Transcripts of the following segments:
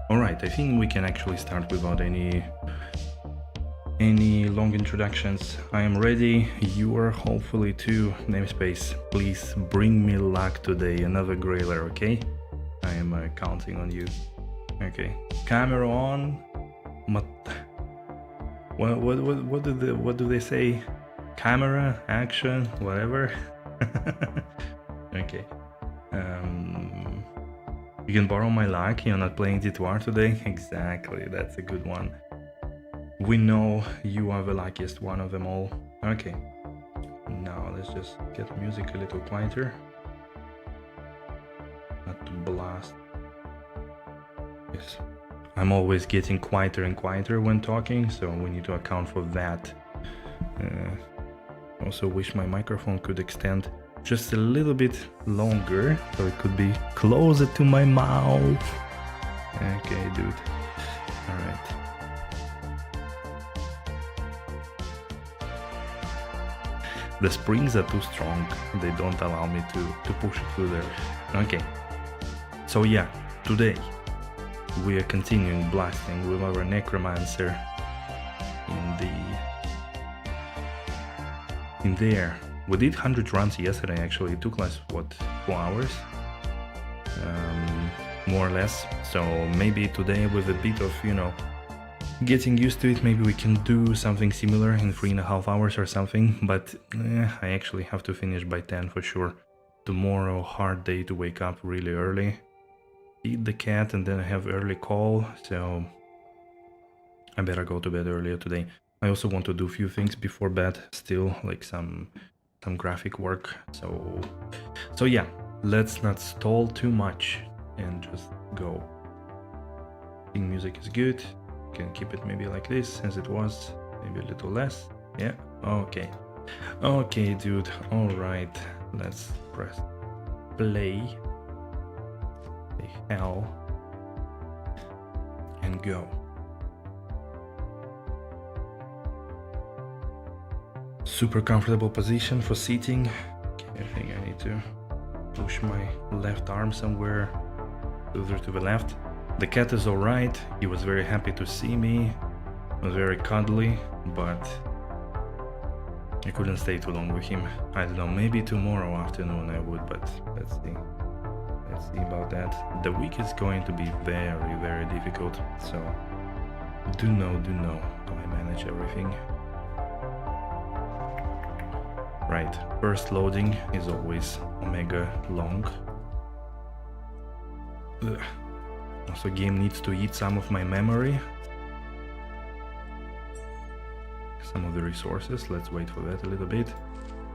Alright, I think we can actually start without any long introductions. I am ready, you are hopefully too. Namespace, please bring me luck today, another grailer, okay? I am counting on you. Okay, camera on. What do they say? Camera, action, whatever. Okay. You can borrow my luck, you're not playing D2R today? Exactly, that's a good one. We know you are the luckiest one of them all. Okay, now let's just get music a little quieter. Not to blast. Yes, I'm always getting quieter and quieter when talking, so we need to account for that. Also wish my microphone could extend just a little bit longer, so it could be closer to my mouth. Okay, dude. Alright. The springs are too strong. They don't allow me to push it through there. Okay. So yeah, today we are continuing blasting with our necromancer in there. We did 100 runs yesterday, actually. It took us, what, 4 hours? More or less. So maybe today with a bit of, you know, getting used to it, maybe we can do something similar in 3.5 hours or something. But I actually have to finish by 10 for sure. Tomorrow, hard day to wake up really early. Feed the cat and then I have early call. So I better go to bed earlier today. I also want to do a few things before bed still, like some graphic work, so yeah, let's not stall too much and just go. I think music is good. Can keep it maybe like this as it was, maybe a little less. Yeah, okay, dude. All right, let's press play the hell and go. Super comfortable position for seating. Okay, I think I need to push my left arm somewhere further to the left. The cat is alright. He was very happy to see me. It was very cuddly, but I couldn't stay too long with him. I don't know, maybe tomorrow afternoon I would, but let's see. Let's see about that. The week is going to be very, very difficult, so do know how I manage everything. Right, first loading is always omega long. Ugh. Also, game needs to eat some of my memory. Some of the resources, let's wait for that a little bit.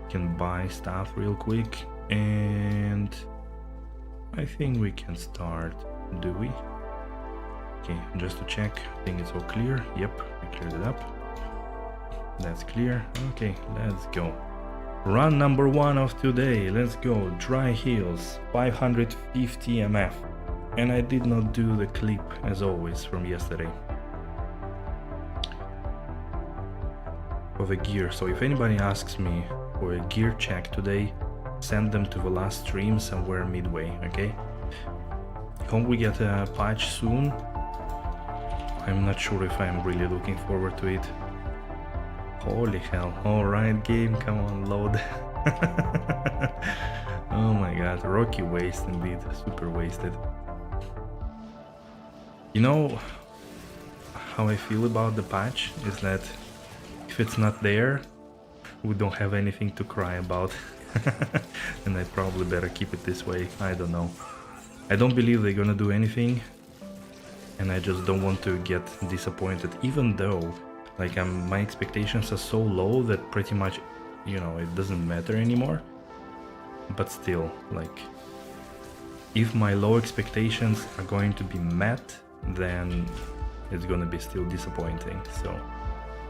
Can buy stuff real quick, and I think we can start, do we? Okay, just to check, I think it's all clear. Yep, I cleared it up. That's clear. Okay, let's go. Run number 1 of today, let's go. Dry Hills, 550 mf. And I did not do the clip, as always, from yesterday. For the gear, so if anybody asks me for a gear check today, send them to the last stream somewhere midway, okay? Hope we get a patch soon. I'm not sure if I'm really looking forward to it. Holy hell, alright game, come on, load. Oh my god, rocky waste indeed, super wasted. You know how I feel about the patch is that if it's not there, we don't have anything to cry about. And I probably better keep it this way, I don't know. I don't believe they're gonna do anything, and I just don't want to get disappointed, even though like my expectations are so low that pretty much, you know, it doesn't matter anymore. But still, like, if my low expectations are going to be met, then it's gonna be still disappointing. So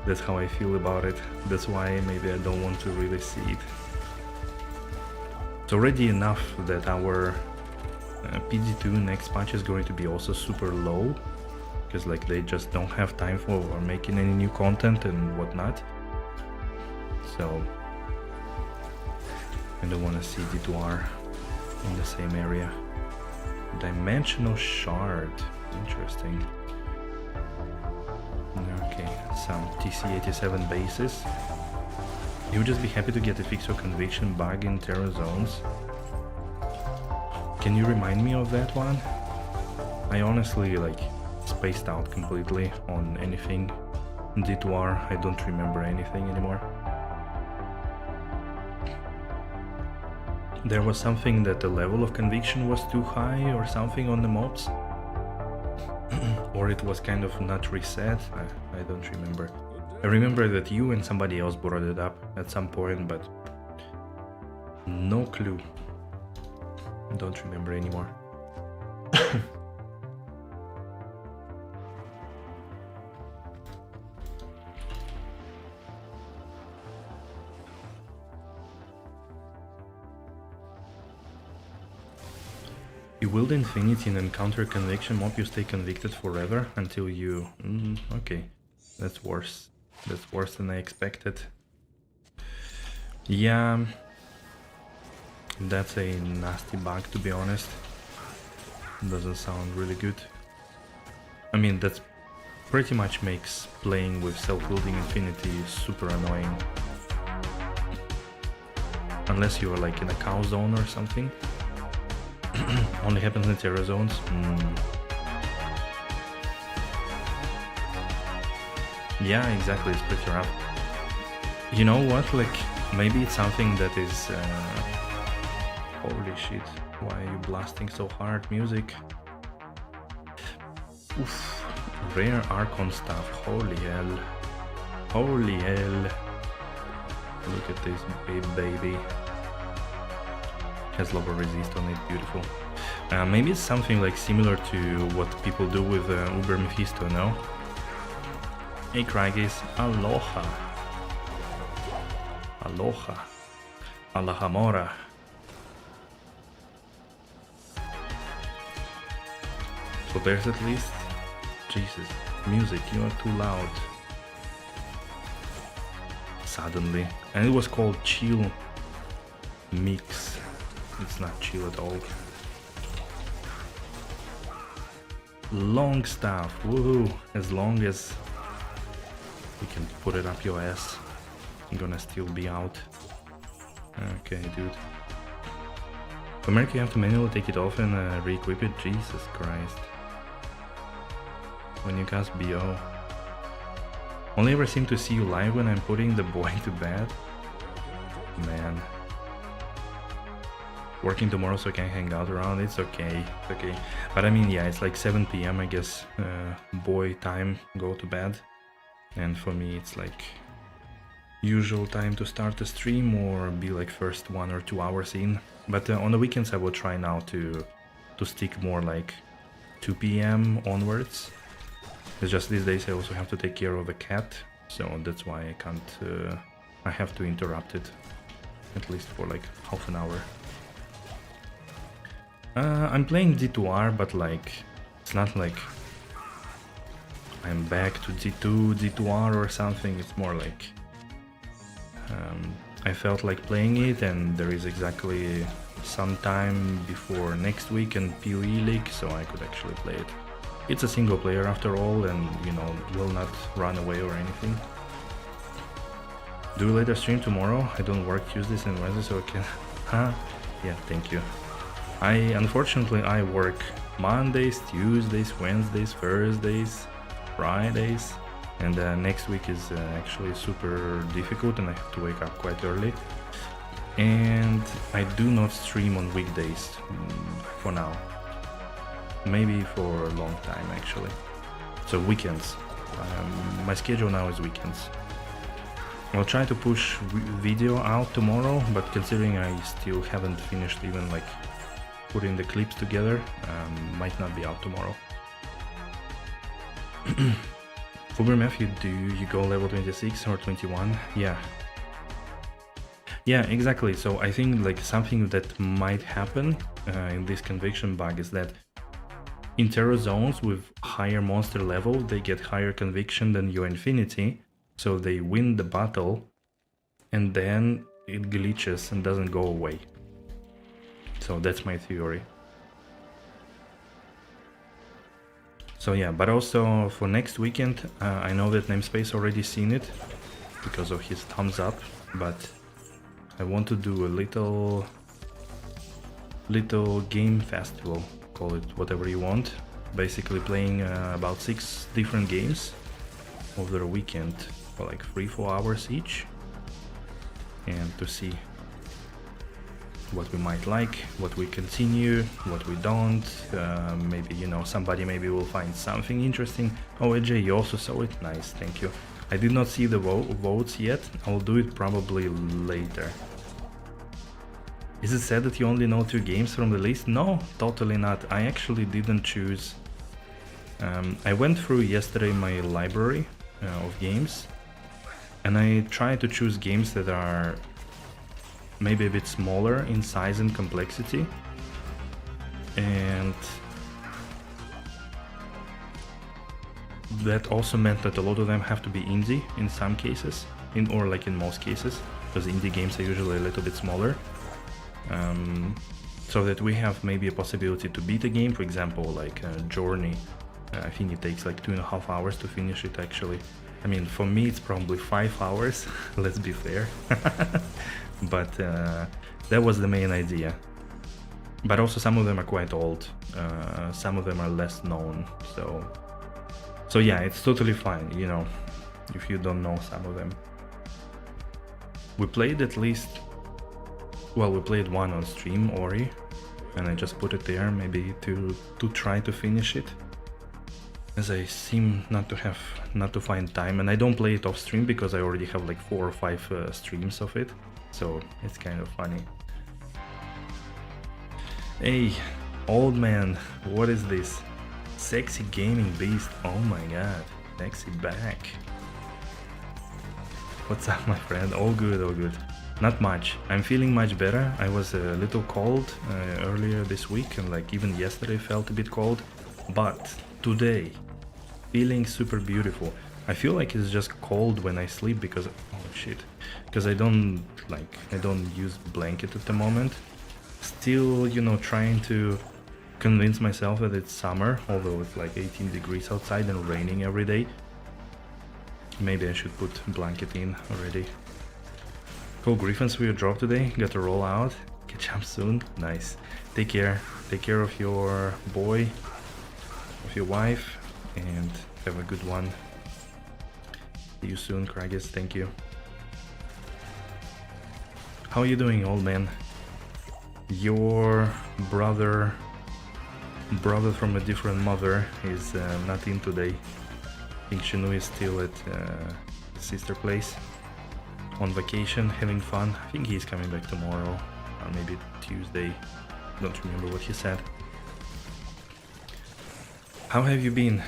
that's how I feel about it. That's why maybe I don't want to really see it. It's already enough that our PD2 next patch is going to be also super low, because like they just don't have time for making any new content and whatnot. So I don't want to see D2R in the same area. Dimensional shard. Interesting. Okay, some TC-87 bases. You would just be happy to get a fix your conviction bug in terror zones. Can you remind me of that one? I honestly like spaced out completely on anything. D2R, I don't remember anything anymore. There was something that the level of conviction was too high or something on the mobs. Or it was kind of not reset, I don't remember. I remember that you and somebody else brought it up at some point, but no clue. Don't remember anymore. You wield Infinity and encounter conviction mob, you stay convicted forever until you... okay, that's worse. That's worse than I expected. Yeah, that's a nasty bug, to be honest. Doesn't sound really good. I mean, that's pretty much makes playing with self-wielding Infinity super annoying. Unless you're like in a cow zone or something. Only happens in terror zones. Yeah, exactly, it's pretty rough. You know what, like, maybe it's something that is... holy shit, why are you blasting so hard music? Oof, rare Archon stuff, holy hell. Holy hell. Look at this big baby. Has lower resist on it, beautiful. Maybe it's something like similar to what people do with Uber Mephisto, no? Hey Craggies, aloha. Aloha. Alahamora. So there's at least... Jesus, music, you are too loud. Suddenly. And it was called Chill Mix. It's not chill at all. Long stuff, woohoo! As long as we can put it up your ass, I'm gonna still be out. Okay, dude. For America, you have to manually take it off and re-equip it. Jesus Christ. When you cast BO. Only ever seem to see you live when I'm putting the boy to bed. Man. Working tomorrow so I can hang out around, it's okay, it's okay. But I mean, yeah, it's like 7 PM, I guess, boy time, go to bed. And for me, it's like usual time to start the stream or be like first 1 or 2 hours in. But on the weekends I will try now to stick more like 2 PM onwards. It's just these days I also have to take care of a cat, so that's why I can't, I have to interrupt it, at least for like half an hour. I'm playing D2R, but like, it's not like I'm back to D2R or something, it's more like I felt like playing it and there is exactly some time before next week and PoE League, so I could actually play it. It's a single player after all and, you know, will not run away or anything. Do we later stream tomorrow? I don't work Tuesdays and Wednesdays, so I can... Huh? Yeah, thank you. Unfortunately, I work Mondays, Tuesdays, Wednesdays, Thursdays, Fridays, and next week is actually super difficult and I have to wake up quite early. And I do not stream on weekdays for now. Maybe for a long time actually. So weekends. My schedule now is weekends. I'll try to push video out tomorrow, but considering I still haven't finished even like putting the clips together, might not be out tomorrow. Uber Matthew, do you go level 26 or 21? Yeah. Yeah, exactly. So I think like something that might happen in this conviction bug is that in terror zones with higher monster level, they get higher conviction than your infinity, so they win the battle and then it glitches and doesn't go away. So that's my theory. So yeah, but also for next weekend, I know that Namespace already seen it because of his thumbs up, but I want to do a little game festival, call it whatever you want. Basically playing about 6 different games over a weekend for like 3-4 hours each, and to see what we might like, what we continue, what we don't. Maybe, you know, somebody maybe will find something interesting. Oh, AJ, you also saw it? Nice, thank you. I did not see the votes yet. I'll do it probably later. Is it sad that you only know 2 games from the list? No, totally not. I actually didn't choose. I went through yesterday my library of games, and I tried to choose games that are maybe a bit smaller in size and complexity, and that also meant that a lot of them have to be indie in some cases, or like in most cases, because indie games are usually a little bit smaller, so that we have maybe a possibility to beat a game. For example, like Journey, I think it takes like 2.5 hours to finish it actually. I mean, for me it's probably 5 hours, let's be fair. But that was the main idea. But also some of them are quite old, some of them are less known, so yeah, it's totally fine, you know, if you don't know some of them. We played at least, well, we played one on stream, Ori, and I just put it there maybe to try to finish it, as I seem not to find time, and I don't play it off stream because I already have like 4 or 5 streams of it. So it's kind of funny. Hey, old man, what is this? Sexy gaming beast, oh my god, sexy back. What's up, my friend? All good, all good. Not much. I'm feeling much better. I was a little cold earlier this week, and like even yesterday felt a bit cold, but today feeling super beautiful. I feel like it's just cold when I sleep because, oh shit, because I don't use blanket at the moment. Still, you know, trying to convince myself that it's summer, although it's like 18 degrees outside and raining every day. Maybe I should put blanket in already. Cool, Griffins for your drop today. Got to roll out. Catch up soon. Nice. Take care. Take care of your boy, of your wife, and have a good one. See you soon, Kragus. Thank you. How are you doing, old man? Your brother from a different mother is not in today. I think Shinu is still at his sister place on vacation, having fun. I think he's coming back tomorrow, or maybe Tuesday. Don't remember what he said. How have you been?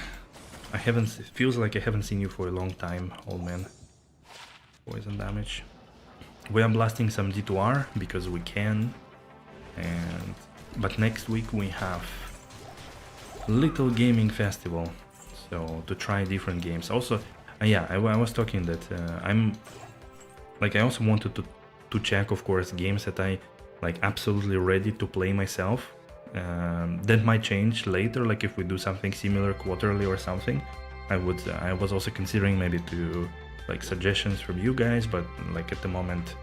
It feels like I haven't seen you for a long time, old man. Poison damage. We are blasting some D2R because we can, but next week we have little gaming festival, so to try different games. Also, yeah, I was talking that I also wanted to check, of course, games that I like absolutely ready to play myself. That might change later, like if we do something similar quarterly or something. I was also considering maybe to like suggestions from you guys, but like at the moment,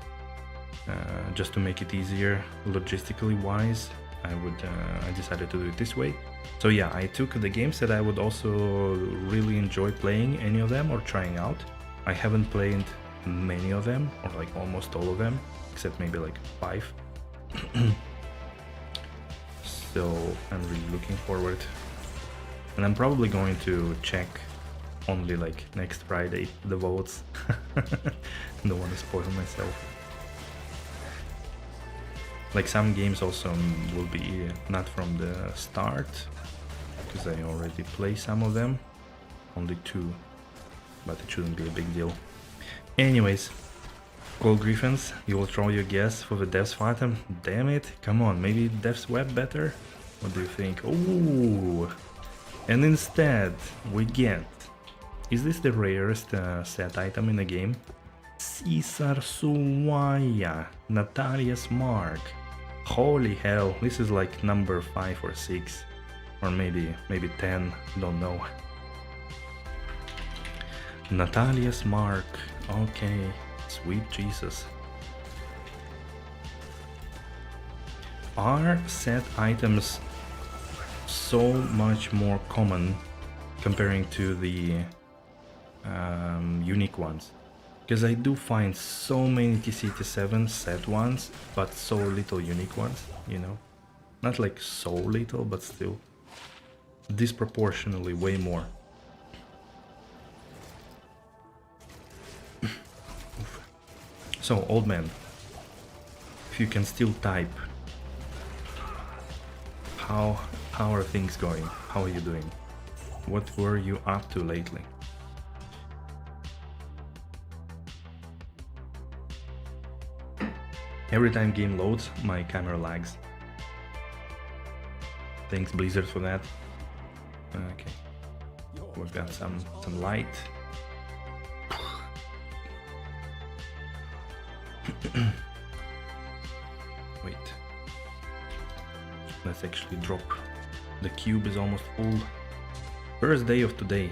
just to make it easier logistically wise, I decided to do it this way. So yeah, I took the games that I would also really enjoy playing, any of them, or trying out. I haven't played many of them, or like almost all of them, except maybe like 5. So I'm really looking forward, and I'm probably going to check only like next Friday the votes. Don't want to spoil myself. Like some games also will be not from the start, because I already play some of them, only 2, but it shouldn't be a big deal. Anyways, Cold Griffins, you will throw your guess for the Devs Fatum? Damn it, come on, maybe Devs Web better? What do you think? Ooh! And instead, we get... Is this the rarest set item in the game? Caesar Suwaya, Natalia's Mark. Holy hell, this is like number 5 or 6. or maybe 10, don't know. Natalia's Mark, okay, sweet Jesus. Are set items so much more common comparing to the unique ones? Because I do find so many TCT7 set ones, but so little unique ones, you know? Not like so little, but still disproportionately way more. So, old man, if you can still type, how are things going? How are you doing? What were you up to lately? Every time game loads, my camera lags. Thanks Blizzard for that. Okay, we've got some light. Wait, let's actually drop. The cube is almost full. First day of today.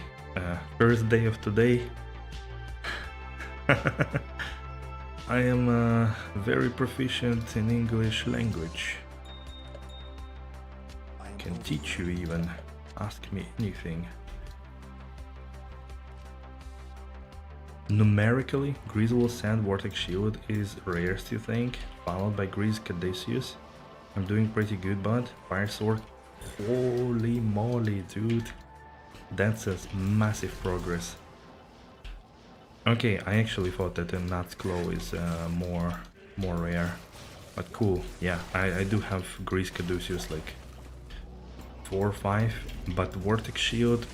I am very proficient in English language. I can teach you even. Ask me anything. Numerically, Grizzle Sand Vortex Shield is rarest, you think, followed by Grizz Caduceus. I'm doing pretty good, bud. Fire Sword. Holy moly, dude. That's a massive progress. Okay, I actually thought that the Nuts Claw is more rare. But cool, yeah, I do have Grizz Caduceus like 4 or 5, but Vortex Shield,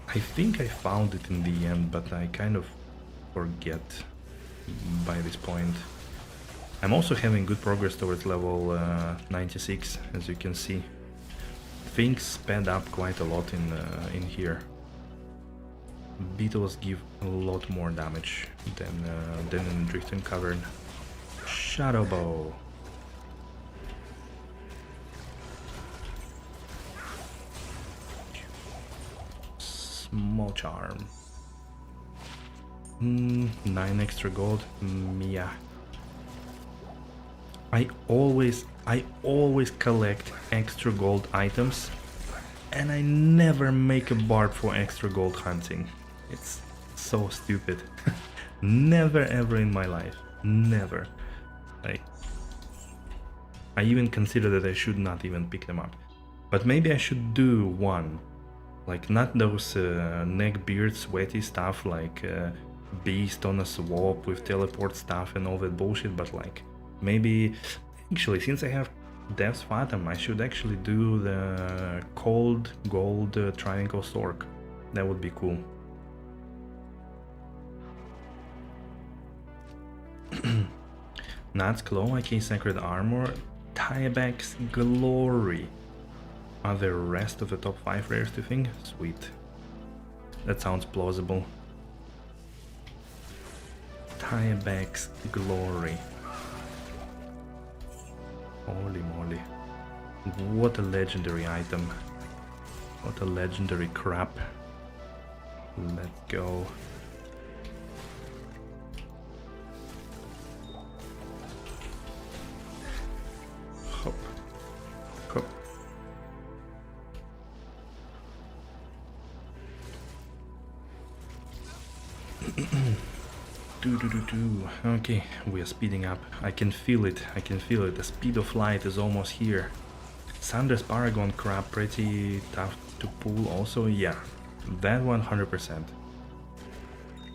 I think I found it in the end, but I kind of forget by this point. I'm also having good progress towards level 96, as you can see. Things sped up quite a lot in here. Beetles give a lot more damage than in Drifting Cavern. Shadow Bow. Small Charm. 9 extra gold. Yeah. I always collect extra gold items, and I never make a barb for extra gold hunting. It's so stupid. Never ever in my life. Never. Like, I even consider that I should not even pick them up. But maybe I should do one. Like, not those neck beard sweaty stuff like beast on a swap with teleport stuff and all that bullshit, but like maybe actually, since I have Death's Fathom, I should actually do the cold gold triangle stork. That would be cool. Nat's Claw, AK Sacred Armor, Tieback's Glory. Are the rest of the top 5 rares, do you think? Sweet. That sounds plausible. Tieback's Glory. Holy moly. What a legendary item. What a legendary crap. Let's go. Hop. Hop. Okay, we are speeding up. I can feel it. The speed of light is almost here. Sandra's Paragon crab, pretty tough to pull also. Yeah, that 100%.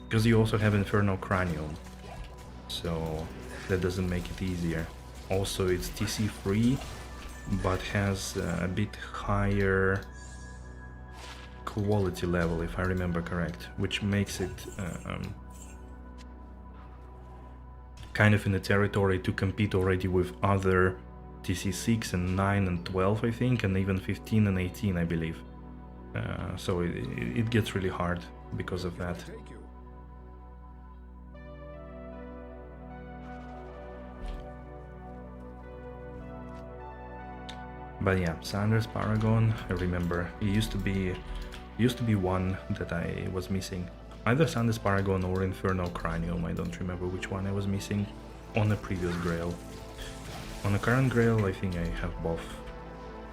Because you also have Infernal Cranium, so that doesn't make it easier. Also, it's TC free, but has a bit higher quality level, if I remember correct, which makes it kind of in the territory to compete already with other TC6 and 9 and 12, I think, and even 15 and 18, I believe. So it gets really hard because of that. But yeah, Sanders Paragon, I remember it used to be one that I was missing. Either Sanders Paragon or Inferno Cranium, I don't remember which one I was missing on the previous Grail. On the current Grail, I think I have both.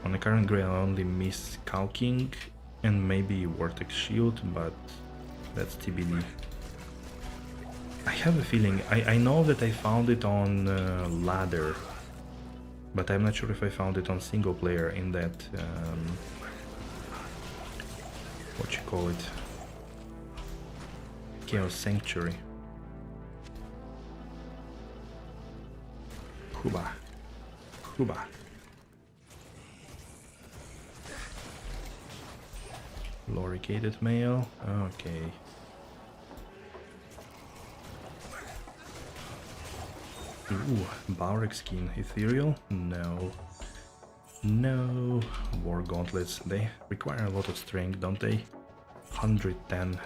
On the current Grail, I only miss Cow King and maybe Vortex Shield, but that's TBD. I have a feeling, I know that I found it on ladder, but I'm not sure if I found it on single player in that, what you call it, Chaos Sanctuary. Huba. Loricated mail, okay. Ooh, Balrog skin, ethereal? No. No. War gauntlets, they require a lot of strength, don't they? 110.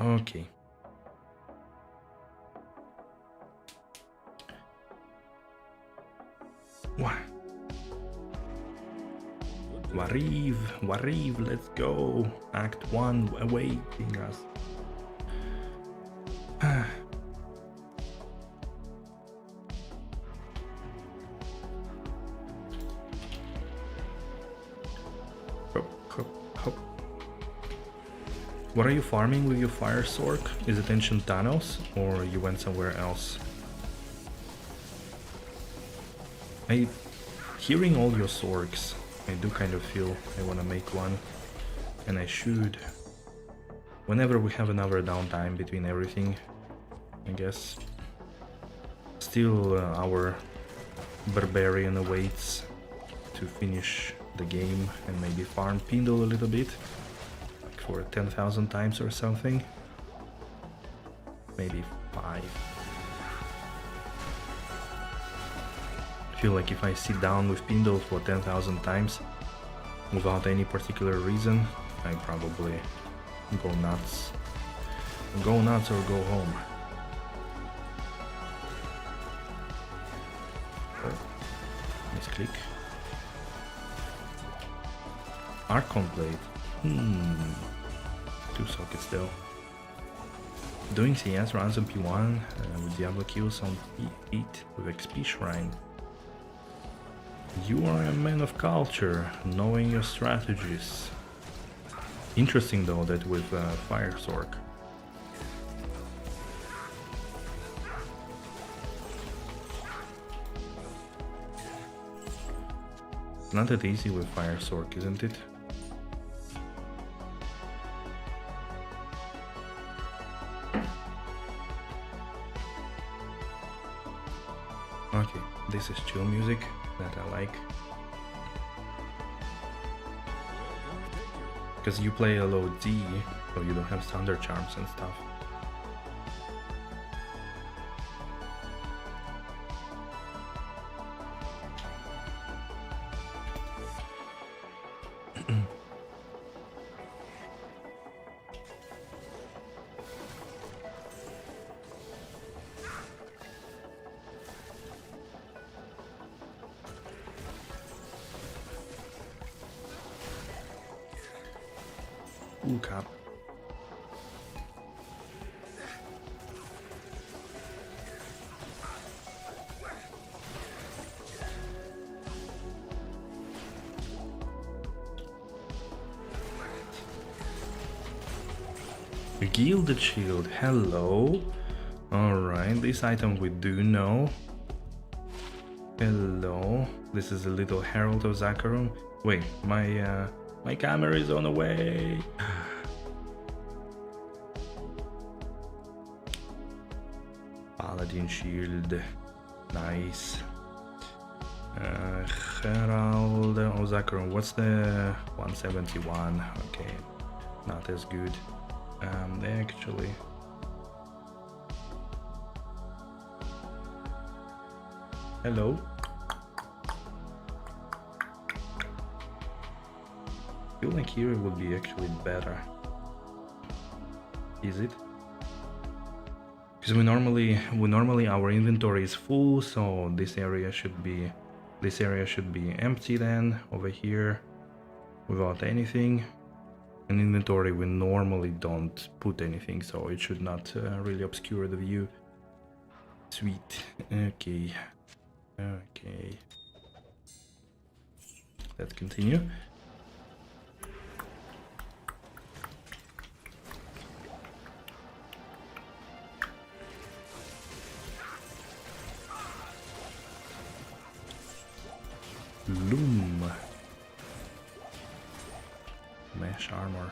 Okay. Wariv, let's go. Act 1 awaiting us. What are you farming with your fire sword? Is it ancient tunnels or you went somewhere else? Hearing all your sorks, I do kind of feel I want to make one, and I should. Whenever we have another downtime between everything, I guess. Still, our barbarian awaits to finish the game and maybe farm Pindle a little bit, like for 10,000 times or something. Maybe 5. I feel like if I sit down with Pindle for 10,000 times without any particular reason, I probably go nuts. Go nuts or go home. Oh, misclick. Archon blade. 2 sockets though. Doing CS runs on P1 with Diablo kills on P8 with XP Shrine. You are a man of culture, knowing your strategies. Interesting though that with Fire Sword. Not that easy with Fire Sword, isn't it? Okay, this is chill music that I like. Because you play a low D, so you don't have thunder charms and stuff. Ooh, cap. Gilded shield, hello. Alright, this item we do know. Hello. This is a little Herald of Zakarum. Wait, my camera is on the way. Paladin shield, nice. Herald of Zakarum, what's the 171? Okay, not as good. Actually, hello. I feel like here it would be actually better. Is it? Because we normally our inventory is full, so this area should be empty then over here without anything. In inventory we normally don't put anything, so it should not really obscure the view. Sweet. Okay. Let's continue. Loom. Mesh armor.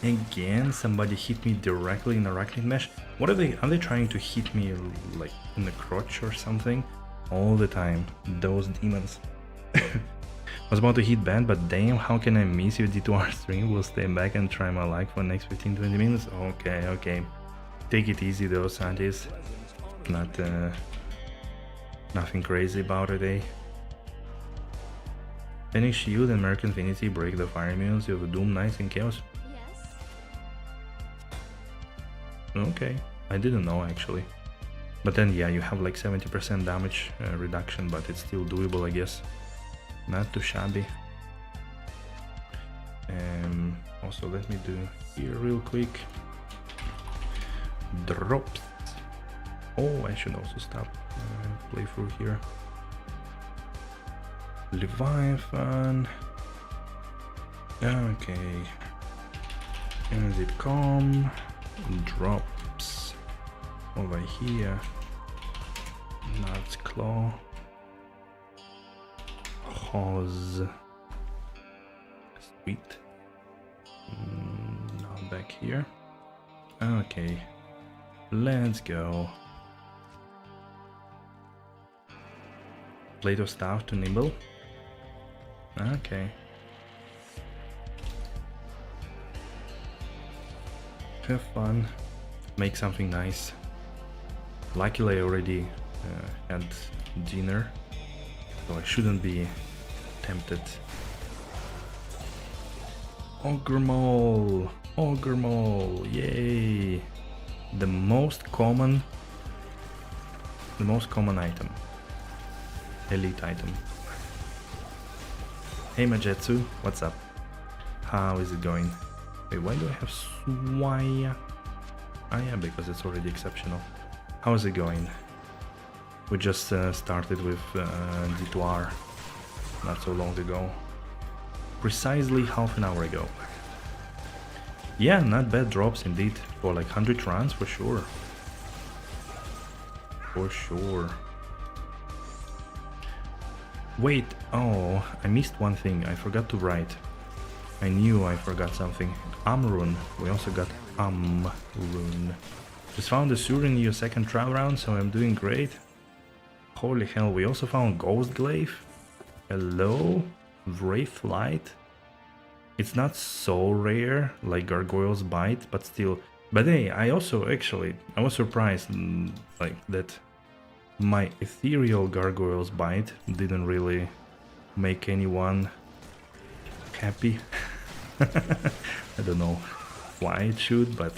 Again, somebody hit me directly in arachnid mesh. What are they trying to hit me like in the crotch or something? All the time, those demons. I was about to hit band, but damn, how can I miss your D2R stream? We'll stay back and try my luck for the next 15-20 minutes. Okay. Take it easy though, Santis. Not nothing crazy about it, eh? Fenix Shield and Merc Infinity break the fire immunes of Doom, Nice and Chaos. Okay, I didn't know actually. But then yeah, you have like 70% damage reduction, but it's still doable, I guess. Not too shabby. Also let me do here real quick. Drops. Oh, I should also stop playthrough here. Leviathan. Okay. And it come. Drops over here. Knight's Claw. Hose. Sweet. Now back here. Okay. Let's go. Plate of Staff to Nimble. Okay. Have fun. Make something nice. Luckily I already had dinner, so I shouldn't be tempted. Ogre Mole! Yay! The most common item. Elite item. Hey Majetsu, what's up? How is it going? Wait, why do I have Swaya? Ah yeah, because it's already exceptional. How is it going? We just started with D2R not so long ago. Precisely half an hour ago. Yeah, not bad drops indeed. For like 100 trans for sure. For sure. Wait, oh, I missed one thing. I forgot to write. I knew I forgot something. Amrun. We also got Amrun. Just found a Sur in your second trial round, so I'm doing great. Holy hell, we also found Ghost Glaive. Hello? Wraith Light. It's not so rare like Gargoyle's Bite, but still. But hey, I was surprised like that my ethereal Gargoyle's Bite didn't really make anyone happy. I don't know why it should, but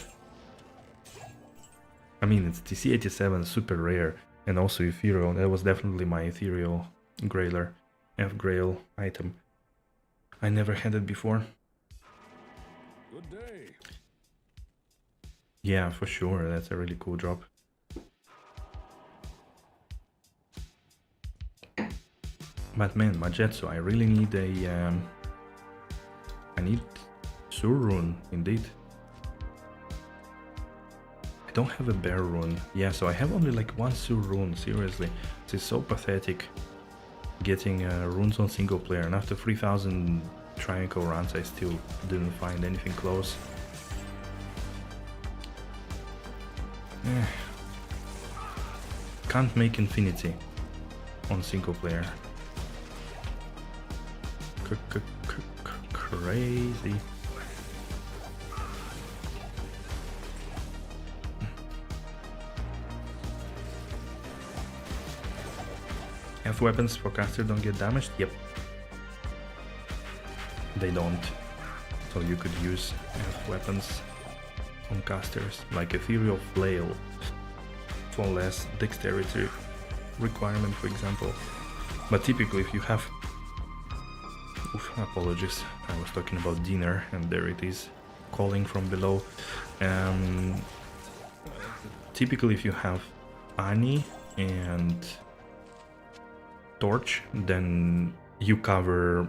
I mean, it's TC87, super rare, and also ethereal. That was definitely my ethereal grailer, F-grail item. I never had it before. Good day. Yeah, for sure, that's a really cool drop. But man, Majetsu, I really need a I need Sur rune, indeed. I don't have a bear rune. Yeah, so I have only like one Sur rune, seriously. This is so pathetic getting runes on single player, and after 3000 triangle runs I still didn't find anything close. Can't make infinity on single player. Crazy. F weapons for caster don't get damaged? Yep. They don't. so you could use as weapons on casters, like Ethereal Flail for less dexterity requirement, for example. But typically if you have... Oof, apologies, I was talking about dinner and there it is, calling from below. Typically if you have Ani and Torch, then you cover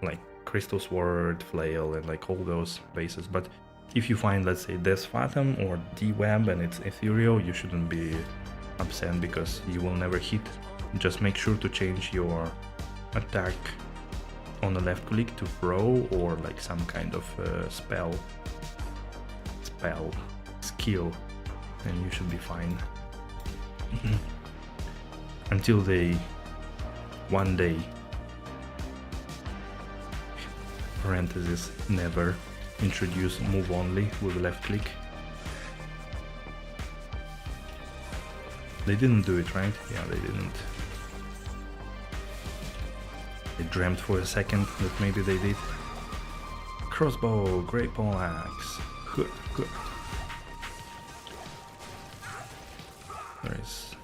like Crystal Sword, Flail, and like all those bases. But if you find, let's say, Death Phantom or D-Web and it's ethereal, you shouldn't be upset because you will never hit. Just make sure to change your attack on the left click to throw or like some kind of skill, and you should be fine. Until they one day, parenthesis, never introduce move only with left click. They didn't do it, right? Yeah, they didn't. I dreamt for a second that maybe they did. Crossbow, great pole axe. There is.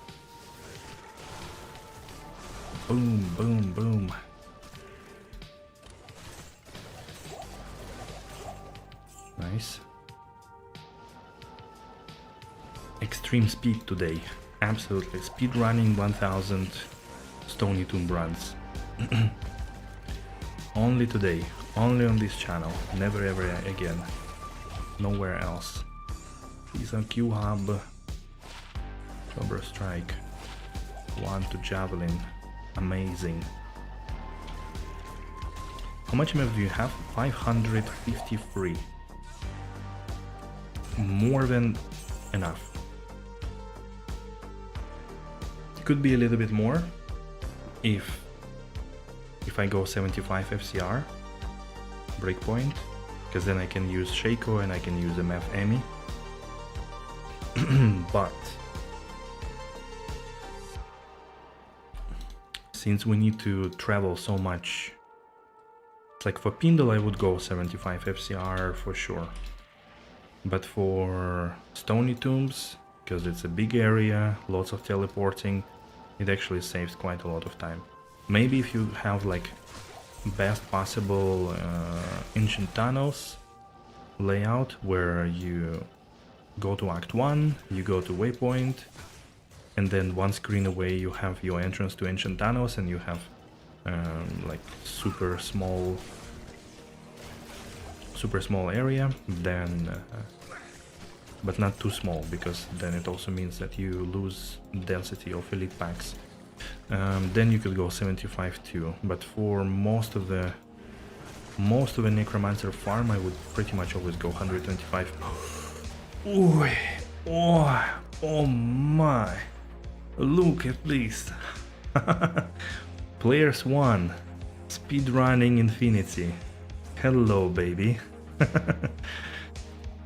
Boom, boom, boom. Nice. Extreme speed today. Absolutely. Speed running 1000 Stony Tomb runs. Only today. Only on this channel. Never ever again. Nowhere else. He's on Q Hub. Cobra Strike. 1 to Javelin. Amazing. How much MF do you have? 553. More than enough. Could be a little bit more if I go 75 FCR breakpoint, because then I can use Shaco and I can use MF Emmy. But since we need to travel so much, it's like for Pindle I would go 75 FCR for sure. But for Stony Tombs, because it's a big area, lots of teleporting, it actually saves quite a lot of time. Maybe if you have like best possible ancient tunnels layout where you go to Act 1, you go to Waypoint, and then one screen away you have your entrance to ancient tunnels and you have like super small area, then but not too small, because then it also means that you lose density of elite packs. Then you could go 75 too, but for most of the Necromancer farm I would pretty much always go 125. Ooh, oh my, look at this. Players 1, speedrunning infinity. Hello baby.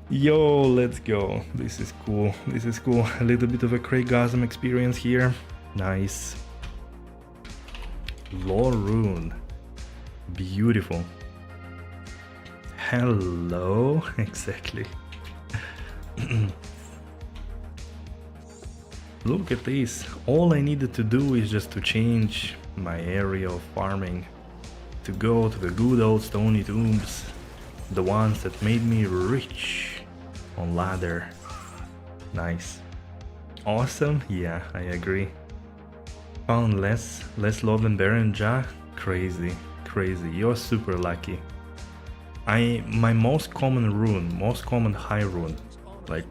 Yo, let's go. This is cool. This is cool. A little bit of a Craigasm experience here. Nice. Lore rune. Beautiful. Hello. Exactly. Look at this. All I needed to do is just to change my area of farming to go to the good old Stony Tombs. The ones that made me rich on ladder. Nice. Awesome? Yeah, I agree. Found less love than Baron Ja? Crazy. You're super lucky. My most common rune, most common high rune, like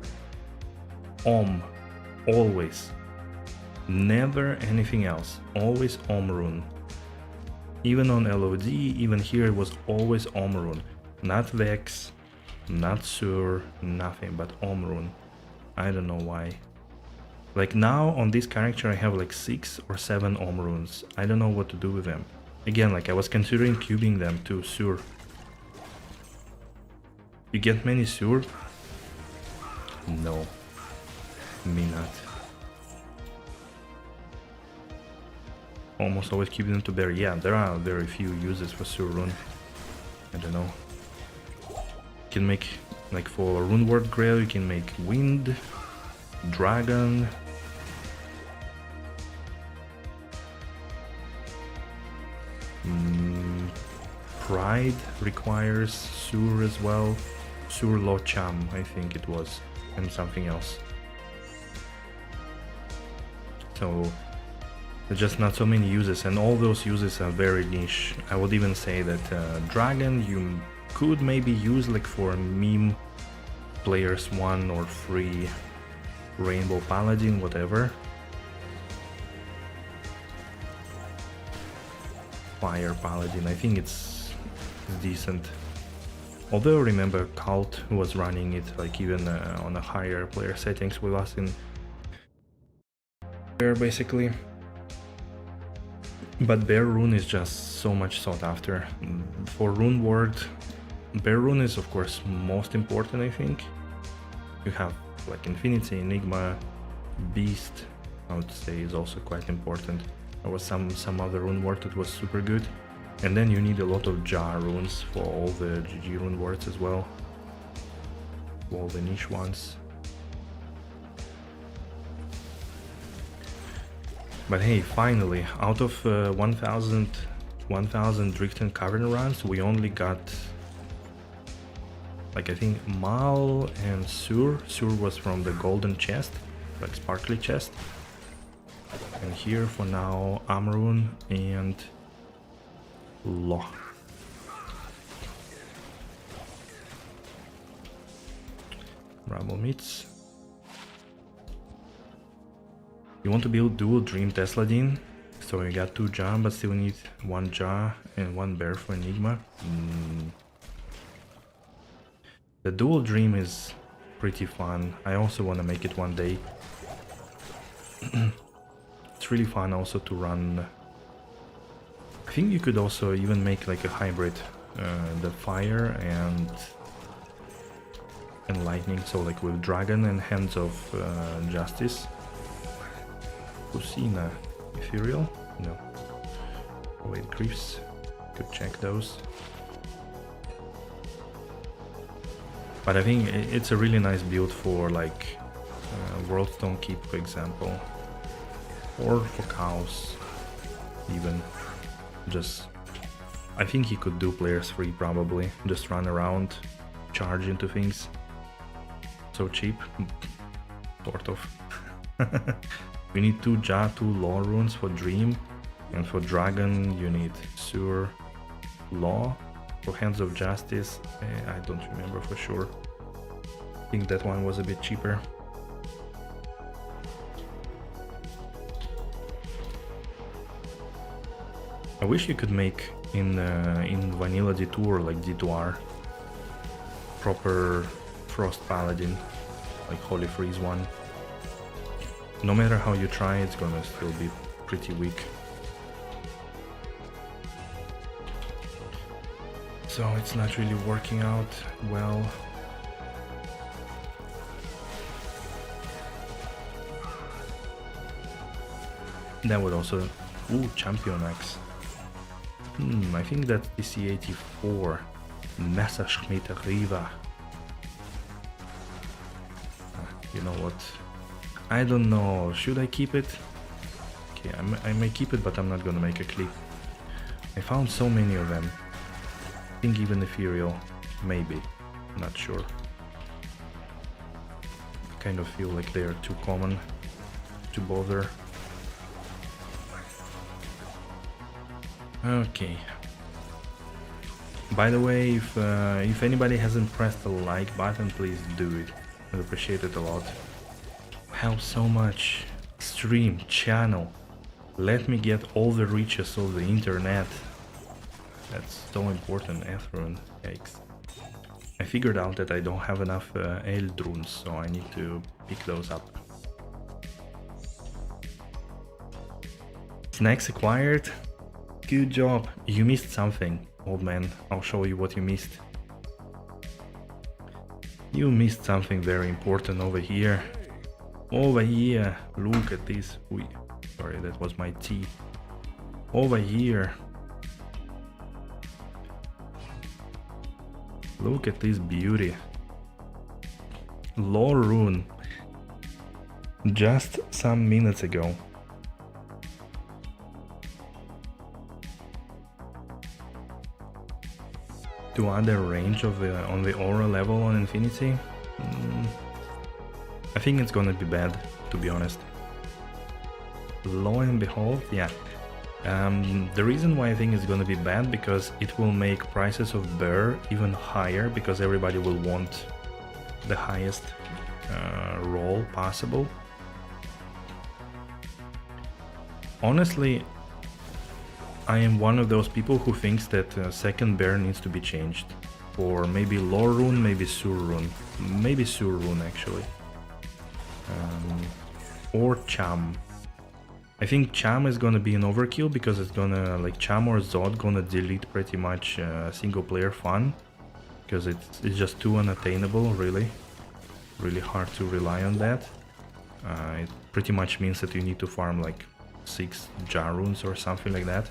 always. Never anything else. Always rune. Even on LOD, even here it was always rune. Not Vex, not Sur, nothing but rune. I don't know why. Like now on this character I have like 6 or 7 runes. I don't know what to do with them. Again, like I was considering cubing them to Sur. You get many Sur? No. Me not. Almost always keep them to Bear. Yeah, there are very few uses for Sur rune. I don't know. can make, like for Runeward Grail, you can make Wind, Dragon, Pride requires Sur as well, Sur Lo Cham, I think it was, and something else. So there's just not so many uses, and all those uses are very niche. I would even say that Dragon you could maybe use like for meme players 1 or 3, Rainbow Paladin, whatever. Fire Paladin, I think it's decent. Although remember Cult was running it like even on a higher player settings with us in Bear basically. But Bear Rune is just so much sought after. For Rune Ward, Bear Rune is of course most important, I think. You have like Infinity, Enigma, Beast, I would say is also quite important. There was some other Rune Ward that was super good. And then you need a lot of Jar runes for all the GG Rune Wards as well. All the niche ones. But hey, finally, out of 1000 Drift Cavern runs, we only got like I think Mal and Sur. Sur was from the golden chest, like sparkly chest. And here for now, Amrun and Lo. Rumble meats. You want to build dual Dream Tesladin, so you got 2 Jar, but still need 1 Jar and 1 Bear for Enigma. The dual Dream is pretty fun. I also want to make it one day. It's really fun also to run. I think you could also even make like a hybrid, the Fire and Lightning, so like with Dragon and Hands of Justice. Lucina, Ethereal? No. Wait, Griefs. Could check those. But I think it's a really nice build for like Worldstone Keep, for example. Or for Chaos, even. Just... I think he could do players free, probably. Just run around, charge into things. So cheap. Sort of. We need 2 Ja, 2 Law runes for Dream, and for Dragon you need Sur, Law. For Hands of Justice, I don't remember for sure. I think that one was a bit cheaper. I wish you could make in vanilla D2R like D2R proper Frost Paladin, like Holy Freeze one. No matter how you try, it's gonna still be pretty weak. So it's not really working out well. That would also... Ooh, Champion Axe. I think that's DC-84. Messerschmitt Riva. You know what? I don't know, should I keep it? Okay, I may keep it, but I'm not gonna make a clip. I found so many of them. I think even Ethereal, maybe, not sure. I kind of feel like they are too common to bother. Okay. By the way, if anybody hasn't pressed the like button, please do it. I'd appreciate it a lot. Helps so much. Stream, channel, let me get all the reaches of the internet. That's so important. Ethrun, yikes. I figured out that I don't have enough Eldruns, so I need to pick those up. Snacks acquired. Good job. You missed something, old man. I'll show you what you missed. You missed something very important over here. Over here, look at this. Sorry, that was my tea. Over here. Look at this beauty. Law rune. Just some minutes ago. To add a range of on the aura level on Infinity, I think it's gonna be bad, to be honest. Lo and behold, yeah. The reason why I think it's gonna be bad because it will make prices of bear even higher because everybody will want the highest roll possible. Honestly, I am one of those people who thinks that second bear needs to be changed. Or maybe lore rune, maybe sur rune. Maybe sur rune actually. Or cham. I think cham is gonna be an overkill because it's gonna, like cham or zod gonna delete pretty much single player fun. Because it's just too unattainable, really. Really hard to rely on that. It pretty much means that you need to farm like 6 jar runes or something like that.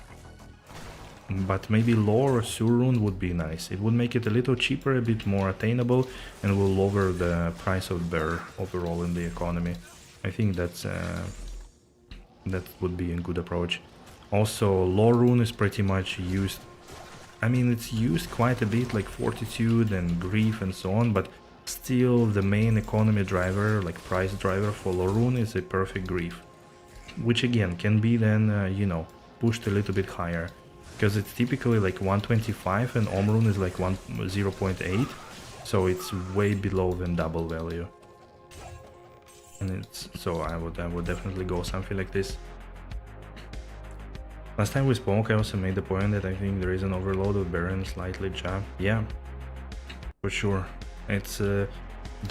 But maybe lore or sur rune would be nice. It would make it a little cheaper, a bit more attainable, and will lower the price of bear overall in the economy. I think that would be a good approach. Also, lore rune is pretty much used. I mean, it's used quite a bit, like fortitude and grief and so on, but still the main economy driver, like price driver for lore rune is a perfect grief. Which again can be then, you know, pushed a little bit higher. Because it's typically like 125 and Omrune is like 0.8, so it's way below than double value. And it's so I would definitely go something like this. Last time we spoke, I also made the point that I think there is an overload of Baron slightly jab. Yeah, for sure. It's the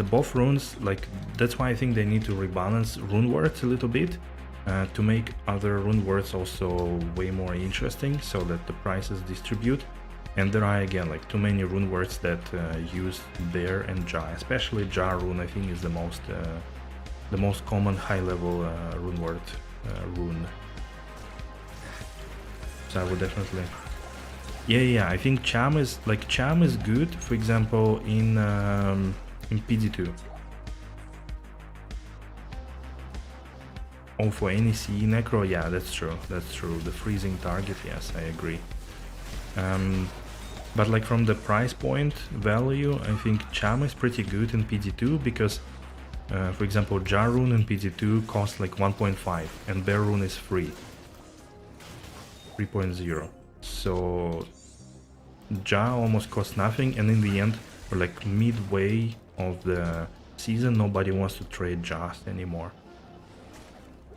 buff runes, like that's why I think they need to rebalance rune words a little bit. To make other rune words also way more interesting so that the prices distribute. And there are again like too many rune words that use bear and jar, especially jar rune I think is the most common high level rune word rune. So I would definitely yeah I think cham is good, for example in PD2. Oh, for any CE necro, yeah, that's true. The freezing target, yes, I agree. But like from the price point value, I think cham is pretty good in PD2 because, for example, jar rune in PD2 costs like 1.5 and bear rune is free, 3.0. So jar almost costs nothing, and in the end, or like midway of the season, nobody wants to trade jars anymore.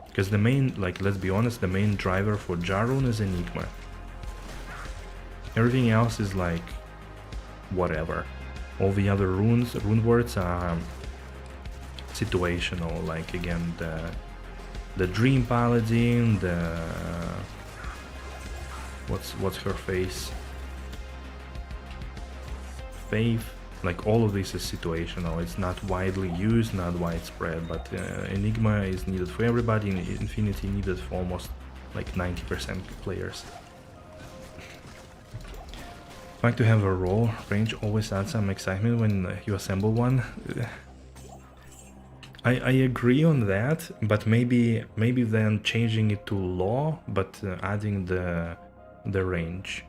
Because the main, like, let's be honest, the main driver for jar rune is Enigma. Everything else is like, whatever. All the other rune words are situational, like again, the Dream Paladin, the... what's her face? Faith. Like all of this is situational, it's not widely used, not widespread, but Enigma is needed for everybody, and Infinity needed for almost like 90% players. I like to have a roll range, always adds some excitement when you assemble one. I agree on that, but maybe then changing it to law, but adding the range.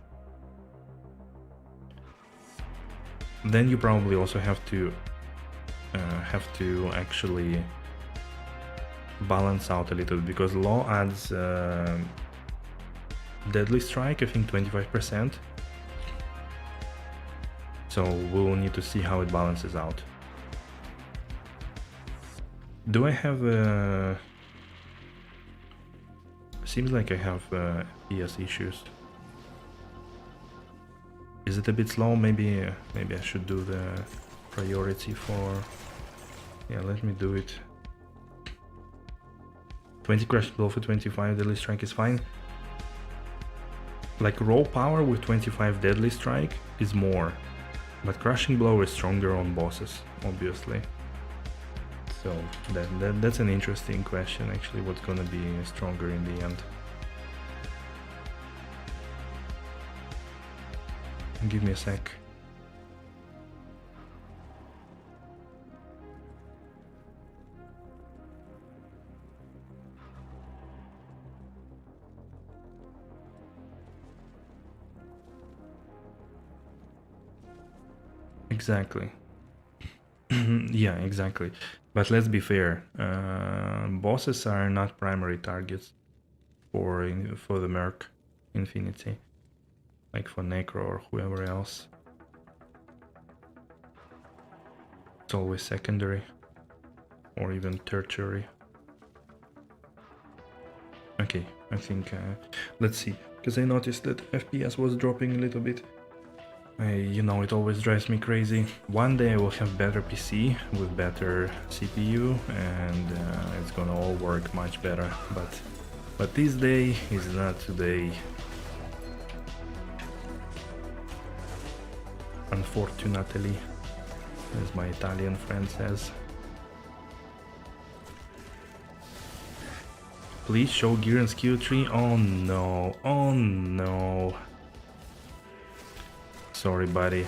Then you probably also have to actually balance out a little bit, because law adds deadly strike, I think 25%. So we'll need to see how it balances out. Do I have seems like I have FPS issues. Is it a bit slow? Maybe I should do the priority for... Yeah, let me do it. 20 crash blow for 25 deadly strike is fine. Like raw power with 25 deadly strike is more, but crushing blow is stronger on bosses, obviously. So that's an interesting question, actually, what's gonna be stronger in the end. Give me a sec. Exactly. Yeah, exactly. But let's be fair. Bosses are not primary targets for the Merc Infinity, like for Necro or whoever else. It's always secondary or even tertiary. Okay, I think let's see, because I noticed that FPS was dropping a little bit. You know, it always drives me crazy. One day I will have better PC with better CPU, and it's gonna all work much better. But this day is not today. Unfortunately, as my Italian friend says. Please show gear and skill tree. Oh no, oh no. Sorry, buddy.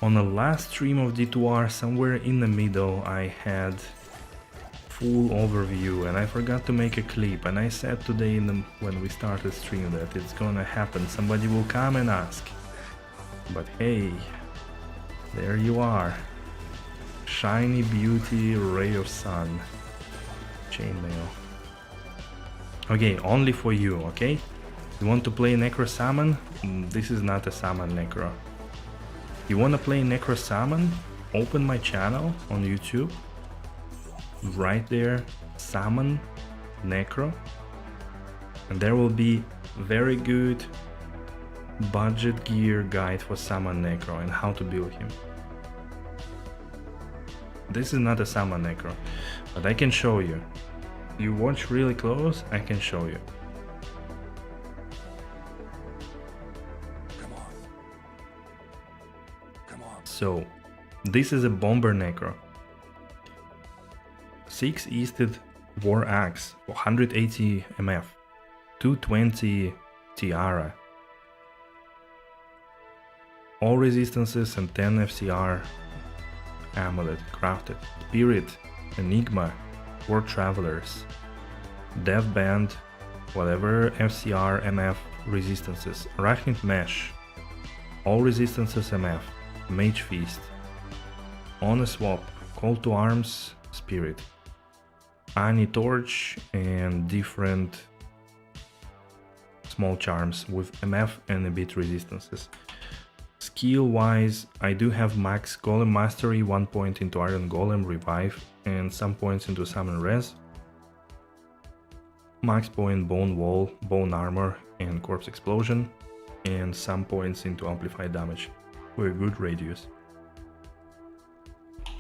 On the last stream of D2R, somewhere in the middle, I had full overview and I forgot to make a clip. And I said today when we started stream that it's gonna happen. Somebody will come and ask. But hey, there you are. Shiny beauty, ray of sun. Chainmail. Okay, only for you, okay? You want to play Necro Summon? This is not a Summon Necro. You wanna play Necro Summon? Open my channel on YouTube. Right there, Summon Necro. And there will be very good budget gear guide for Summon Necro and how to build him. This is not a Summon Necro, but I can show you. You watch really close, I can show you. Come on. So, this is a Bomber Necro. 6-easted War Axe for 180 MF. 220 Tiara. All resistances and 10 FCR. Amulet, Crafted. Spirit, Enigma. War Travelers, Dev Band, whatever FCR MF resistances, Arachnid Mesh, all resistances MF, Mage Feast, On a Swap, Call to Arms, Spirit, Ani Torch, and different small charms with MF and a bit resistances. Skill wise, I do have max Golem Mastery, 1 point into Iron Golem Revive, and some points into Summon Res. Max point Bone Wall, Bone Armor, and Corpse Explosion, and some points into Amplified Damage for a good radius.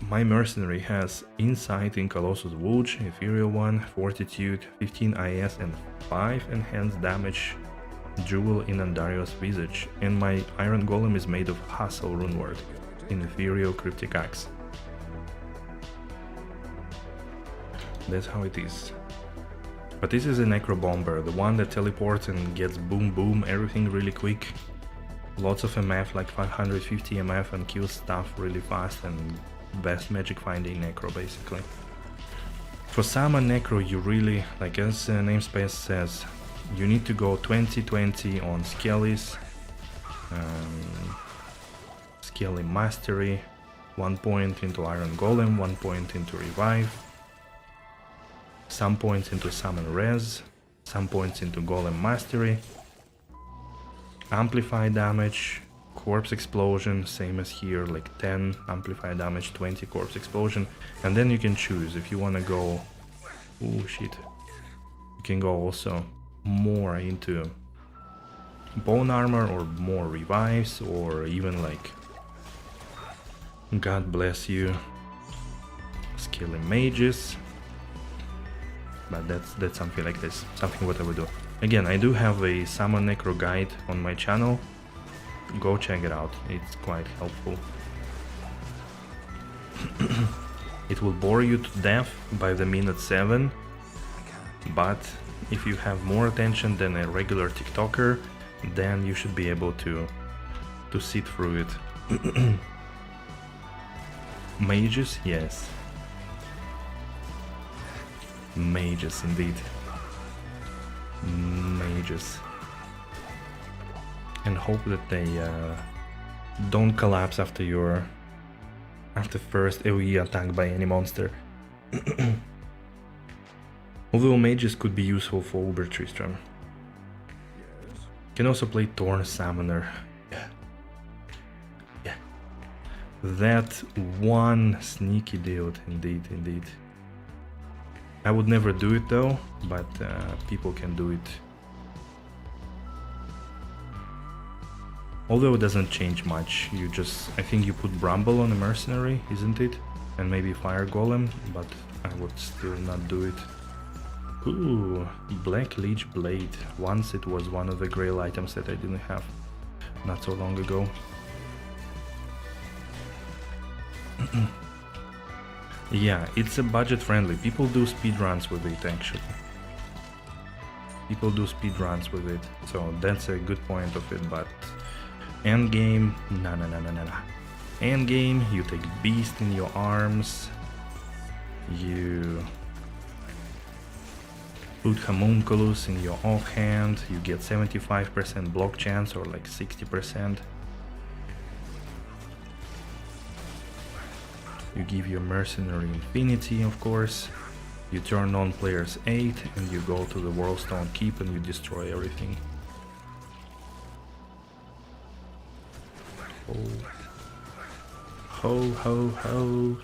My Mercenary has Insight in Colossus Wulch, Ethereal 1, Fortitude, 15 IS, and 5 Enhanced Damage. Jewel in Andariel's Visage, and my Iron Golem is made of Hustle Runeward in Ethereal Cryptic Axe. That's how it is. But this is a Necro Bomber, the one that teleports and gets boom boom everything really quick. Lots of MF, like 550 MF, and kills stuff really fast, and best magic finding Necro basically. For Summon Necro, you really, like as namespace says, you need to go 20-20 on Skellies, Skelly Mastery, 1 point into Iron Golem, 1 point into Revive, some points into Summon Res, some points into Golem Mastery, Amplify Damage, Corpse Explosion, same as here, like 10 Amplify Damage, 20 Corpse Explosion, and then you can choose if you want to go, oh shit, you can go also more into Bone Armor or more Revives, or even like, God bless you, Skilling Mages. But that's something like this, something what I would do. Again, I do have a Summon Necro guide on my channel. Go check it out, it's quite helpful. It will bore you to death by the minute 7, but if you have more attention than a regular TikToker, then you should be able to sit through it. Mages, yes. Mages indeed. Mages. And hope that they Don't collapse after first AoE attack by any monster. Although mages could be useful for Uber Tristram. Yes. Can also play Torn Summoner. Yeah. That one sneaky dude, indeed. I would never do it though, but people can do it. Although it doesn't change much, I think you put Bramble on a Mercenary, isn't it? And maybe Fire Golem, but I would still not do it. Ooh, Black Leech Blade. Once it was one of the grail items that I didn't have not so long ago. Yeah, it's a budget friendly. People do speedruns with it actually. People do speedruns with it, so that's a good point of it, but endgame, nah. Endgame, you take Beast in your arms, you put Homunculus in your offhand, you get 75% block chance or like 60%. You give your Mercenary Infinity, of course. You turn on players 8 and you go to the Whirlstone Keep and you destroy everything. Ho.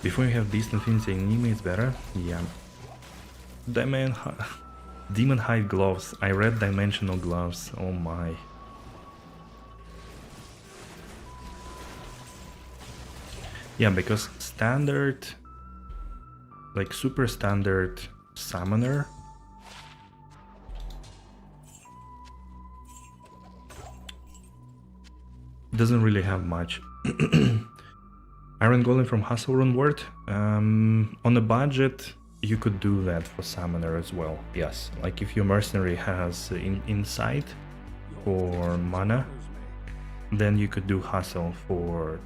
Before you have Beast Infinity Enemy, it's better? Yeah. Demon Hide Gloves. I read Dimensional Gloves. Oh my. Yeah, because standard, like super standard summoner doesn't really have much. Iron Golem from Hustle Runeward. On a budget, you could do that for summoner as well. Yes, like if your mercenary has insight for mana, then you could do Hustle for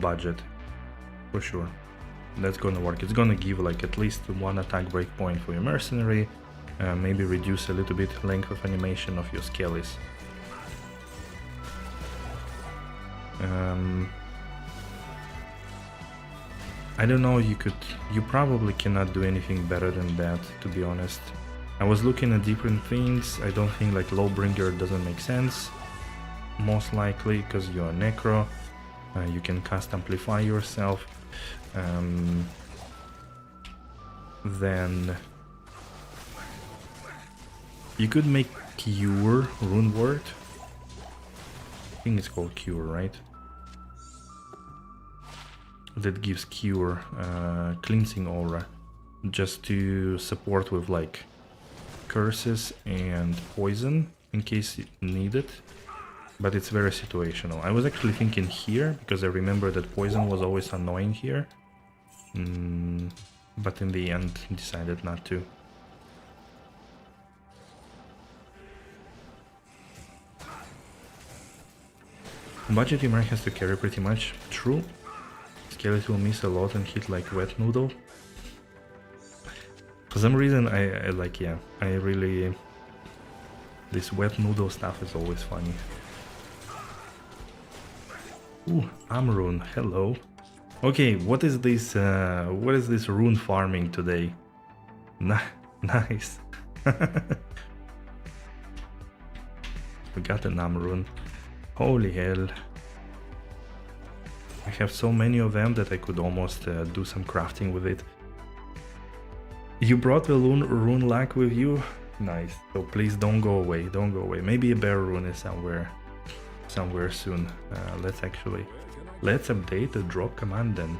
budget, for sure. That's gonna work. It's gonna give like at least one attack breakpoint for your mercenary, maybe reduce a little bit length of animation of your skellies. I don't know, you probably cannot do anything better than that, to be honest. I was looking at different things. I don't think like Lawbringer doesn't make sense, most likely because you're a Necro. You can cast Amplify yourself. Then you could make Cure Runeward. I think it's called Cure, right? That gives Cure, Cleansing Aura, just to support with like curses and poison in case you need it. But it's very situational. I was actually thinking here, because I remember that poison was always annoying here. But in the end, decided not to. Budget Ymer has to carry pretty much. True. Skeleton will miss a lot and hit like Wet Noodle. For some reason, I like, yeah, I really... This Wet Noodle stuff is always funny. Ooh, Amrune, hello. Okay, what is this rune farming today? Nice. We got an Amrune. Holy hell. I have so many of them that I could almost do some crafting with it. You brought the rune lac with you? Nice. So please don't go away, don't go away. Maybe a bear rune is somewhere soon. Let's update the drop command then.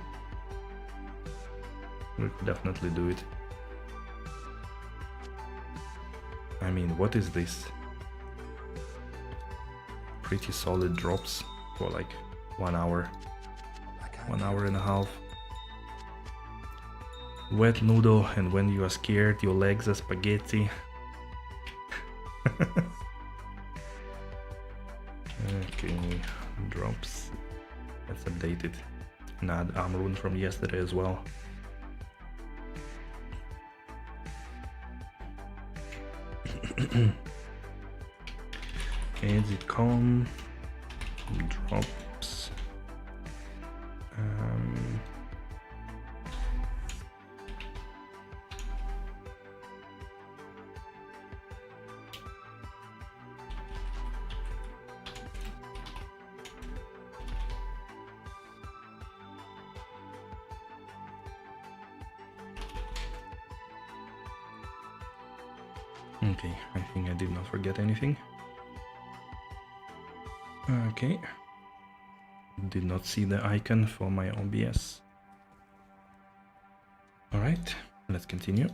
We could definitely do it. I mean, what is this? Pretty solid drops for like 1 hour. 1 hour and a half. Wet Noodle, and when you are scared, your legs are spaghetti. Okay, drops. Let's update it. And add Amrune from yesterday as well. Okay, Zcom drops. Okay, I think I did not forget anything. Okay. Did not see the icon for my OBS. Alright, let's continue.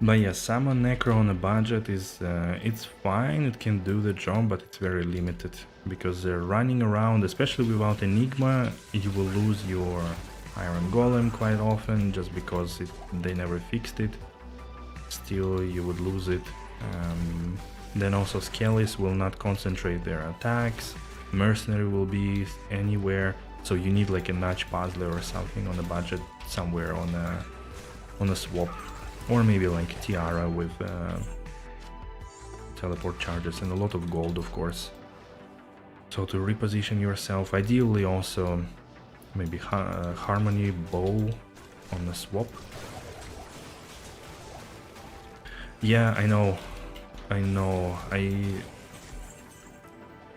But yeah, summon Necro on a budget is it's fine, it can do the job, but it's very limited because running around, especially without Enigma, you will lose your Iron Golem quite often just because they never fixed it. Still, you would lose it. Then also Skellies will not concentrate their attacks. Mercenary will be anywhere, so you need like a notch puzzler or something on a budget somewhere on a swap. Or maybe like Tiara with teleport charges and a lot of gold, of course. So to reposition yourself, ideally also maybe Harmony Bow on a swap. Yeah, I know. I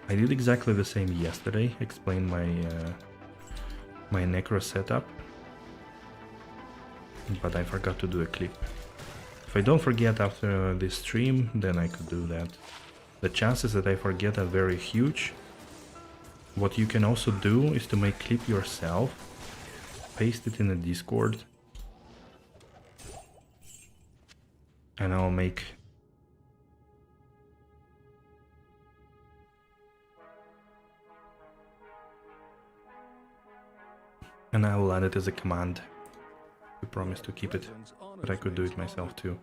did exactly the same yesterday. Explained my Necro setup, but I forgot to do a clip. If I don't forget after this stream, then I could do that. The chances that I forget are very huge. What you can also do is to make clip yourself, paste it in the Discord, and I'll make and I will add it as a command. I promise to keep it, but I could do it myself too.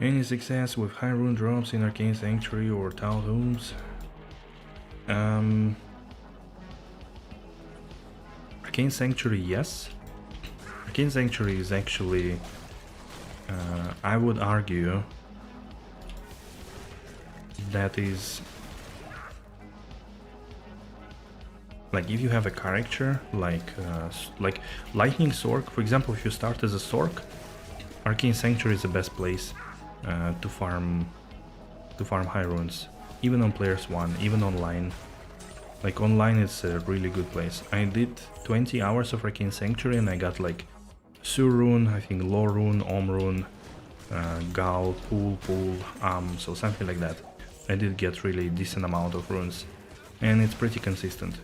Any success with high rune drops in Arcane Sanctuary or Tau Tombs? Arcane Sanctuary, yes. Arcane Sanctuary is actually, I would argue, that is like if you have a character like Lightning Sork, for example. If you start as a Sork, Arcane Sanctuary is the best place to farm high runes, even on Players 1, even online. Like online it's a really good place. I did 20 hours of Arcane Sanctuary and I got like Sur rune, I think Low rune, Om rune, Gal, Pool, so something like that. I did get really decent amount of runes, and it's pretty consistent.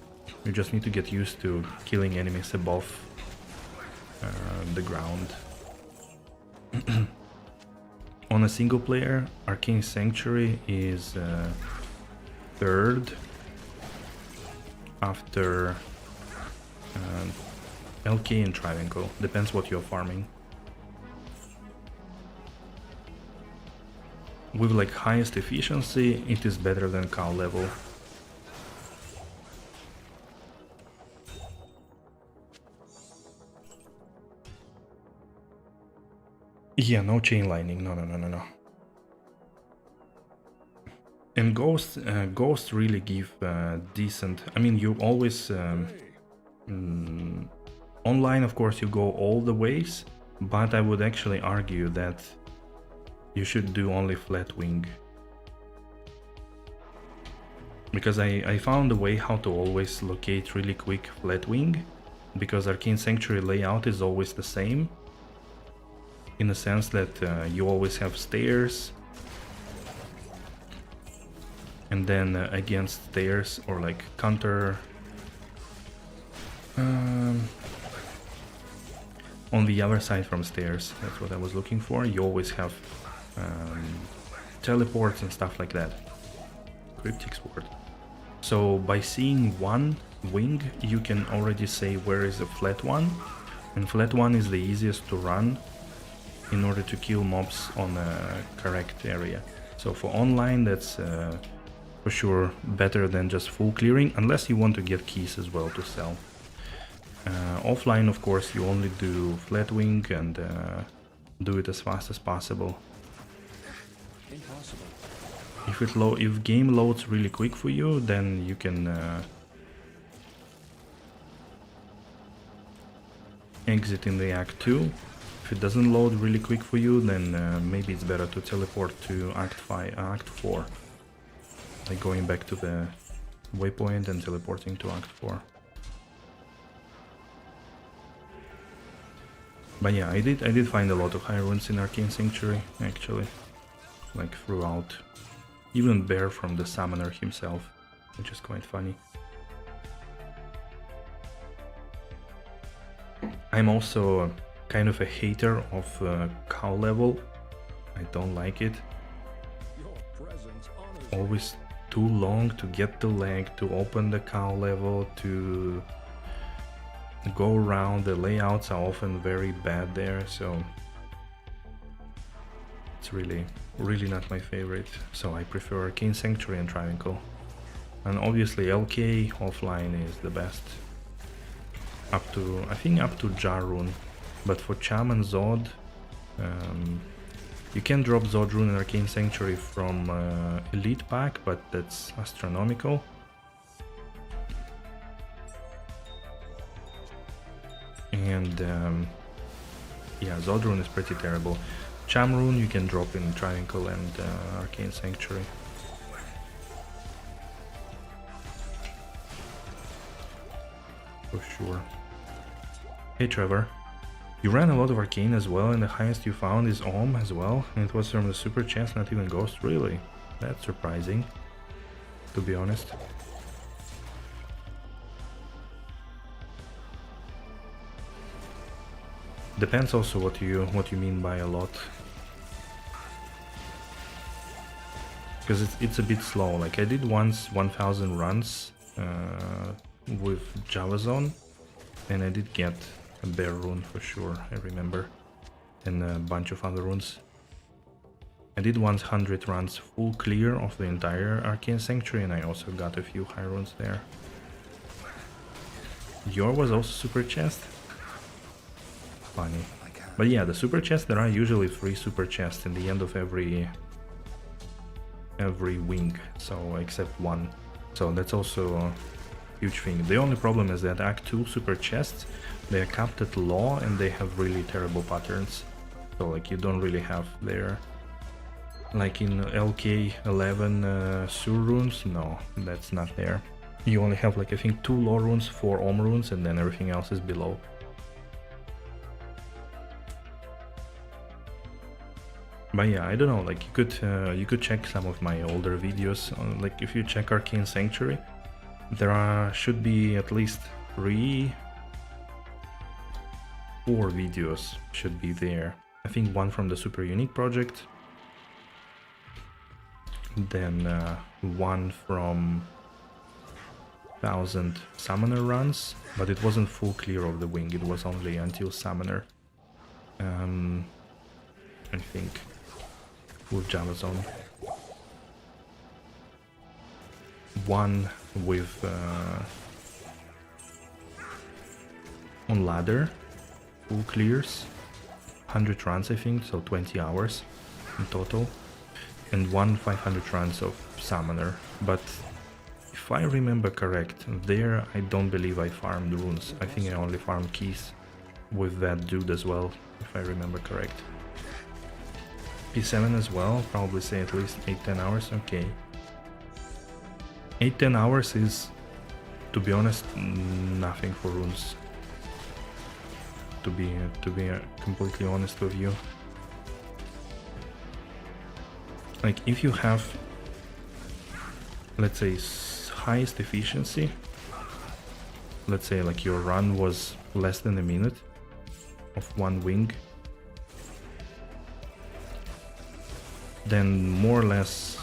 You just need to get used to killing enemies above the ground. On a single player, Arcane Sanctuary is third after LK and Triangle. Depends what you're farming. With like highest efficiency, it is better than cow level. Yeah, no chain lightning, no. And ghosts really give decent. I mean, you always online, of course, you go all the ways, but I would actually argue that you should do only flat wing. Because I found a way how to always locate really quick flat wing, because Arcane Sanctuary layout is always the same, in the sense that you always have stairs, and then against stairs or like counter on the other side from stairs, that's what I was looking for, you always have teleports and stuff like that. Cryptic Sword. So by seeing one wing, you can already say where is a flat one, and flat one is the easiest to run in order to kill mobs on a correct area. So for online, that's for sure better than just full clearing, unless you want to get keys as well to sell. Offline, of course, you only do flat wing and do it as fast as possible. Impossible. If game loads really quick for you, then you can exit in the Act 2. If it doesn't load really quick for you, then maybe it's better to teleport to Act 4. Like going back to the waypoint and teleporting to Act 4. But yeah, I did find a lot of high runes in Arcane Sanctuary, actually. Like throughout. Even Bear from the Summoner himself, which is quite funny. I'm also kind of a hater of cow level. I don't like it. Your presence honors Always too long to get the leg, to open the cow level, to go around. The layouts are often very bad there, so it's really not my favorite. So I prefer Arcane Sanctuary and Triangle. And obviously LK offline is the best. I think up to Jar Rune. But for Cham and Zod, you can drop Zod Rune in Arcane Sanctuary from Elite Pack, but that's astronomical. And yeah, Zod Rune is pretty terrible. Cham Rune you can drop in Triangle and Arcane Sanctuary. For sure. Hey Trevor. You ran a lot of Arcane as well, and the highest you found is Ohm as well, and it was from the super chest, not even Ghost. Really? That's surprising, to be honest. Depends also what you mean by a lot. Because it's a bit slow. Like I did once 1000 runs with Javazon, and I did get a Bear rune for sure, I remember, and a bunch of other runes. I did once 100 runs full clear of the entire Arcane Sanctuary, and I also got a few high runes there. Your was also super chest? Funny. But yeah, the super chests, there are usually 3 super chests in the end of every wing, so except one. So that's also a huge thing. The only problem is that Act 2 super chests, they are capped at law and they have really terrible patterns. So like you don't really have there, like in LK 11 Sur runes, no, that's not there. You only have like I think 2 law runes, 4 Om runes, and then everything else is below. But yeah, I don't know, like you could check some of my older videos. Like if you check Arcane Sanctuary, there should be at least 4 videos should be there. I think one from the Super Unique project, then one from 1000 Summoner runs, but it wasn't full clear of the wing, it was only until Summoner. I think with Javazon. One with on ladder, full clears, 100 runs I think, so 20 hours in total, and one 500 runs of Summoner. But if I remember correct, there I don't believe I farmed runes. I think I only farmed keys with that dude as well, if I remember correct. P7 as well, probably say at least 8-10 hours, okay. 8-10 hours is, to be honest, nothing for runes. To be completely honest with you. Like if you have, let's say, highest efficiency, let's say like your run was less than a minute of one wing, then more or less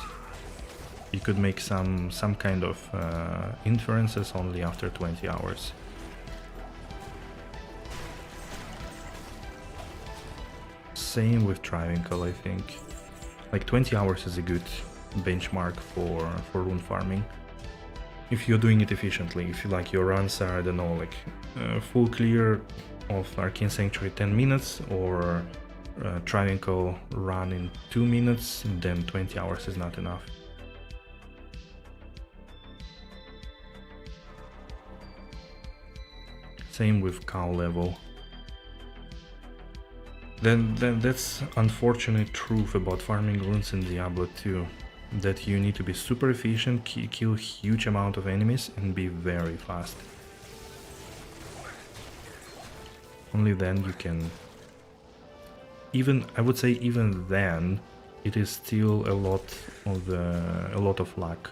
you could make some kind of inferences only after 20 hours. Same with Triangle, I think. Like 20 hours is a good benchmark for rune farming. If you're doing it efficiently, if you like your runs are, I don't know, like full clear of Arcane Sanctuary 10 minutes or Triangle run in 2 minutes, then 20 hours is not enough. Same with cow level. Then that's unfortunate truth about farming runes in Diablo 2. That you need to be super efficient, kill huge amount of enemies and be very fast. Only then you can... Even, I would say even then, it is still a lot of luck.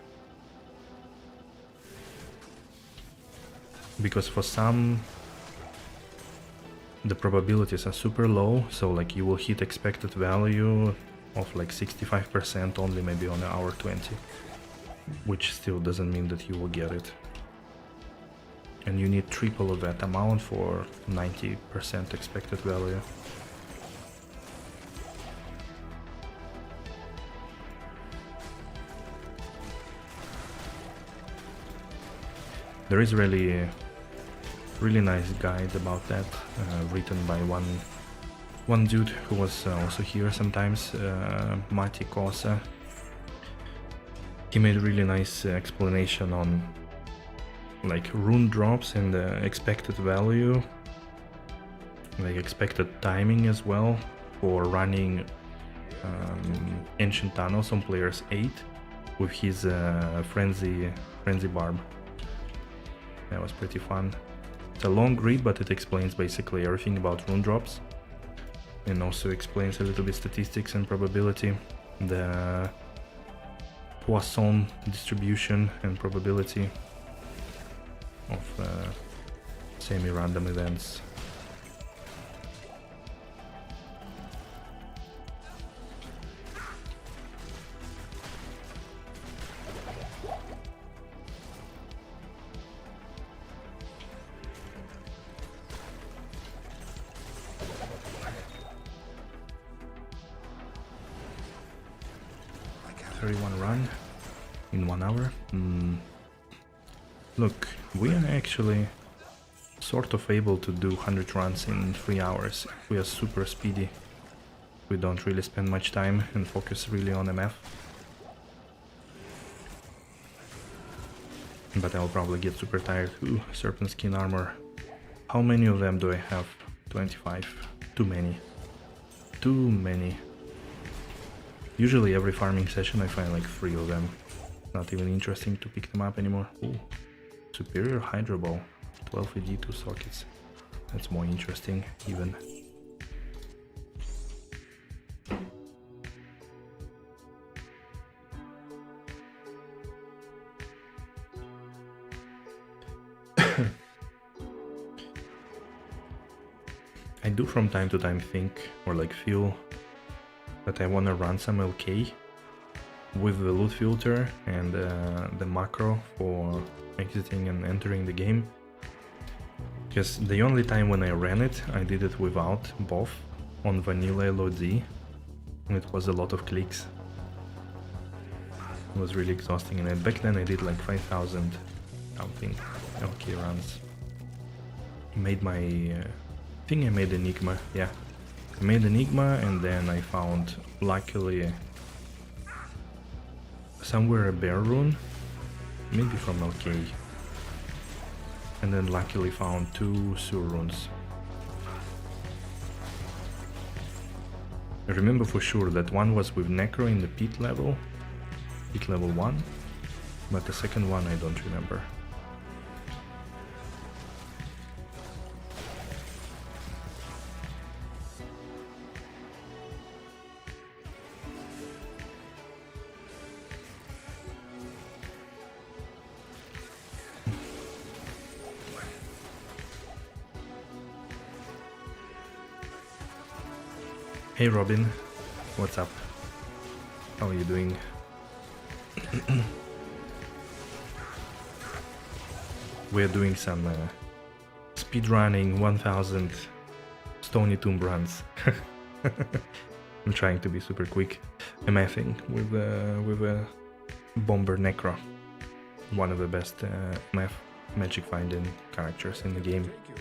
Because for some, the probabilities are super low, so like you will hit expected value of like 65% only maybe on hour 20, which still doesn't mean that you will get it. And you need triple of that amount for 90% expected value. There is really nice guide about that, written by one dude who was also here sometimes, Mati Kosa. He made a really nice explanation on like rune drops and the expected value, like expected timing as well for running Ancient Tunnels on players 8 with his frenzy barb. That was pretty fun. It's a long read, but it explains basically everything about rune drops, and also explains a little bit statistics and probability, the Poisson distribution and probability of semi-random events. Run in 1 hour. Look, we are actually sort of able to do 100 runs in 3 hours. We are super speedy. We don't really spend much time and focus really on MF. But I'll probably get super tired. Ooh, Serpent Skin Armor. How many of them do I have? 25. Too many. Too many. Usually every farming session I find like 3 of them. Not even interesting to pick them up anymore. Ooh. Superior Hydro Bow. 12 D2 sockets. That's more interesting even. I do from time to time think or like feel that I wanna run some LK with the loot filter and the macro for exiting and entering the game. Because the only time when I ran it, I did it without both on vanilla LOD, and it was a lot of clicks. It was really exhausting, and back then I did like 5,000 something LK runs. Made my... I think I made Enigma, yeah. I made Enigma, and then I found, luckily, somewhere a bear rune, maybe from LK, and then luckily found 2 Sur runes. I remember for sure that one was with Necro in the pit level 1, but the second one I don't remember. Hey Robin, what's up? How are you doing? We're doing some speedrunning 1000 Stony Tomb runs. I'm trying to be super quick. MFing with a Bomber Necro, one of the best MF magic finding characters in the game. Take you.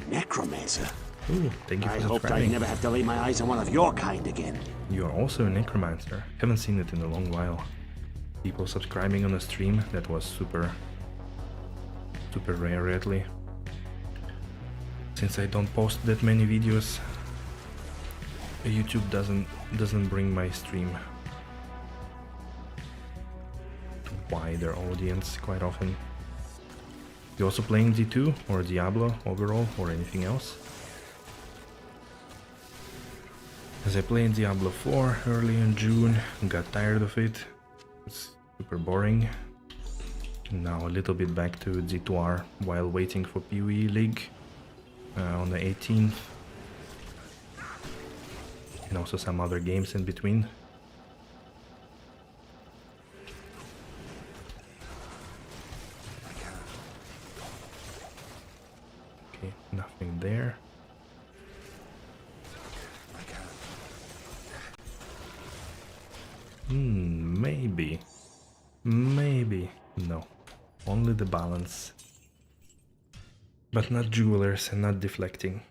Necromancer? Ooh, thank you for I hoped I'd subscribing. never have to lay my eyes on one of your kind again. You are also a necromancer. Haven't seen it in a long while. People subscribing on a stream, that was super rare lately. Since I don't post that many videos, YouTube doesn't bring my stream to wider audience quite often. You also playing D2 or Diablo overall or anything else? As I played Diablo 4 early in June, got tired of it. It's super boring. Now a little bit back to D2R while waiting for PoE League on the 18th. And also some other games in between. Okay, nothing there. Maybe, no, only the balance, but not jewelers and not deflecting.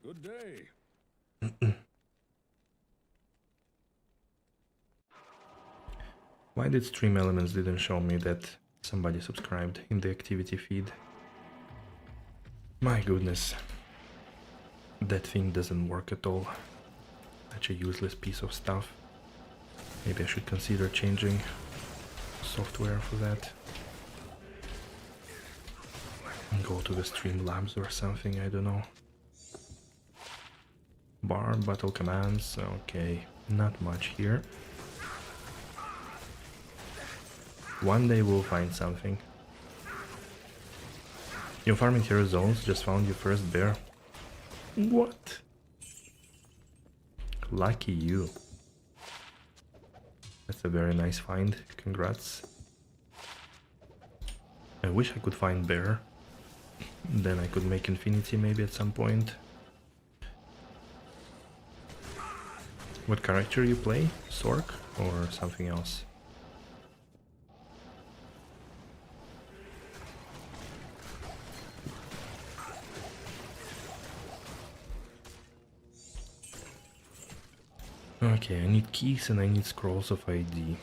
Good day. Why did Stream Elements didn't show me that somebody subscribed in the activity feed? My goodness, that thing doesn't work at all. Such a useless piece of stuff. Maybe I should consider changing software for that. And go to the Streamlabs or something, I don't know. Bar, battle commands, okay, not much here. One day we'll find something. You're farming hero zones, just found your first bear. What? Lucky you. That's a very nice find, congrats. I wish I could find bear. Then I could make infinity maybe at some point. What character you play? Sork or something else? Okay, I need keys and I need scrolls of ID.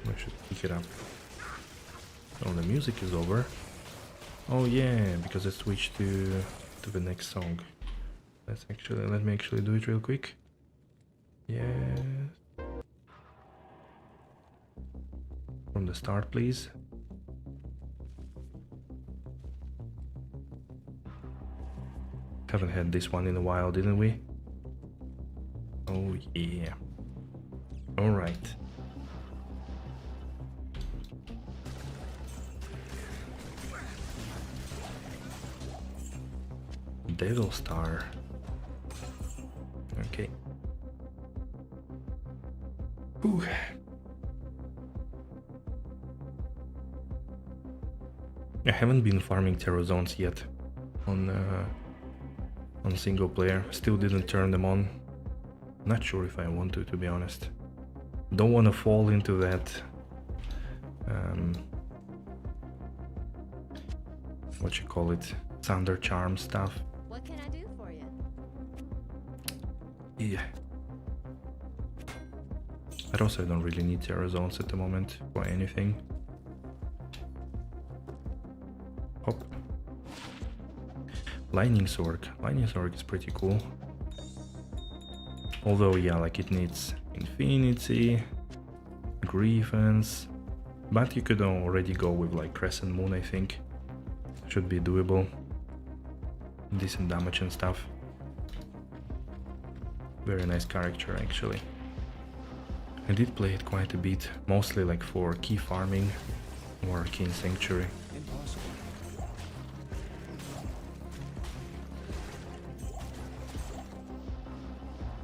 I should pick it up. Oh, the music is over. Oh yeah, because I switched to the next song. Let me actually do it real quick. Yeah. From the start, please. Haven't had this one in a while, didn't we? Oh yeah. All right. Devil Star. Okay. Whew. I haven't been farming terror zones yet on single player. Still didn't turn them on. Not sure if I want to be honest. Don't want to fall into that what you call it, Thunder Charm stuff. What can I do for you? Yeah. But also I don't really need terror zones at the moment for anything. Hop. Lightning Sword. Lightning Sword is pretty cool. Although, yeah, like it needs Infinity, Grievance, but you could already go with like Crescent Moon, I think. Should be doable. Decent damage and stuff. Very nice character, actually. I did play it quite a bit, mostly like for key farming or Arcane Sanctuary. Impossible.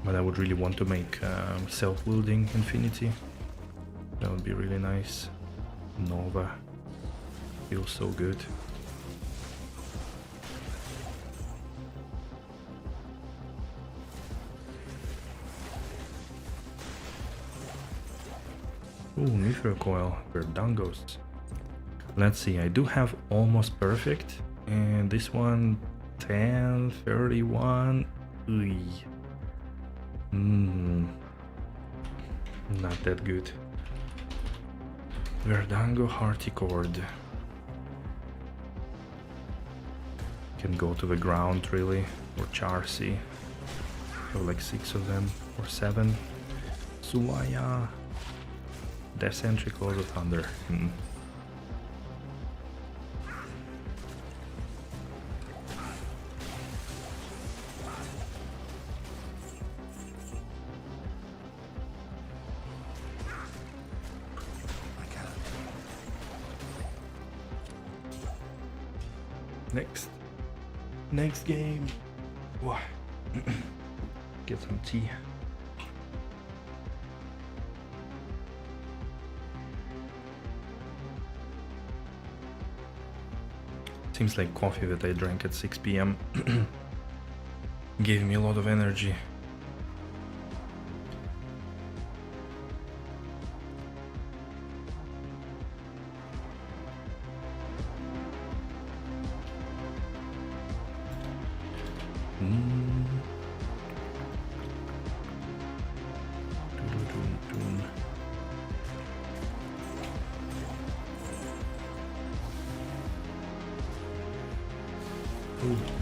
But I would really want to make self-wielding Infinity. That would be really nice. Nova feels so good. Ooh, Mithril Coil, Verdangos. Let's see, I do have almost perfect, and this one 10, 31. Not that good. Verdango Harticord. Can go to the ground really, or Charsi. Have like 6 of them, or 7. Sulaya. Descentry Claws of Thunder. Next game. Wow. Get some tea. Seems like coffee that I drank at 6 p.m. gave me a lot of energy.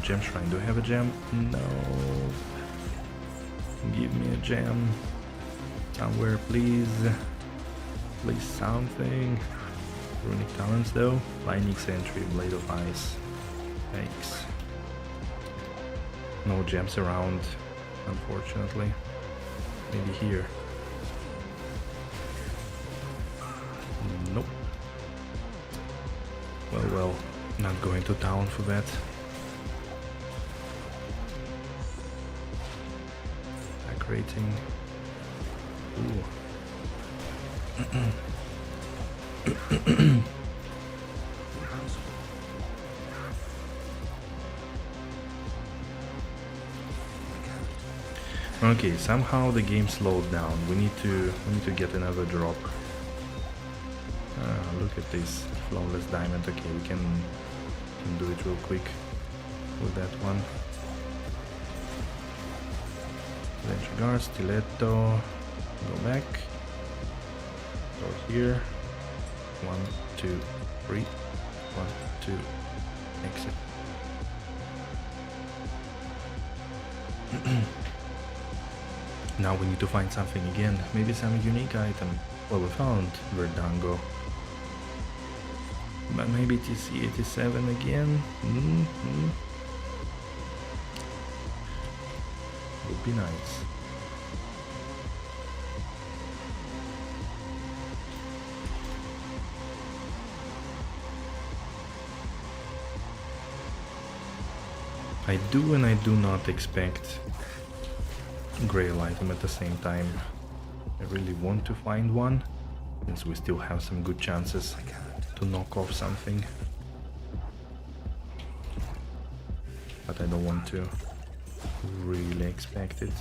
Gem Shrine. Do I have a gem? No. Give me a gem. Somewhere, please. Please something. Runic Talents though. Lightning Sentry, Blade of Ice. Thanks. No gems around, unfortunately. Maybe here. Nope. Well, not going to town for that. Rating. Ooh. Okay, somehow the game slowed down. We need to get another drop. Look at this flawless diamond. Okay, we can do it real quick with that one. Guard, Stiletto, go back, go here, 1, 2, 3, 1, 2, exit. Now we need to find something again, maybe some unique item. Well, we found Verdango, but maybe TC87 again. Would be nice. I do and I do not expect grail item at the same time. I really want to find one, since we still have some good chances to knock off something. But I don't want to really expect it.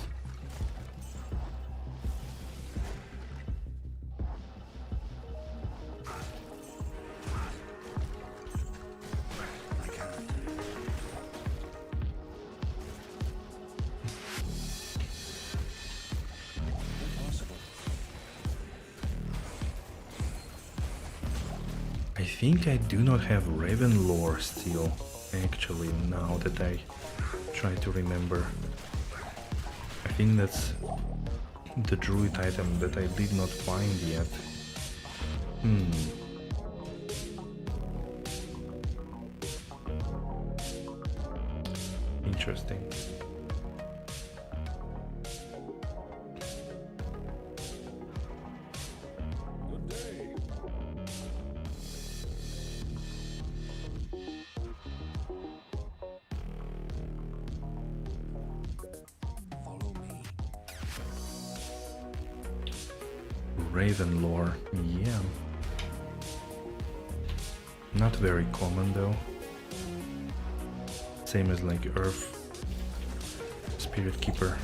I think I do not have Raven lore still, actually, now that I try to remember. I think that's the druid item that I did not find yet. Interesting. Good day. Follow me. Raven lore, yeah. Not very common though. Same as like Earth Spirit Keeper.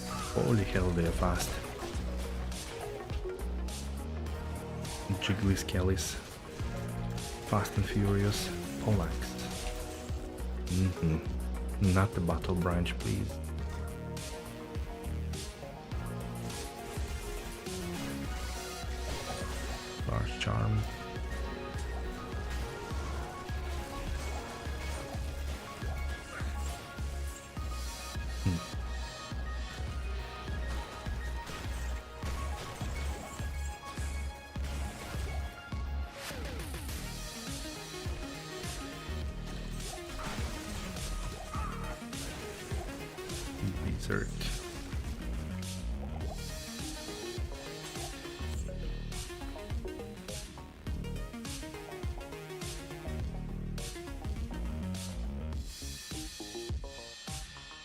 Holy hell, they are fast. Jiggly Skellies. Fast and Furious. Pollax. Not the Battle Branch, please. Large Charm. Desert.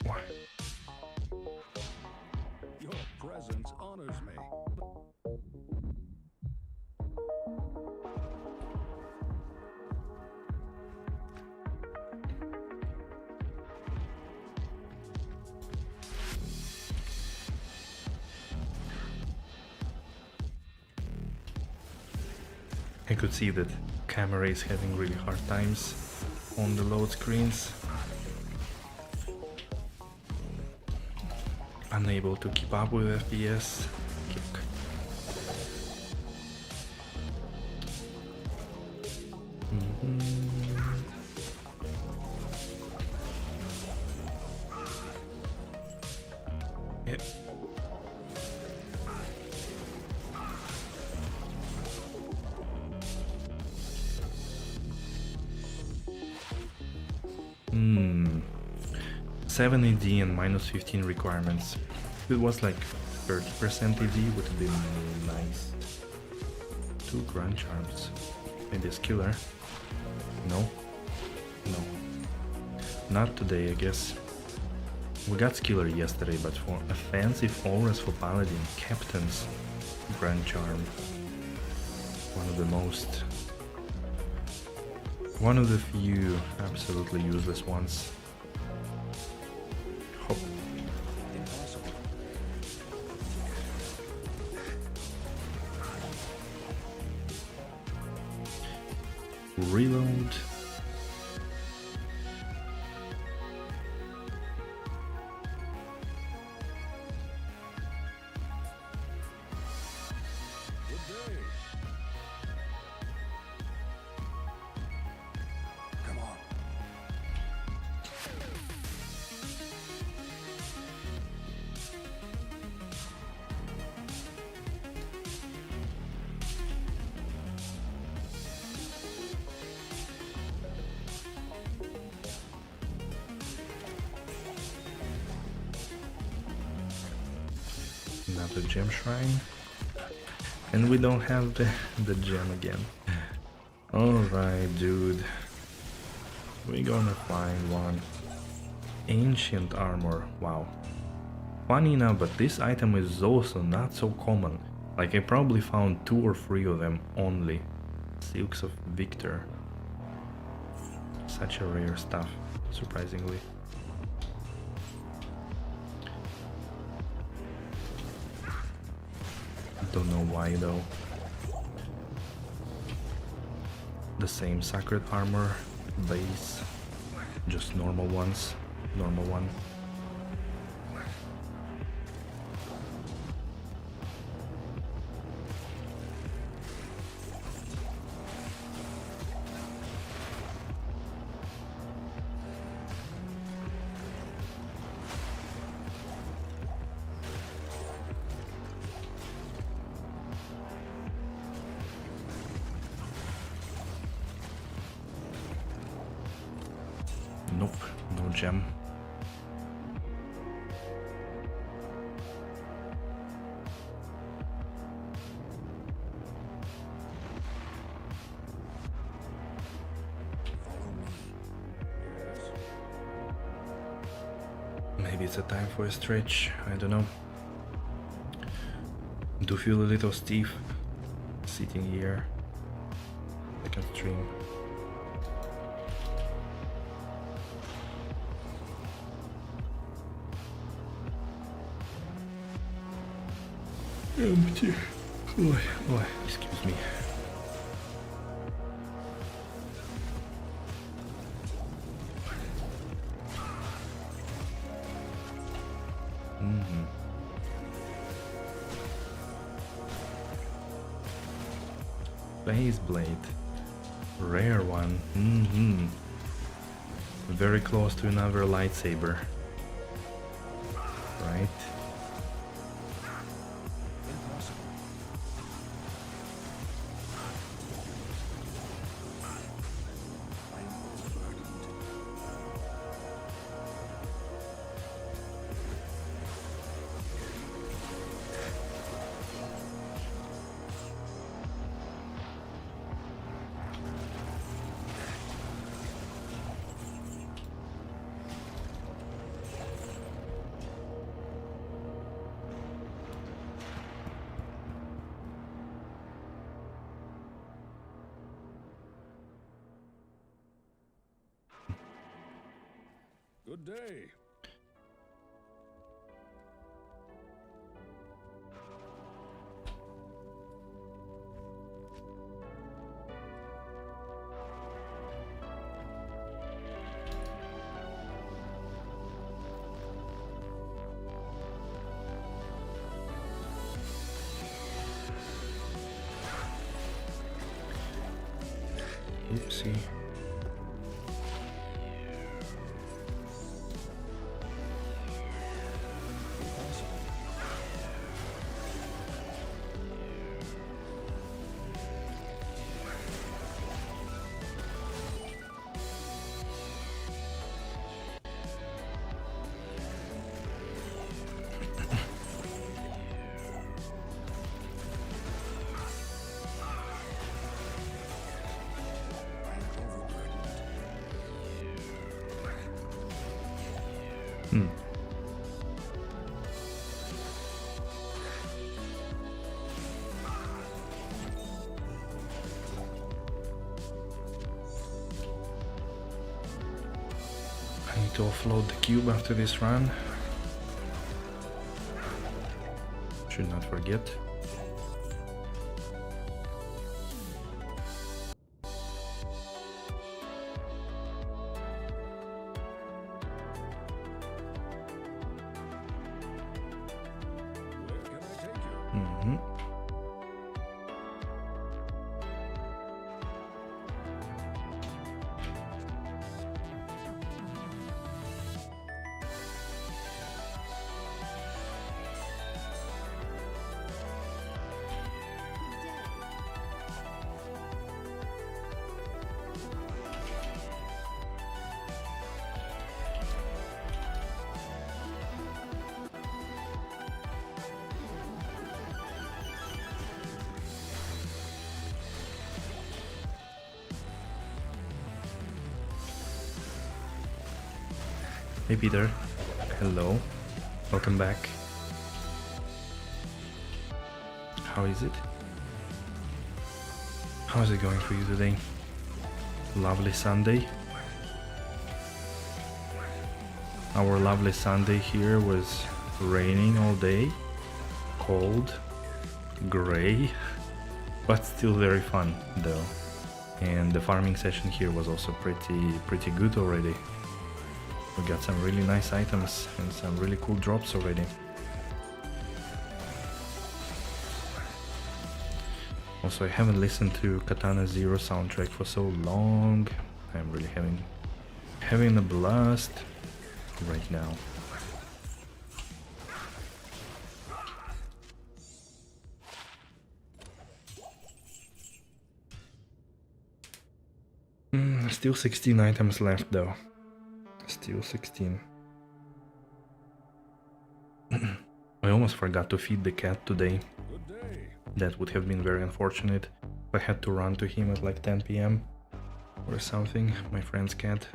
What? Your presence honors me. I could see that camera is having really hard times on the load screens. Unable to keep up with FPS. Kick. Yep. Hmm. 7 AD and minus 15 requirements. If it was like 30% AD would have been nice. 2 Grand Charms. Maybe a Skiller. No. No. Not today, I guess. We got Skiller yesterday, but for offensive auras for Paladin, Captain's Grand Charm. One of the most... one of the few absolutely useless ones. Hop. Impossible. Reload. Good day. Come on. Another gem shrine. And we don't have the gem again. Alright, dude. We're gonna find one. Ancient armor. Wow. Funny enough, but this item is also not so common. Like I probably found 2 or 3 of them only. Silks of Victor. Such a rare stuff, surprisingly. Don't know why though. The same sacred armor base, just normal ones, normal one. Nope, no gem. Follow me. Yes. Maybe it's a time for a stretch, I don't know. Do feel a little stiff sitting here. Second stream. Empty. Oh, excuse me. Phase blade, rare one. Very close to another lightsaber, right? Good day. Oopsie. I need to offload the cube after this run. Should not forget. Where can I take you? Hey Peter, hello, welcome back. How is it? How's it going for you today? Lovely Sunday. Our lovely Sunday here was raining all day, cold, gray, but still very fun though. And the farming session here was also pretty good already. We got some really nice items and some really cool drops already. Also, I haven't listened to Katana Zero soundtrack for so long. I'm really having a blast right now. Still 16 items left though. Still 16. I almost forgot to feed the cat today. Good day. That would have been very unfortunate if I had to run to him at like 10 PM or something, my friend's cat.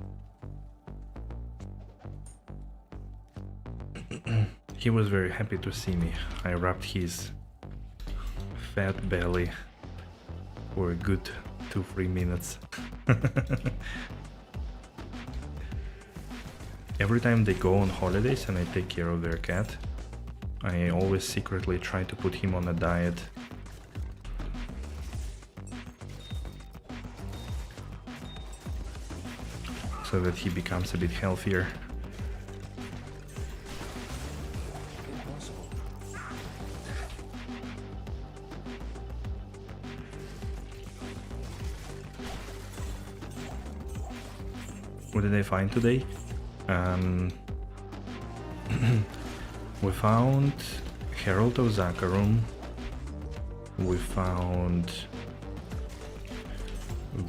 he was very happy to see me. I rubbed his fat belly for a good 2-3 minutes. Every time they go on holidays and I take care of their cat, I always secretly try to put him on a diet. So that he becomes a bit healthier. What did I find today? We found Herald of Zakarum. We found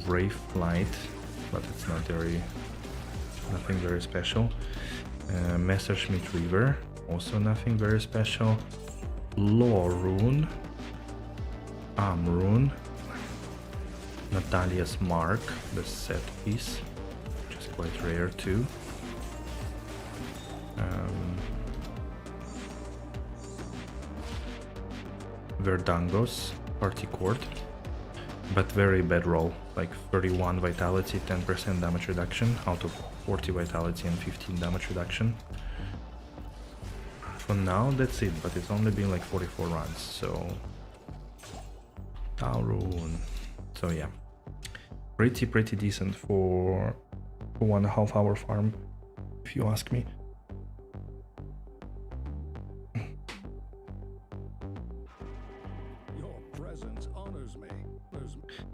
Wraith Light, but it's not very, nothing very special. Messerschmitt River, also nothing very special. Law Rune, Arm Rune, Natalia's Mark, the set piece, which is quite rare too. Verdangos, Party Court, but very bad roll, like 31 vitality, 10% damage reduction out of 40 vitality and 15 damage reduction. For now that's it, but it's only been like 44 runs, so... Taurun. So yeah, pretty decent for 1.5 hour farm, if you ask me.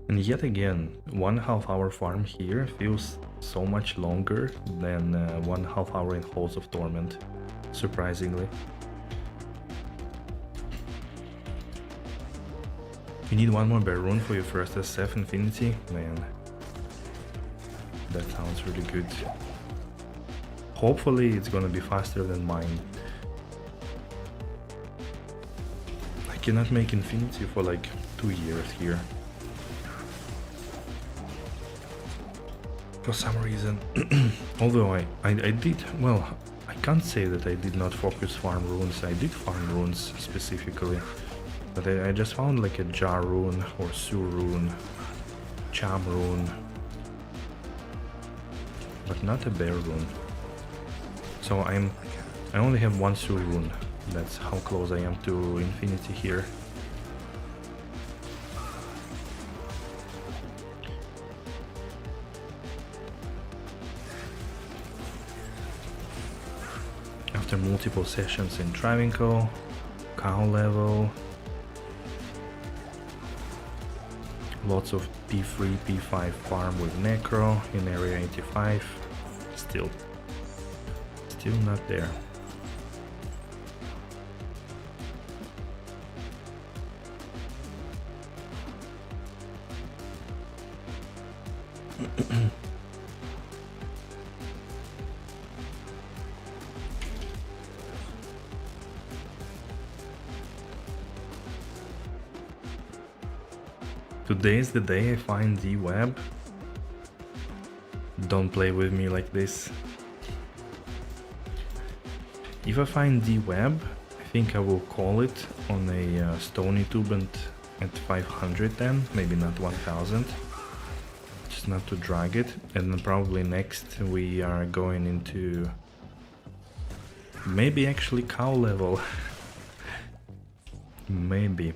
And yet again, 1.5 hour farm here feels so much longer than 1.5 hour in Halls of Torment, surprisingly. You need one more bear rune for your first SF Infinity? Man, that sounds really good. Hopefully it's gonna be faster than mine. I cannot make Infinity for like 2 years here. For some reason. Although I did, well, I can't say that I did not focus farm runes. I did farm runes specifically. But I just found like a Jar rune or Sur rune, Cham rune, but not a bear rune. So I only have one Sur rune. That's how close I am to Infinity here. After multiple sessions in Travinco, cow level, lots of P3, P5 farm with Necro in area 85, still not there. Today's the day I find the web. Don't play with me like this. If I find the web, I think I will call it on a Stony Tomb at 500 then, maybe not 1000. Just not to drag it. And then probably next we are going into maybe actually cow level. Maybe.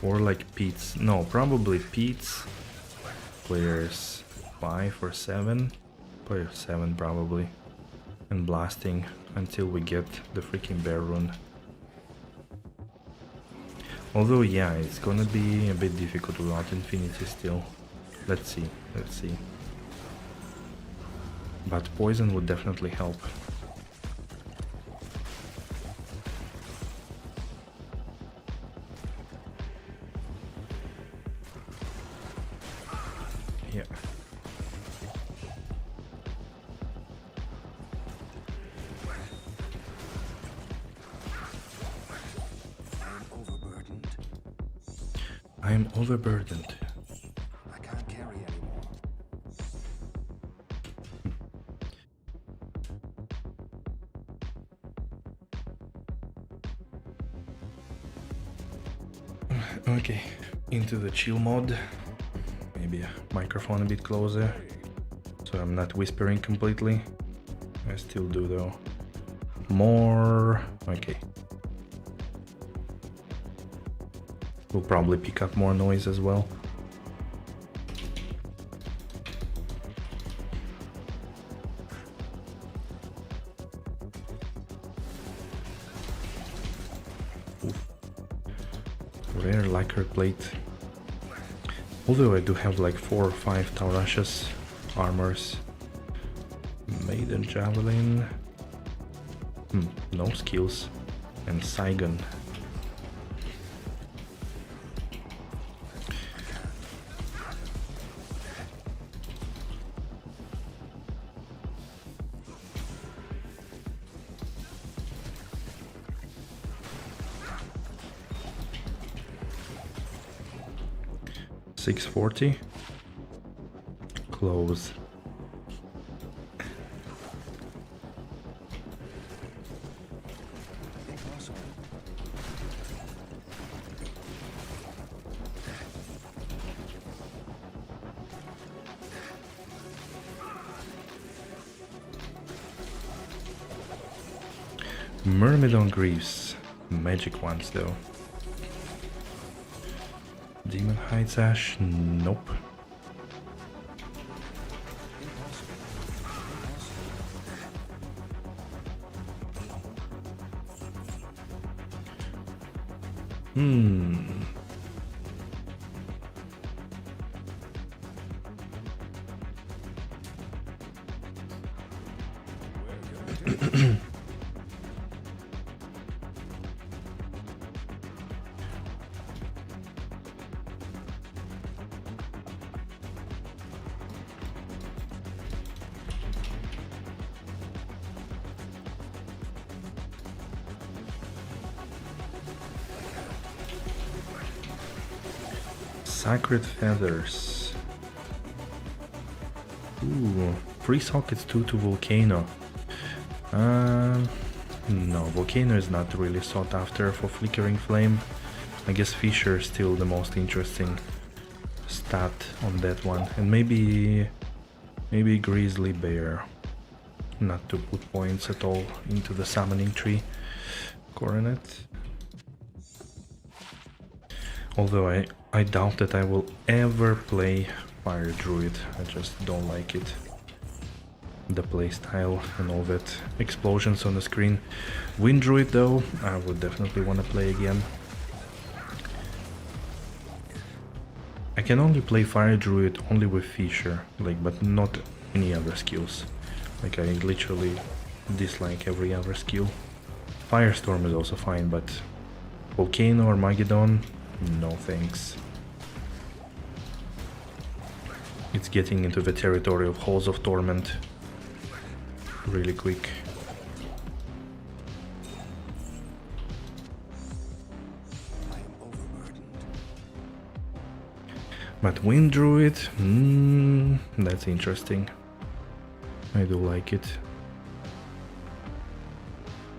Or like Pete's, no, probably Pete's, players 5 or 7, player 7 probably, and blasting until we get the freaking bear rune. Although yeah, it's gonna be a bit difficult without Infinity still. Let's see. But poison would definitely help. Yeah. I am overburdened. I can't carry anymore. Okay, into the chill mode. Maybe a microphone a bit closer, so I'm not whispering completely. I still do though. More. Okay. We'll probably pick up more noise as well. Rare lacquer plate. Although I do have like 4 or 5 Taurashas armors. Maiden javelin. No skills. And Saigon. $640. Close. Myrmidon Greaves. Magic ones though. Demon Heights Ash? Nope. Sacred Feathers. Ooh, 3 sockets 2 to Volcano. No, Volcano is not really sought after for Flickering Flame. I guess Fisher is still the most interesting stat on that one. And maybe Grizzly Bear. Not to put points at all into the summoning tree. Coronet. Although I doubt that I will ever play Fire Druid, I just don't like it. The playstyle and all that. Explosions on the screen. Wind Druid though, I would definitely want to play again. I can only play Fire Druid only with Fisher, like, but not any other skills. Like, I literally dislike every other skill. Firestorm is also fine, but Volcano or Armageddon, no thanks. It's getting into the territory of Halls of Torment really quick. But Wind Druid, that's interesting. I do like it.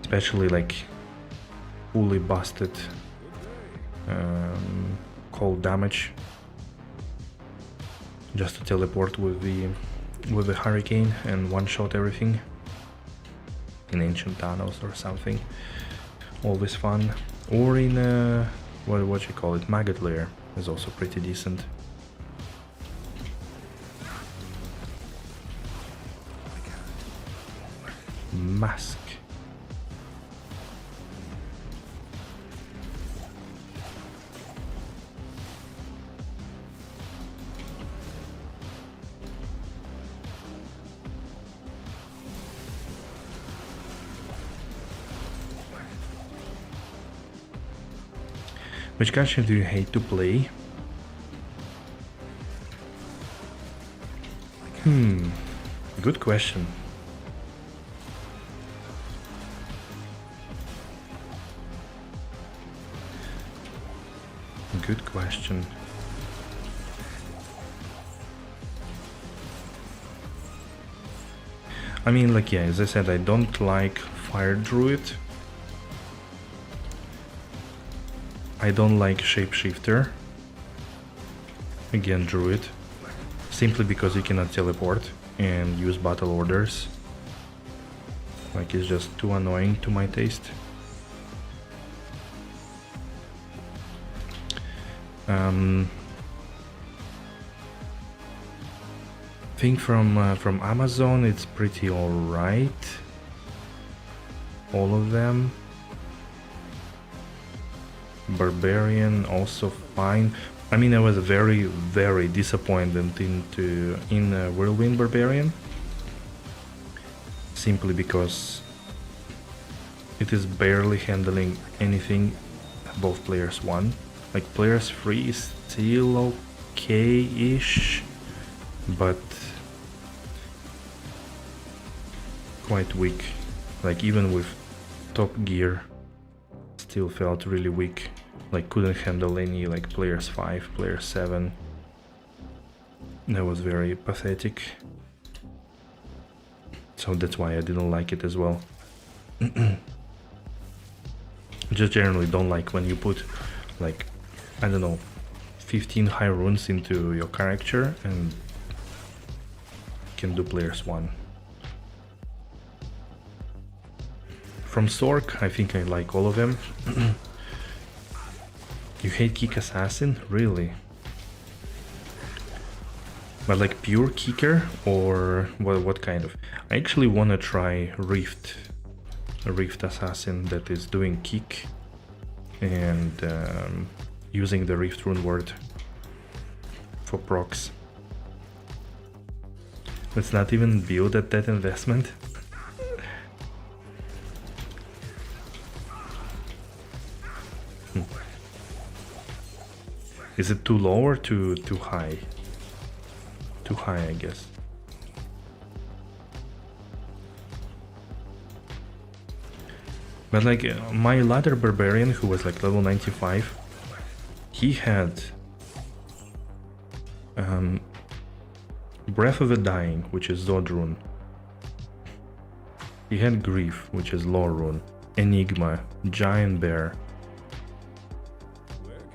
Especially like fully busted cold damage. Just to teleport with the Hurricane and one-shot everything. In Ancient Thanos or something. Always fun. Or in what you call it, Maggot Lair is also pretty decent. Mask. Which gacha do you hate to play? Good question. Good question. I mean, like, yeah, as I said, I don't like Fire Druid. I don't like Shapeshifter. Again, Druid. Simply because you cannot teleport and use battle orders. Like, it's just too annoying to my taste. I think from Amazon it's pretty alright. All of them. Barbarian also fine. I mean, I was very, very disappointed in Whirlwind Barbarian. Simply because it is barely handling anything above players 1. Like, players 3 is still okay-ish, but quite weak. Like, even with top gear, still felt really weak. Like, couldn't handle any, like, players 5, players 7. That was very pathetic. So that's why I didn't like it as well. Just generally don't like when you put, like, I don't know, 15 high runes into your character and can do players 1. From Sork, I think I like all of them. You hate Kick Assassin? Really? But like pure kicker or what kind of? I actually want to try Rift. A Rift Assassin that is doing kick and using the Rift rune word for procs. Let's not even build at that investment. Is it too low or too high? Too high, I guess. But like my ladder barbarian, who was like level 95, he had Breath of the Dying, which is Zod rune. He had Grief, which is Lore rune. Enigma, Giant Bear.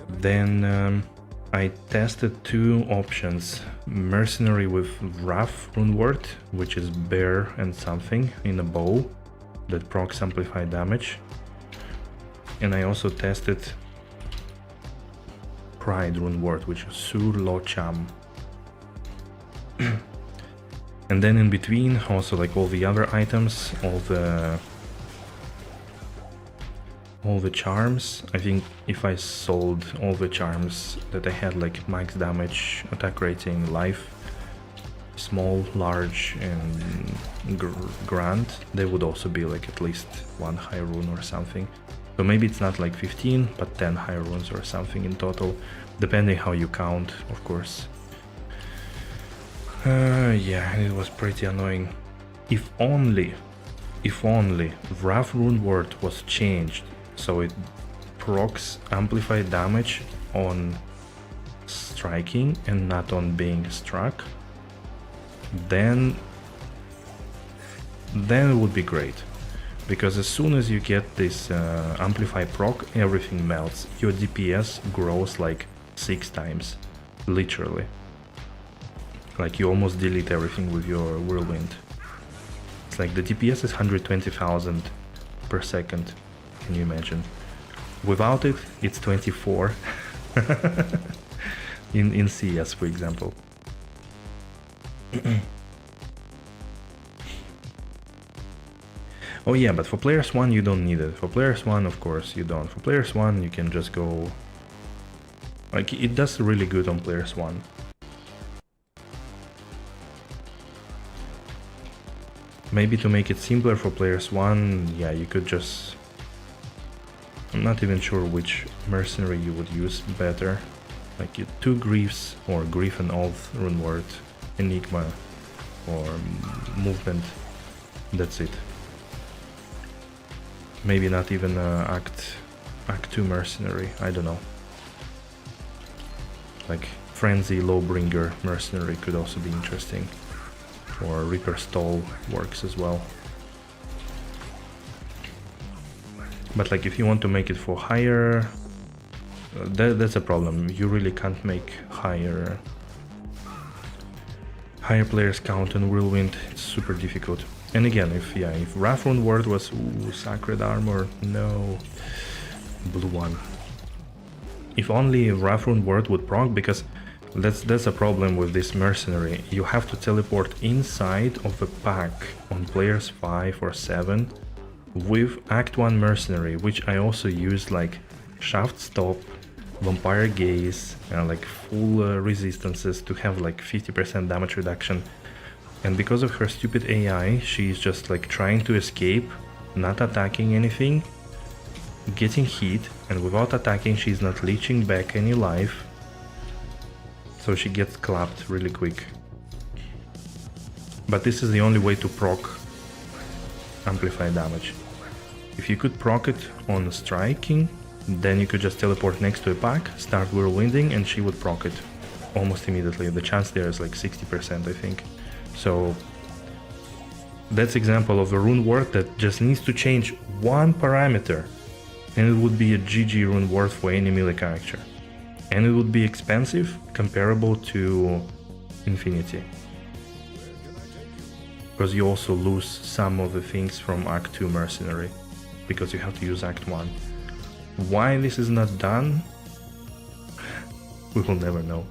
Then I tested 2 options. Mercenary with Wrath rune word, which is bear and something in a bow that procs amplify damage. And I also tested Pride rune word, which is Sur Lo Cham. And then in between, also like all the other items, all the charms. I think if I sold all the charms that I had, like max damage, attack rating, life, small, large, and grand, they would also be like at least 1 high rune or something. So maybe it's not like 15, but 10 high runes or something in total, depending how you count, of course. Yeah, it was pretty annoying. If only Wrath rune word was changed so it procs amplified damage on striking and not on being struck, then it would be great. Because as soon as you get this amplify proc, everything melts. Your DPS grows like 6 times, literally. Like you almost delete everything with your whirlwind. It's like the DPS is 120,000 per second. Can you imagine? Without it, it's 24 in CS, for example. Oh yeah, but for players 1 you don't need it. For players 1, of course, you don't. For players 1 you can just go... Like, it does really good on players 1. Maybe to make it simpler for players 1, yeah, you could just... I'm not even sure which mercenary you would use better. Like 2 Griefs, or Grief and Oath, Rune Word, Enigma, or Movement. That's it. Maybe not even Act 2 Mercenary, I don't know. Like Frenzy, Lawbringer, Mercenary could also be interesting. Or Reaper Stall works as well. But like if you want to make it for higher that's a problem. You really can't make higher players count in Whirlwind. It's super difficult. And again, if Wrathrun Ward was Sacred Armor, no, blue one. If only Wrathrun Ward would proc, because that's a problem with this mercenary. You have to teleport inside of a pack on players 5 or 7 with Act 1 mercenary, which I also used like Shaft Stop, Vampire Gaze, like full resistances to have like 50% damage reduction. And because of her stupid AI, she's just like trying to escape, not attacking anything, getting hit, and without attacking she's not leeching back any life. So she gets clapped really quick. But this is the only way to proc amplified damage. If you could proc it on striking, then you could just teleport next to a pack, start whirlwinding, and she would proc it almost immediately. The chance there is like 60%, I think. So that's example of a rune word that just needs to change one parameter, and it would be a GG rune word for any melee character. And it would be expensive, comparable to Infinity. Because you also lose some of the things from Act 2 Mercenary, because you have to use Act 1. Why this is not done, we will never know.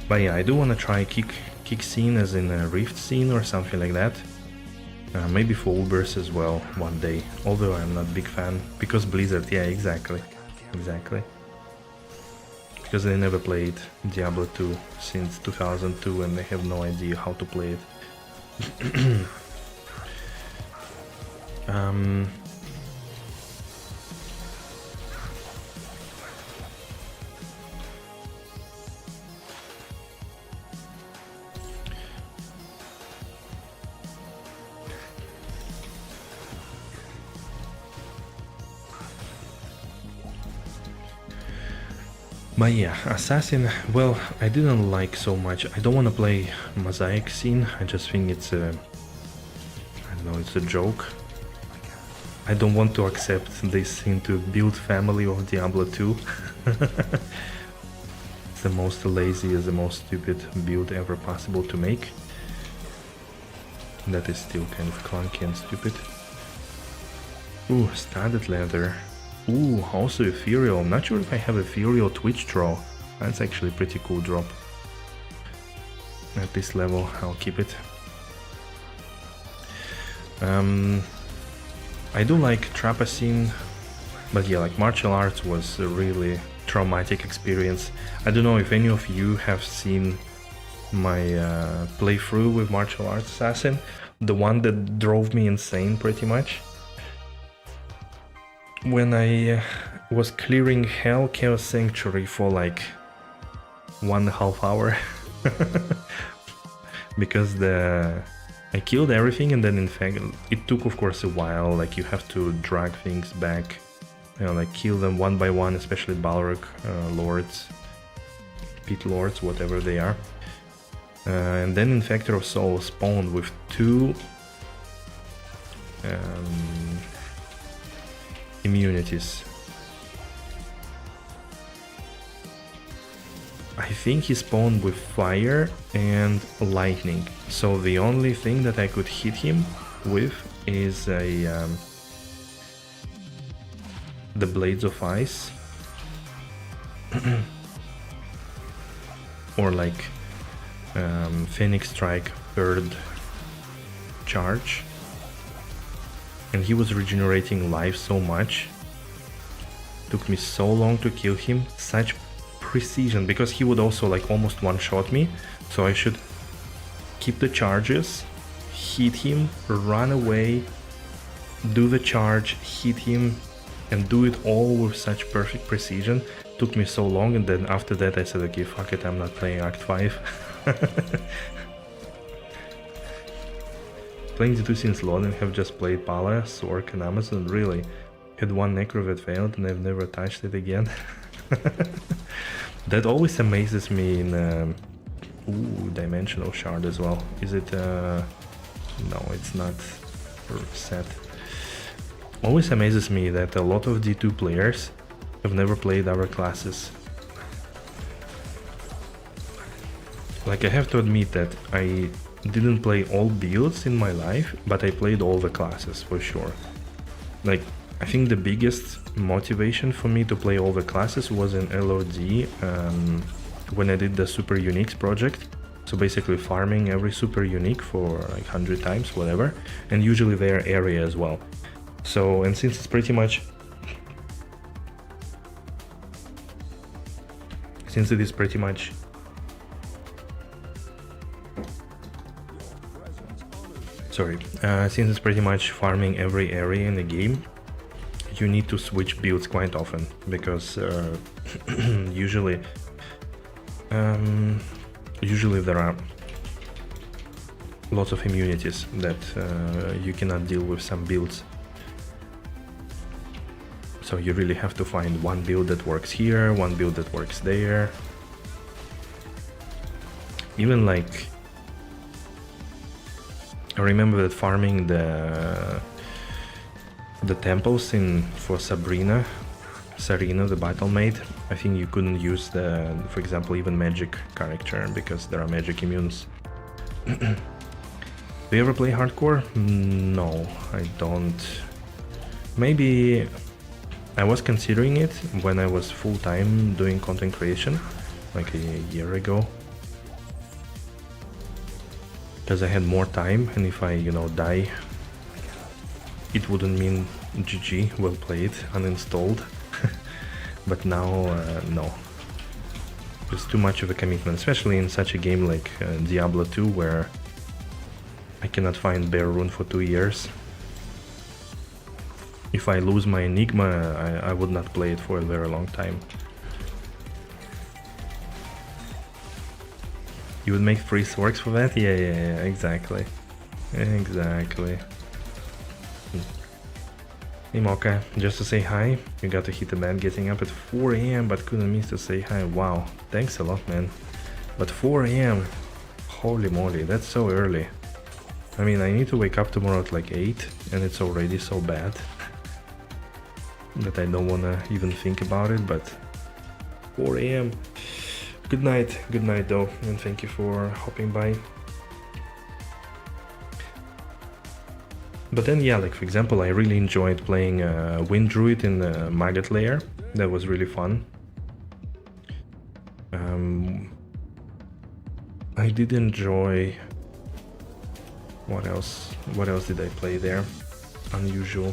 But yeah, I do want to try kick scene as in a rift scene or something like that. Maybe for Ubers as well one day, although I'm not a big fan, because Blizzard, yeah, exactly. Because they never played Diablo 2 since 2002 and they have no idea how to play it. But yeah, Assassin, well, I didn't like so much. I don't want to play Mosaic Scene. I just think it's a, I don't know, it's a joke. I don't want to accept this into build family of Diablo 2. It's the most lazy, the most stupid build ever possible to make. That is still kind of clunky and stupid. Ooh, studded leather. Ooh, also Ethereal. I'm not sure if I have Ethereal Twitch Draw. That's actually a pretty cool drop. At this level, I'll keep it. I do like Trapacine, but yeah, like martial arts was a really traumatic experience. I don't know if any of you have seen my playthrough with Martial Arts Assassin, the one that drove me insane pretty much. When I was clearing Hell Chaos Sanctuary for like 1.5 hours because I killed everything, and then in fact it took of course a while, like you have to drag things back, you know, like kill them one by one, especially Balrog lords, pit lords, whatever they are. And then Infector of Soul spawned with 2 immunities. I think he spawned with fire and lightning, so the only thing that I could hit him with is the Blades of Ice or like Phoenix Strike 3rd charge. And he was regenerating life so much. Took me so long to kill him. Such precision, because he would also like almost one-shot me. So I should keep the charges, hit him, run away, do the charge, hit him, and do it all with such perfect precision. Took me so long, and then after that I said, okay, fuck it, I'm not playing Act 5. Playing D2 since LoL and have just played Palace, Orc and Amazon, really. Had one Necro that failed and I've never touched it again. That always amazes me in... ooh, Dimensional Shard as well. Is it... no, it's not set. always amazes me that a lot of D2 players have never played other classes. Like, I have to admit that I didn't play all builds in my life, but I played all the classes for sure. Like, I think the biggest motivation for me to play all the classes was in LOD when I did the Super Uniques project. So basically farming every Super Unique for like 100 times, whatever, and usually their area as well. So, and since it's pretty much... Since it is pretty much... Sorry, since it's pretty much farming every area in the game, you need to switch builds quite often, because usually there are lots of immunities that you cannot deal with some builds. So you really have to find one build that works here, one build that works there. Even like, I remember that farming the temples for Sarina, the battle maid, I think you couldn't use the, for example, even magic character because there are magic immunes. Do you ever play hardcore? No, I don't. Maybe I was considering it when I was full-time doing content creation, like a year ago. Because I had more time, and if I, die, it wouldn't mean GG, well played, uninstalled. But now, no. It's too much of a commitment, especially in such a game like Diablo 2, where I cannot find bare rune for 2 years. If I lose my Enigma, I would not play it for a very long time. You would make free sworks for that? Yeah, exactly. Exactly. Hey Mocha, just to say hi, you got to hit the bed getting up at 4 AM but couldn't miss to say hi. Wow, thanks a lot, man. But 4 AM, holy moly, that's so early. I mean, I need to wake up tomorrow at like 8 and it's already so bad that I don't wanna even think about it, but 4 AM. Good night though, and thank you for hopping by. But then, yeah, like for example, I really enjoyed playing Wind Druid in the Maggot Lair. That was really fun. I did enjoy... What else? What else did I play there? Unusual.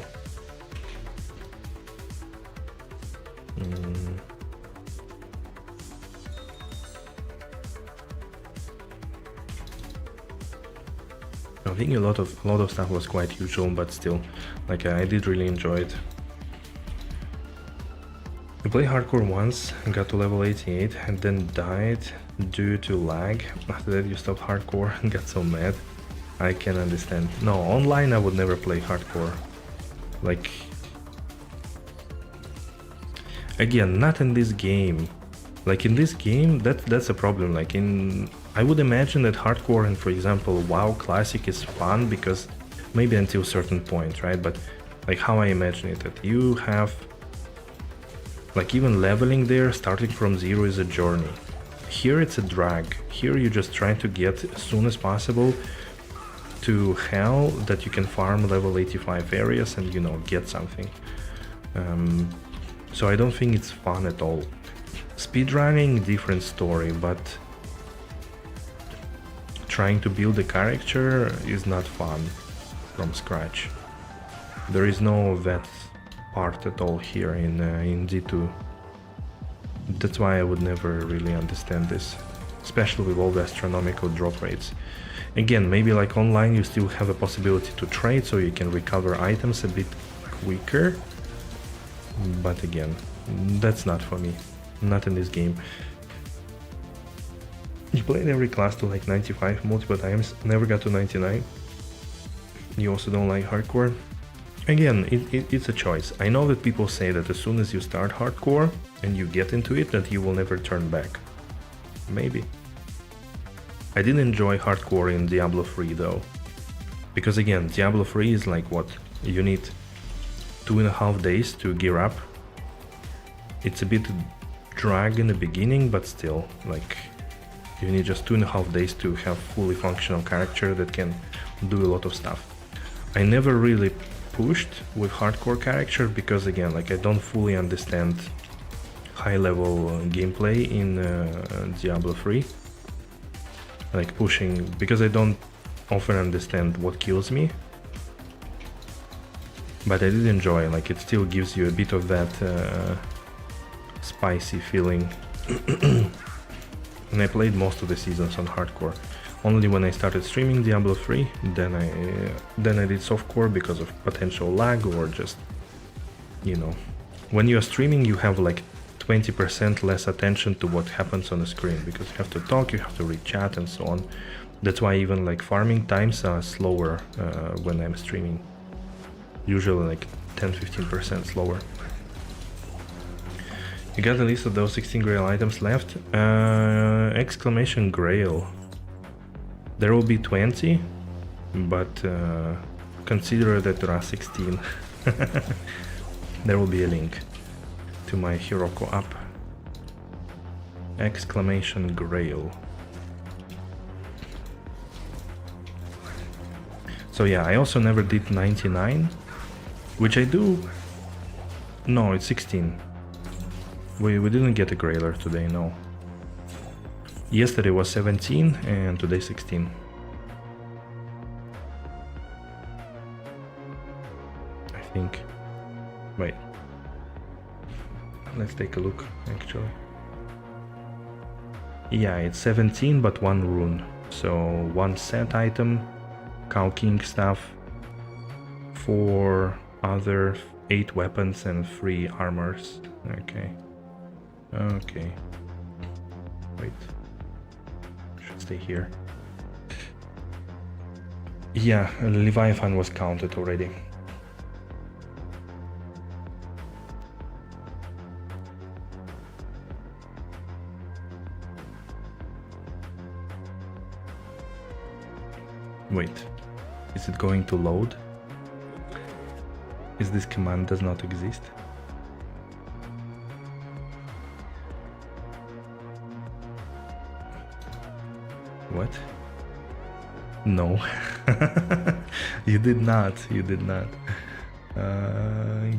I think a lot of stuff was quite usual, but still, like I did really enjoy it. I played hardcore once, got to level 88 and then died due to lag. After that you stopped hardcore and got so mad. I can understand. No, online I would never play hardcore. Like, again, not in this game. Like in this game, that's a problem. Like I would imagine that hardcore and, for example, WoW Classic is fun because maybe until a certain point, right? But like how I imagine it, that you have, like even leveling there, starting from zero is a journey. Here it's a drag. Here you just try to get as soon as possible to hell that you can farm level 85 areas and, get something. So I don't think it's fun at all. Speedrunning, different story, but trying to build a character is not fun from scratch. There is no that part at all here in D2. That's why I would never really understand this, especially with all the astronomical drop rates. Again, maybe like online you still have a possibility to trade, so you can recover items a bit quicker. But again, that's not for me, not in this game. You played every class to like 95 multiple times, never got to 99. You also don't like hardcore. Again, it's a choice. I know that people say that as soon as you start hardcore and you get into it, that you will never turn back. Maybe. I did enjoy hardcore in Diablo 3 though. Because again, Diablo 3 is like what? You need 2.5 days to gear up. It's a bit drag in the beginning, but still, like, you need just 2.5 days to have fully functional character that can do a lot of stuff. I never really pushed with hardcore character because, again, like, I don't fully understand high level gameplay in Diablo 3. Like pushing, because I don't often understand what kills me. But I did enjoy, like, it still gives you a bit of that spicy feeling. And I played most of the seasons on hardcore. Only when I started streaming Diablo 3, then I did softcore because of potential lag, or just, you know, when you are streaming you have like 20% less attention to what happens on the screen, because you have to talk, you have to read chat and so on. That's why even like farming times are slower when I'm streaming. Usually like 10-15% slower. You got a list of those 16 grail items left? Exclamation grail. There will be 20, but consider that there are 16. There will be a link to my Hiroko app. Exclamation grail. So yeah, I also never did 99, which I do. No, it's 16. We didn't get a grailer today, no. Yesterday was 17 and today 16. I think. Wait. Let's take a look, actually. Yeah, it's 17 but 1 rune. So 1 set item, Cow King stuff, 4 other 8 weapons and 3 armors. Okay. Okay. Wait. Should stay here. Yeah, Leviathan was counted already. Wait, is it going to load? Is this command does not exist? What? No. You did not, you did not.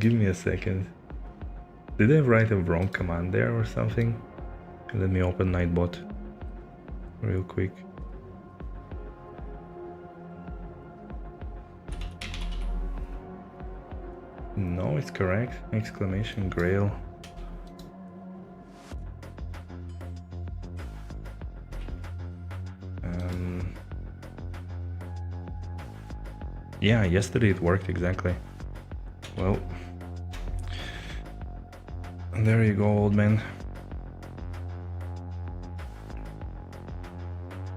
Give me a second. Did I write a wrong command there or something? Let me open Nightbot real quick. No, it's correct. Exclamation grail. Yeah, yesterday it worked exactly. Well, there you go, old man.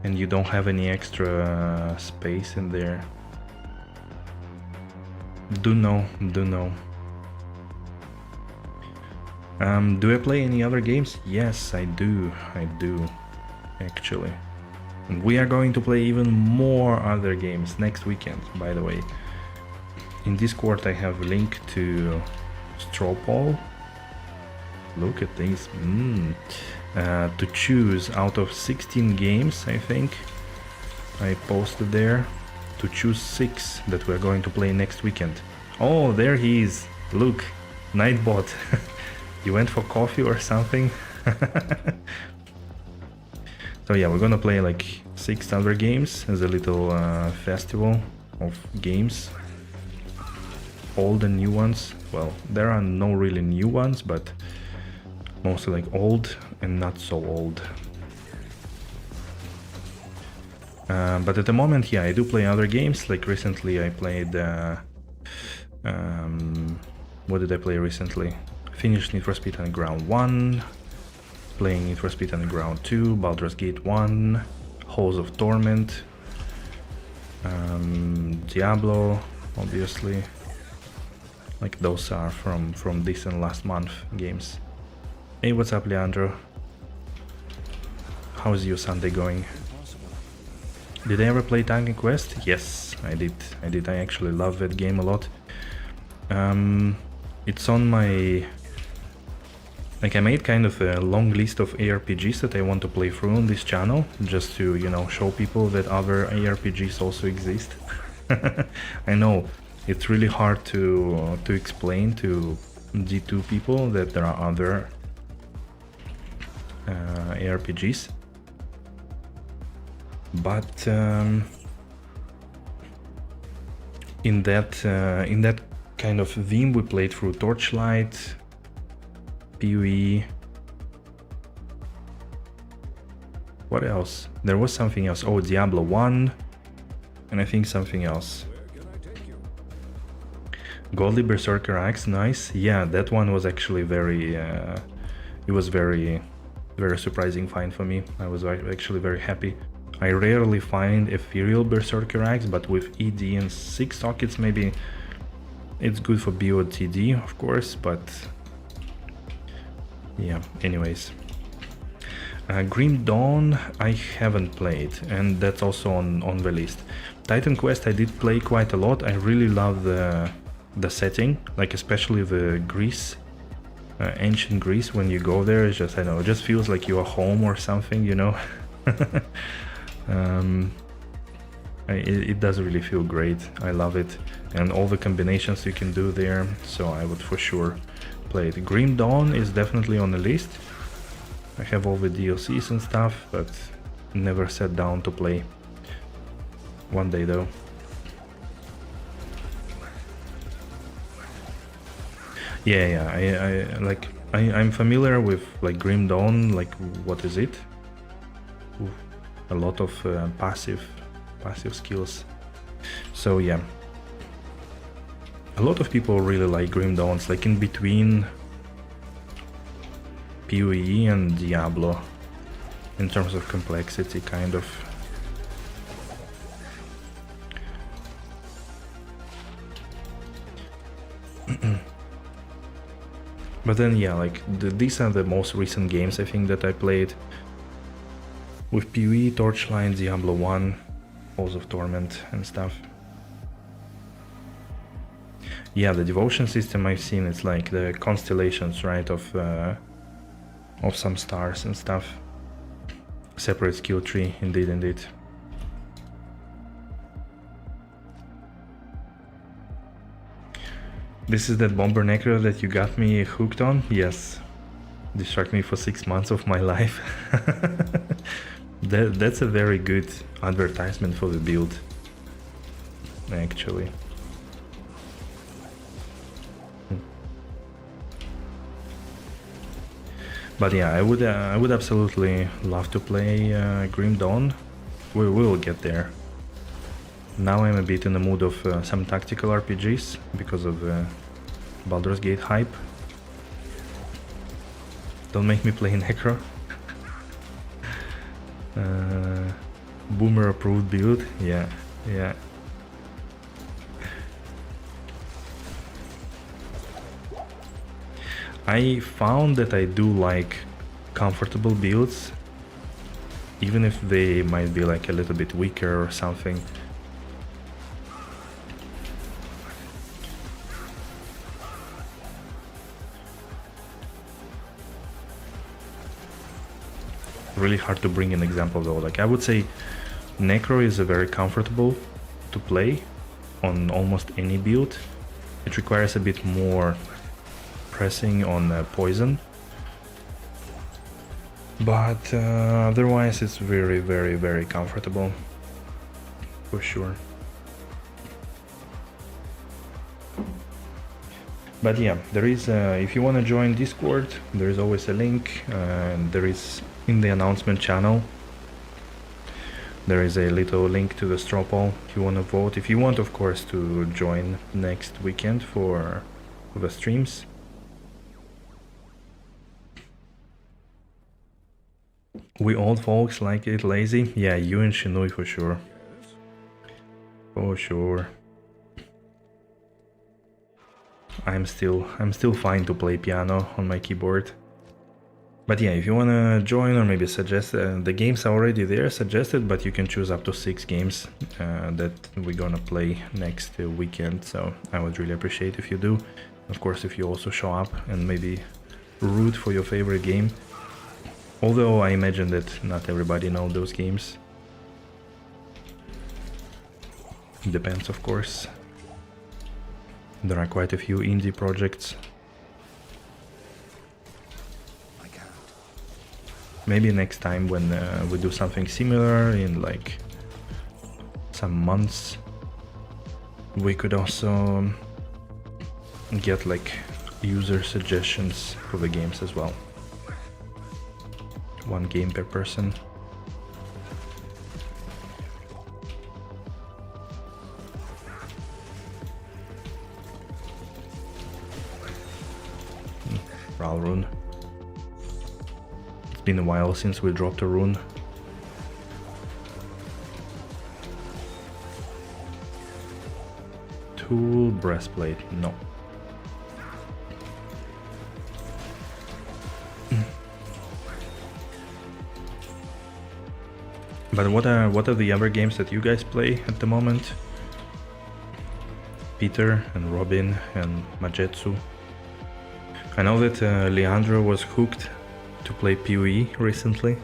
And you don't have any extra space in there. Do know. Do I play any other games? Yes, I do, actually. And we are going to play even more other games next weekend, by the way. In Discord I have a link to straw poll. Look at this. To choose out of 16 games, I think I posted there, to choose 6 that we're going to play next weekend. Oh, there he is. Look, Nightbot. You went for coffee or something? So yeah, we're gonna play like 6 other games as a little festival of games. Old and new ones. Well, there are no really new ones, but mostly like old and not so old. But at the moment, yeah, I do play other games. Like recently I played... what did I play recently? Finished Need for Speed Underground 1, playing Need for Speed Underground 2, Baldur's Gate 1, Halls of Torment, Diablo, obviously. Like those are from this and last month games. Hey, what's up, Leandro? How's your Sunday going? Did I ever play Titan Quest? Yes, I did. I actually love that game a lot. It's on my... Like, I made kind of a long list of ARPGs that I want to play through on this channel, just to, you know, show people that other ARPGs also exist. I know, it's really hard to explain to D2 people that there are other ARPGs. But in that kind of theme, we played through Torchlight, PoE. What else? There was something else. Oh, Diablo 1, and I think something else. Where can I take you? Goldie Berserker Axe, nice. Yeah, that one was actually very. It was very surprising find for me. I was actually very happy. I rarely find ethereal Berserker Axe, but with ED and 6 sockets, maybe it's good for BOTD, of course, but yeah, anyways. Grim Dawn I haven't played, and that's also on the list. Titan Quest I did play quite a lot. I really love the setting, like especially the Greece, ancient Greece. When you go there, it's just, I don't know, it just feels like you are home or something, you know. It does really feel great. I love it, and all the combinations you can do there, so I would for sure play it. Grim Dawn is definitely on the list. I have all the DLCs and stuff, but never sat down to play. One day though. Yeah, I'm familiar with like Grim Dawn. Like, what is it? Ooh, a lot of passive skills. So yeah, a lot of people really like Grim Dawns, like in between PoE and Diablo in terms of complexity, kind of. But then yeah, like these are the most recent games I think that I played with PoE, Torchlight, Diablo 1, Halls of Torment and stuff. Yeah, the devotion system I've seen, it's like the constellations, right, of some stars and stuff. Separate skill tree, indeed. This is that Bomber Necro that you got me hooked on? Yes. Distract me for 6 months of my life. That's a very good advertisement for the build, actually. But yeah, I would absolutely love to play Grim Dawn. We will get there. Now I'm a bit in the mood of some tactical RPGs because of Baldur's Gate hype. Don't make me play Necro. Boomer approved build, yeah. I found that I do like comfortable builds, even if they might be like a little bit weaker or something. Really hard to bring an example though. Like, I would say Necro is a very comfortable to play on almost any build. It requires a bit more pressing on poison, but otherwise it's very comfortable for sure. But yeah, there is if you want to join Discord, there is always a link, and there is in the announcement channel there is a little link to the straw poll if you want to vote, if you want, of course, to join next weekend for the streams. We old folks like it lazy. Yeah, you and Shinui for sure. Yes. For sure. I'm still fine to play piano on my keyboard. But yeah, if you wanna join or maybe suggest, the games are already there suggested, but you can choose up to 6 games that we're gonna play next weekend. So I would really appreciate if you do. Of course, if you also show up and maybe root for your favorite game. Although I imagine that not everybody knows those games. Depends, of course. There are quite a few indie projects. I can't. Maybe next time when we do something similar in like some months, we could also get like user suggestions for the games as well. 1 game per person. Ral rune. It's been a while since we dropped a rune. Tool breastplate, no. But what are the other games that you guys play at the moment? Peter and Robin and Majetsu. I know that Leandro was hooked to play PoE recently.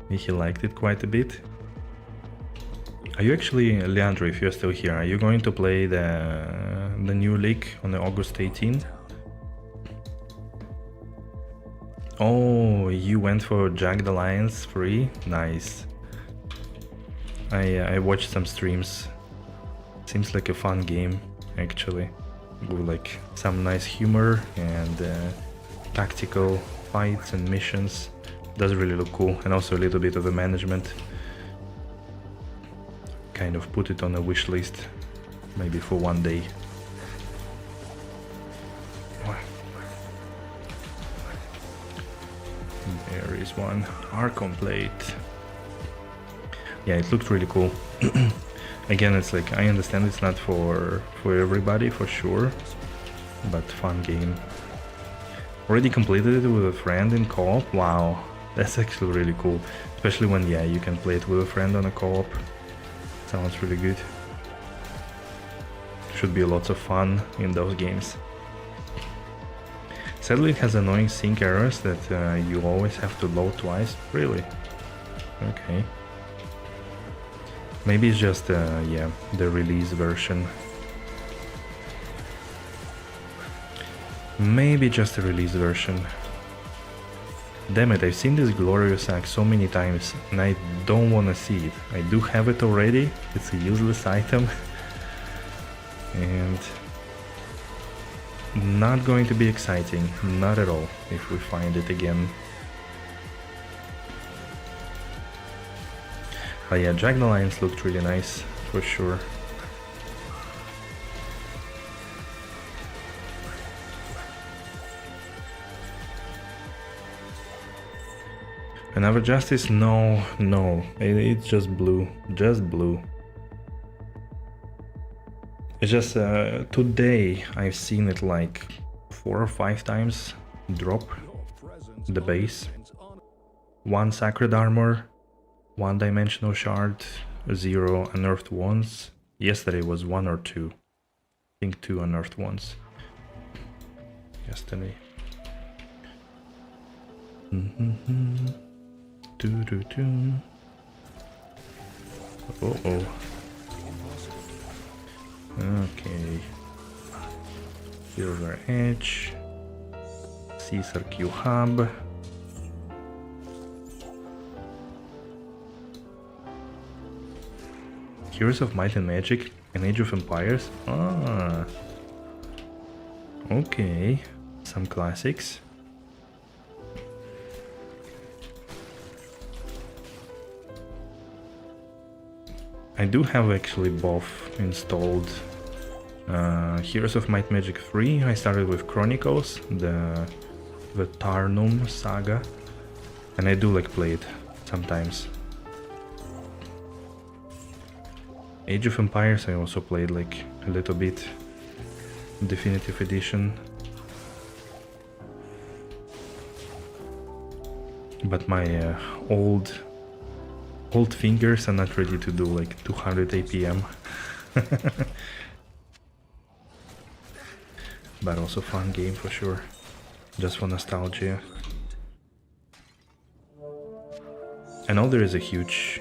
He liked it quite a bit. Are you actually, Leandro, if you're still here, are you going to play the new league on August 18? Oh, you went for Jagged Alliance 3? Nice. I watched some streams. Seems like a fun game, actually. With like some nice humor and tactical fights and missions. Does really look cool, and also a little bit of the management. Kind of put it on a wish list, maybe for one day. There is one Archon plate. Yeah, it looked really cool. Again, it's like, I understand it's not for everybody, for sure, but fun game. Already completed it with a friend in co-op. Wow, that's actually really cool. Especially when, yeah, you can play it with a friend on a co-op. Sounds really good. Should be lots of fun in those games. Sadly, it has annoying sync errors that you always have to load twice. Really? Okay. Maybe it's just, yeah, the release version. Maybe just the release version. Damn it, I've seen this glorious axe so many times and I don't want to see it. I do have it already, it's a useless item. And not going to be exciting, not at all, if we find it again. But yeah, Jagged Alliance looked really nice, for sure. Another Justice? No, it's just blue, It's just, today I've seen it like 4 or 5 times drop the base. 1 Sacred Armor, 1 Dimensional Shard, 0 unearthed ones. Yesterday was 1 or 2. I think 2 unearthed ones. Yesterday. Uh-oh. Okay. Silver Edge. Caesar Q Hub. Heroes of Might and Magic and Age of Empires. Ah. Okay. Some classics. I do have actually both installed. Heroes of Might Magic 3, I started with Chronicles, the Tarnum saga, and I do like play it sometimes. Age of Empires I also played like a little bit, Definitive Edition. but my old fingers are not ready to do like 200 APM. But also fun game for sure, just for nostalgia. I know there is a huge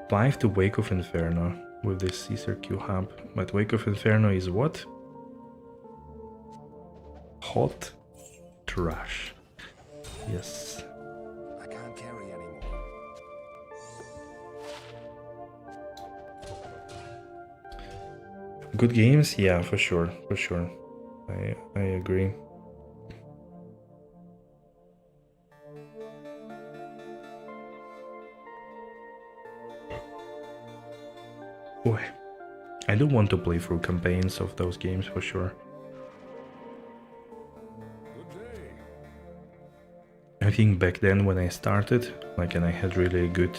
dive to Wake of Inferno with this Caesar Q hub, but Wake of Inferno is what? Hot trash. Yes. I can't carry anymore. Good games, yeah, for sure, for sure. I agree. Boy, I do want to play through campaigns of those games for sure. Good day. I think back then when I started, like, and I had really good,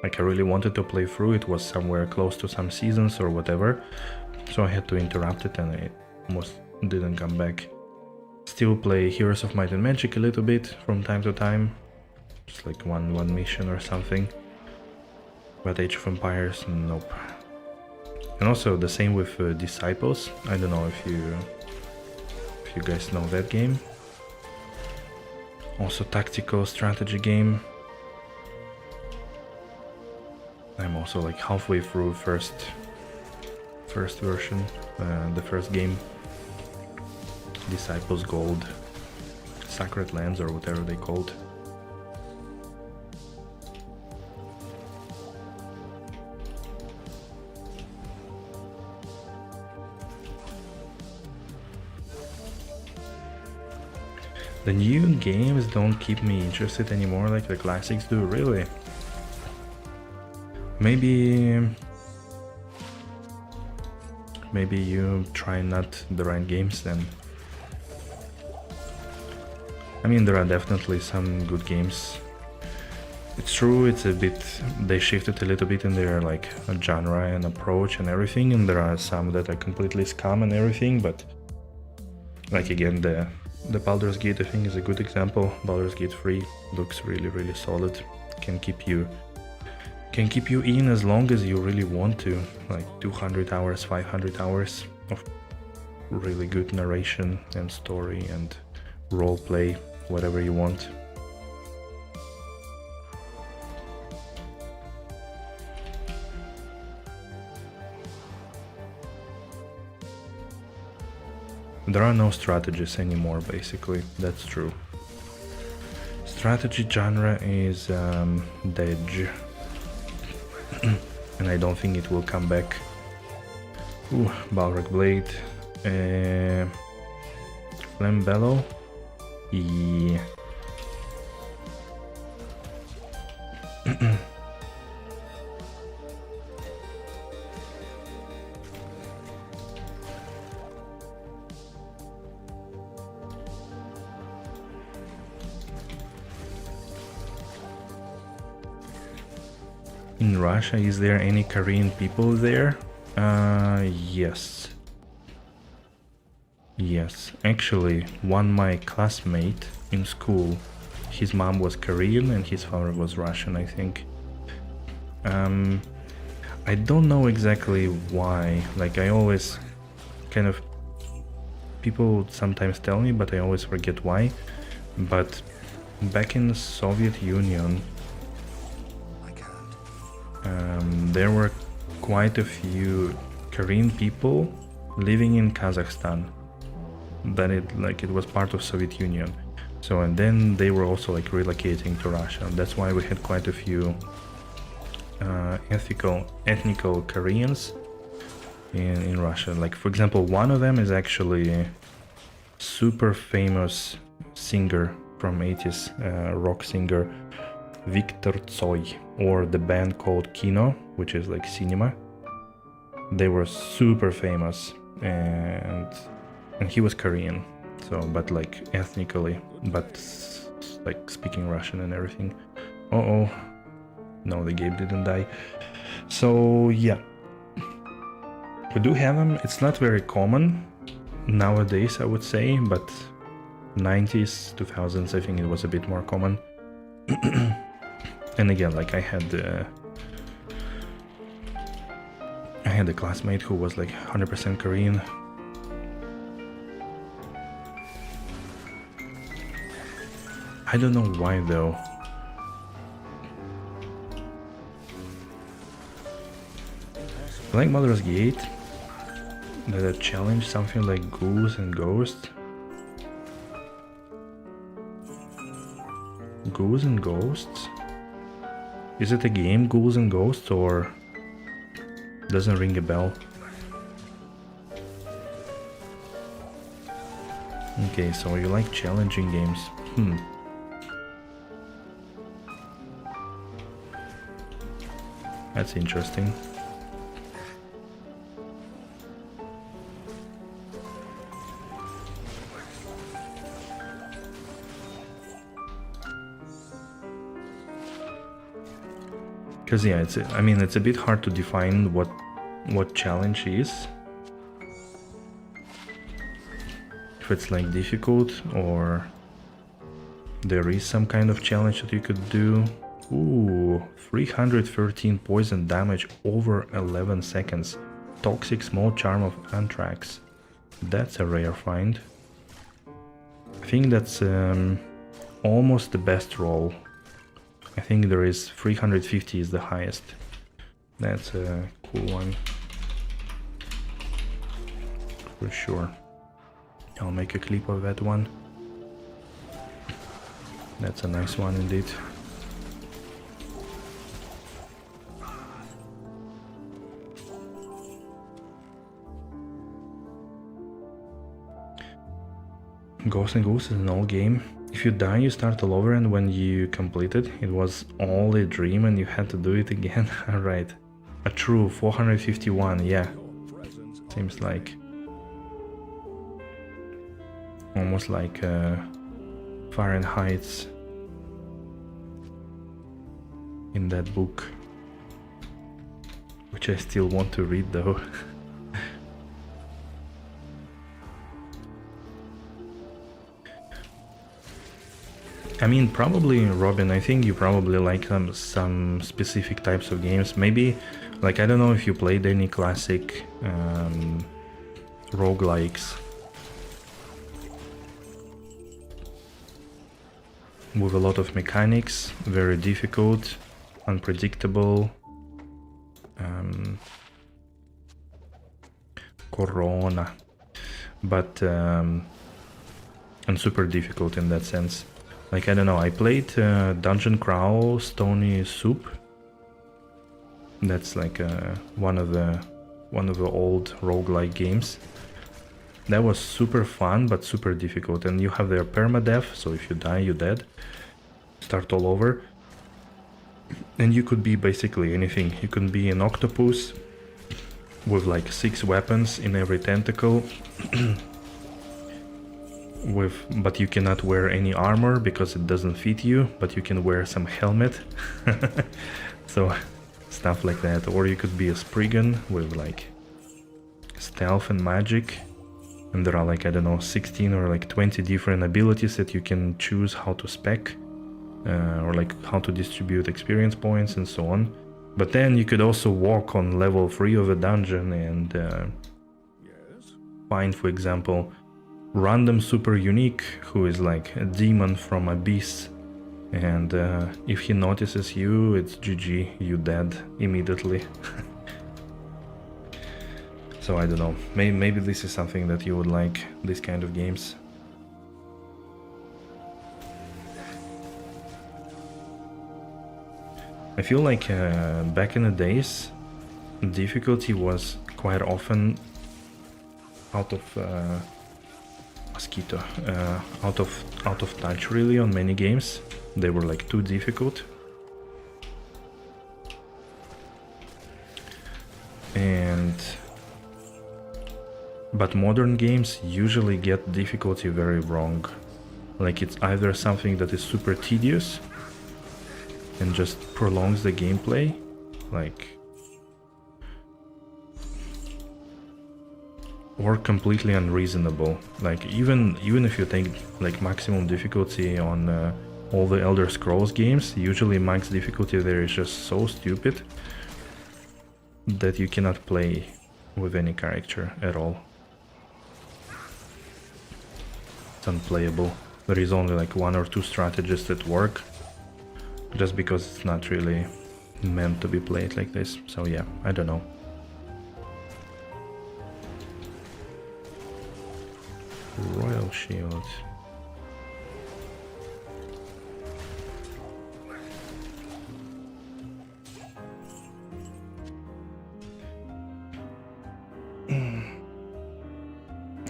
like, I really wanted to play through, it was somewhere close to some seasons or whatever, so I had to interrupt it and I almost didn't come back. Still play Heroes of Might and Magic a little bit from time to time, just like one mission or something, but Age of Empires, nope. And also the same with Disciples. I don't know if you guys know that game. Also tactical strategy game. I'm also like halfway through first version, the first game. Disciples Gold, Sacred Lands or whatever they called. The new games don't keep me interested anymore like the classics do, really. Maybe you try not the right games then. I mean, there are definitely some good games. It's true, it's a bit, they shifted a little bit in their like genre and approach and everything, and there are some that are completely scum and everything, but like again, the Baldur's Gate I think is a good example. Baldur's Gate 3 looks really solid. Can keep you in as long as you really want to, like 200 hours, 500 hours of really good narration and story and roleplay, whatever you want. There are no strategies anymore, basically, that's true. Strategy genre is dead. And I don't think it will come back. Ooh, Balrog Blade. Flame Bellow? Yeah. In Russia, is there any Korean people there? Yes. Yes, actually, my classmate in school, his mom was Korean and his father was Russian, I think. I don't know exactly why, like I always kind of, people sometimes tell me, but I always forget why. But back in the Soviet Union, there were quite a few Korean people living in Kazakhstan. Then it was part of Soviet Union. So, and then they were also like relocating to Russia. That's why we had quite a few ethnical Koreans in Russia. Like for example, one of them is actually a super famous singer from 80s, rock singer Viktor Tsoi, or the band called Kino, which is like cinema. They were super famous, and he was Korean, so but like ethnically, but like speaking Russian and everything. No, the game didn't die. So yeah, we do have them. It's not very common nowadays, I would say, but 90s, 2000s, I think it was a bit more common. And again, like I had a classmate who was like 100% Korean. I don't know why though. Like Mother's Gate, that challenge something like Ghouls and Ghosts. Ghouls and Ghosts? Is it a game, Ghouls and Ghosts, or doesn't ring a bell? Okay, so you like challenging games. That's interesting. Because yeah, it's a bit hard to define what challenge is. If it's like difficult or there is some kind of challenge that you could do. Ooh, 313 poison damage over 11 seconds. Toxic small charm of Anthrax. That's a rare find. I think that's almost the best roll. I think there is 350 is the highest. That's a cool one. For sure. I'll make a clip of that one. That's a nice one indeed. Ghosts and Ghouls is an old game. If you die, you start all over, and when you complete it, it was all a dream and you had to do it again. Alright. A true 451, yeah. Seems like... almost like Fahrenheit's in that book. Which I still want to read though. I mean, probably, Robin, I think you probably like some specific types of games. Maybe, like, I don't know if you played any classic roguelikes with a lot of mechanics, very difficult, unpredictable. Corona. But, and super difficult in that sense. Like, I don't know, I played Dungeon Crawl, Stony Soup. That's like one of the old roguelike games. That was super fun, but super difficult. And you have their permadeath, so if you die, you're dead. Start all over. And you could be basically anything. You could be an octopus with like 6 weapons in every tentacle. But you cannot wear any armor because it doesn't fit you, but you can wear some helmet. So stuff like that. Or you could be a Spriggan with like stealth and magic, and there are like, I don't know, 16 or like 20 different abilities that you can choose how to spec, or like how to distribute experience points and so on. But then you could also walk on level 3 of a dungeon and find, for example, random super unique who is like a demon from Abyss, and if he notices you, it's GG, you dead immediately. So I don't know, maybe this is something that you would like, this kind of games. I feel like back in the days, difficulty was quite often out of mosquito, out of touch really on many games. They were like too difficult. But modern games usually get difficulty very wrong. Like, it's either something that is super tedious and just prolongs the gameplay, like or completely unreasonable. Like even if you take like maximum difficulty on all the Elder Scrolls games, usually max difficulty there is just so stupid that you cannot play with any character at all. It's unplayable. There is only like 1 or 2 strategies that work, just because it's not really meant to be played like this. So yeah, I don't know. Royal Shield.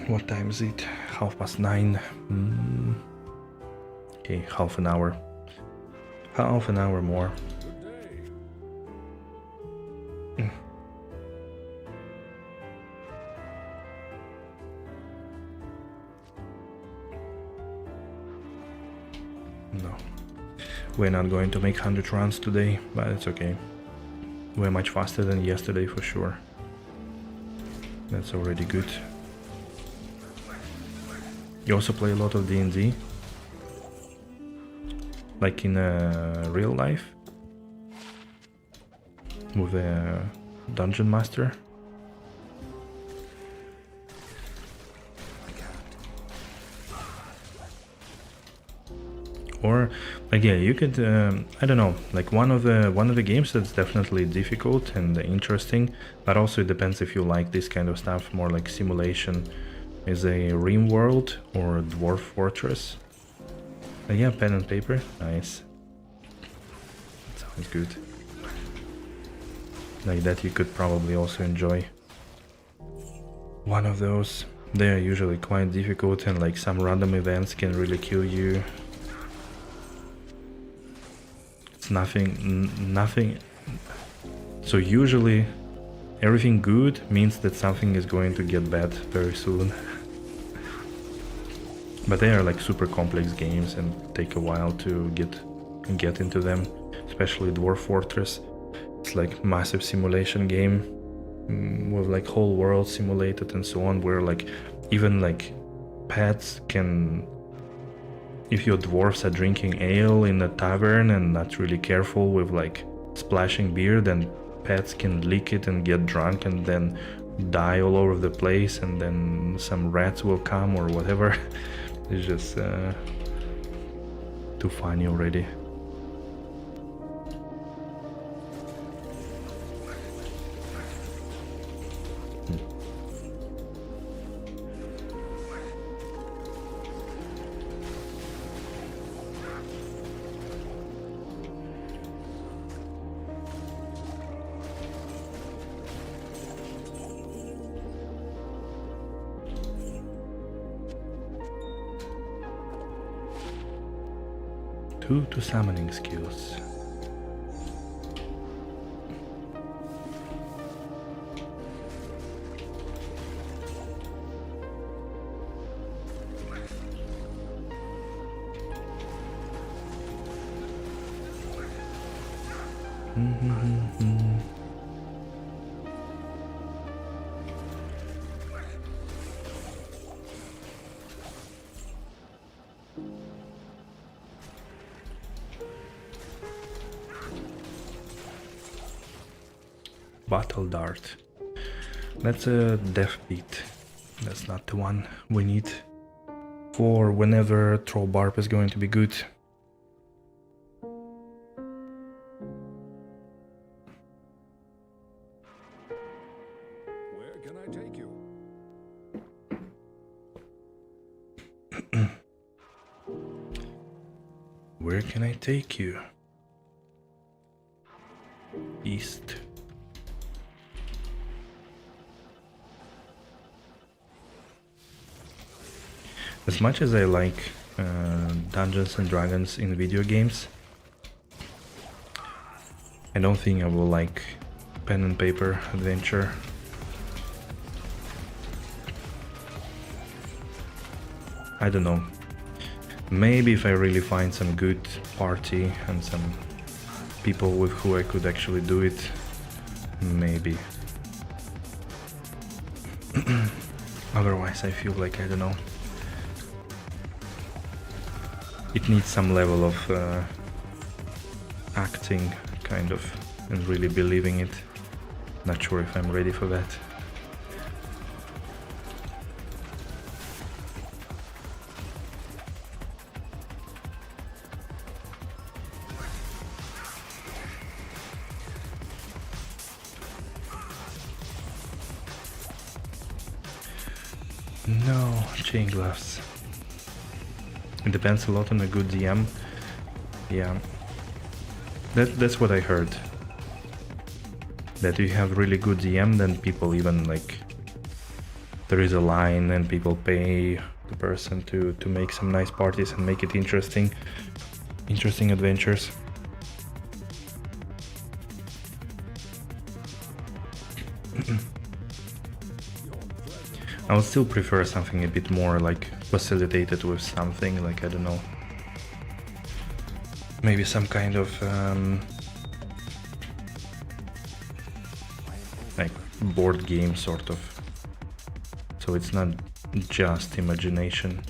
What time is it? 9:30. Okay, half an hour. Half an hour more. Good day. No. We're not going to make 100 runs today, but it's okay. We're much faster than yesterday for sure. That's already good. You also play a lot of D&D? Like in real life? With a dungeon master? Or like yeah, you could I don't know, like one of the games that's definitely difficult and interesting, but also it depends if you like this kind of stuff, more like simulation, is a RimWorld or Dwarf Fortress. Yeah, pen and paper, nice. Sounds good. Like that you could probably also enjoy one of those. They're usually quite difficult and like some random events can really kill you. It's nothing. So usually everything good means that something is going to get bad very soon. But they are like super complex games and take a while to get into them, especially Dwarf Fortress. It's like massive simulation game with like whole world simulated and so on, where like even like pets can, if your dwarves are drinking ale in a tavern and not really careful with like splashing beer, then pets can lick it and get drunk and then die all over the place, and then some rats will come or whatever. It's just too funny already. Two summoning skills. Battle Dart. That's a death beat. That's not the one we need for whenever Troll Barb is going to be good. Where can I take you? Where can I take you? East. As much as I like Dungeons and Dragons in video games, I don't think I will like pen and paper adventure. I don't know. Maybe if I really find some good party and some people with who I could actually do it, maybe. Otherwise I feel like, I don't know, it needs some level of acting, kind of, and really believing it. Not sure if I'm ready for that. No, chain gloves. It depends a lot on a good DM. Yeah. That's what I heard. That you have really good DM, then people even like... There is a line and people pay the person to make some nice parties and make it interesting. Interesting adventures. I would still prefer something a bit more like facilitated with something, like, I don't know, maybe some kind of like board game sort of, so it's not just imagination.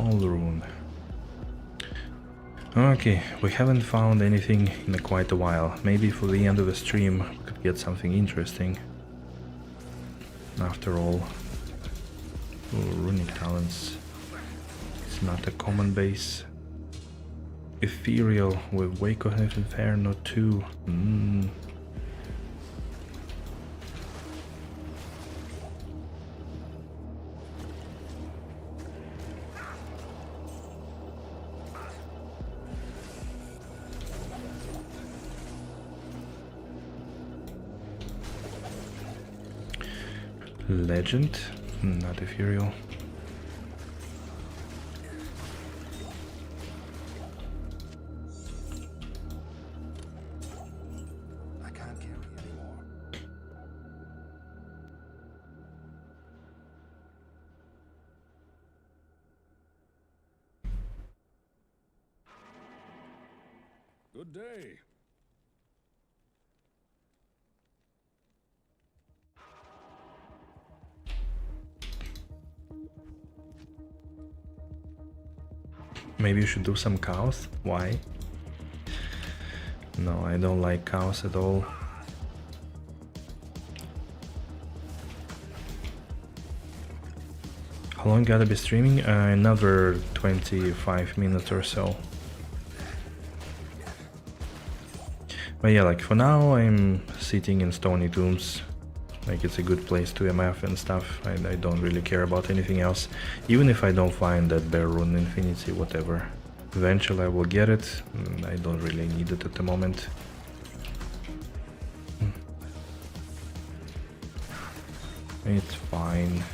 Rune. Okay, we haven't found anything in quite a while. Maybe for the end of the stream we could get something interesting. After all, runic talents. It's not a common base. Ethereal with Wake of Inferno 2. Legend, not ethereal. I can't carry anymore. Good day. Maybe you should do some cows. Why? No, I don't like cows at all. How long gotta be streaming? Another 25 minutes or so. But yeah, like for now I'm sitting in Stony Tombs. Like it's a good place to MF and stuff. I don't really care about anything else. Even if I don't find that Bear Rune Infinity, whatever. Eventually I will get it. I don't really need it at the moment. It's fine.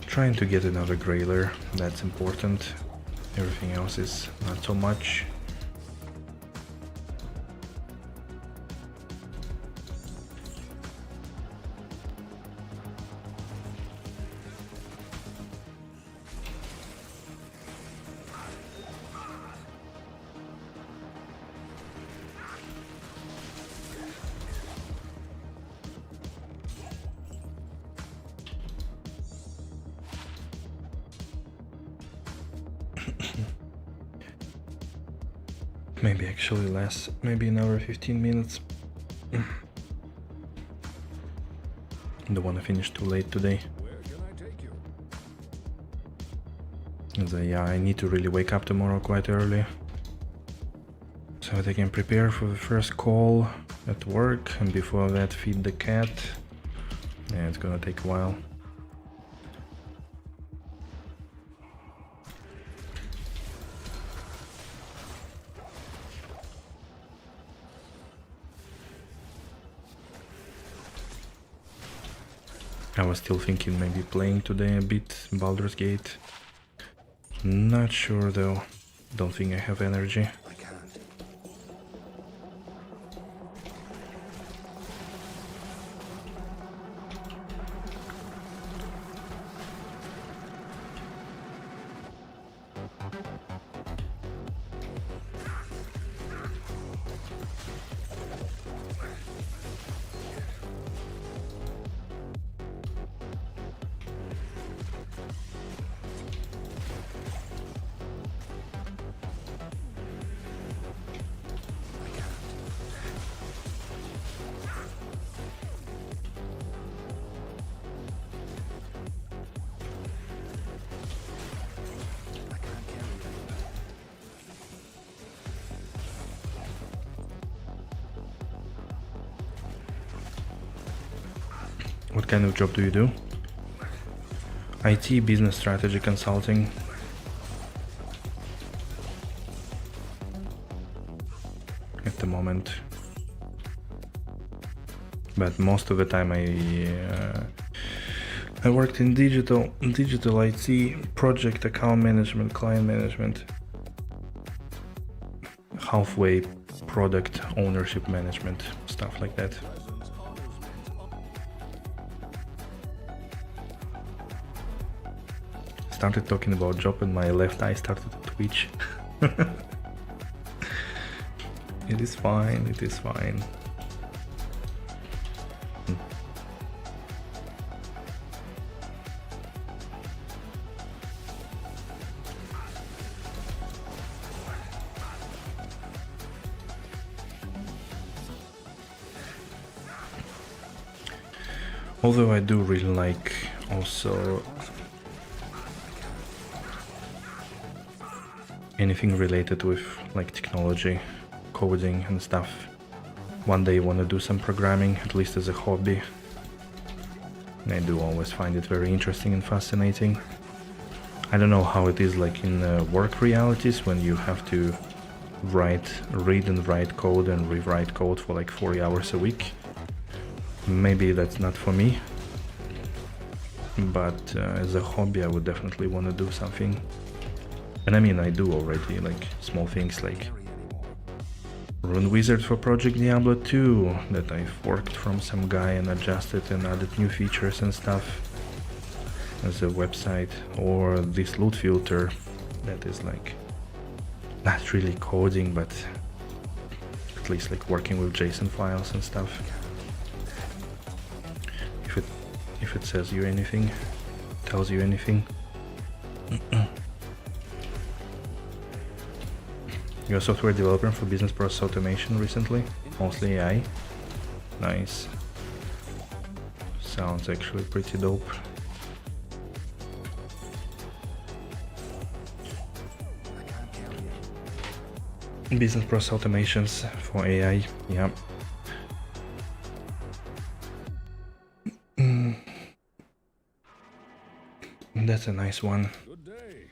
Trying to get another grailer, that's important. Everything else is not so much. Maybe actually less, maybe another 15 minutes. Don't want to finish too late today. Where can I take you? Yeah, I need to really wake up tomorrow quite early, so that I can prepare for the first call at work, and before that feed the cat. Yeah, it's gonna take a while. I was still thinking maybe playing today a bit Baldur's Gate. Not sure though. Don't think I have energy. I can't. What kind of job do you do? IT, business strategy consulting. At the moment. But most of the time I worked in digital IT, project account management, client management, halfway product ownership management, stuff like that. Started talking about job and my left eye started to twitch. It is fine, it is fine. Although I do really like also anything related with like technology, coding and stuff. One day I want to do some programming, at least as a hobby. I do always find it very interesting and fascinating. I don't know how it is like in work realities when you have to read and write code and rewrite code for like 40 hours a week. Maybe that's not for me. But as a hobby I would definitely want to do something. And I mean, I do already, like, small things like Rune Wizard for Project Diablo 2, that I forked from some guy and adjusted and added new features and stuff as a website, or this loot filter that is like, not really coding, but at least like working with JSON files and stuff. If it says you anything, tells you anything. You're a software developer for business process automation recently, mostly AI. Nice. Sounds actually pretty dope. Business process automations for AI, yeah. That's a nice one. Good day.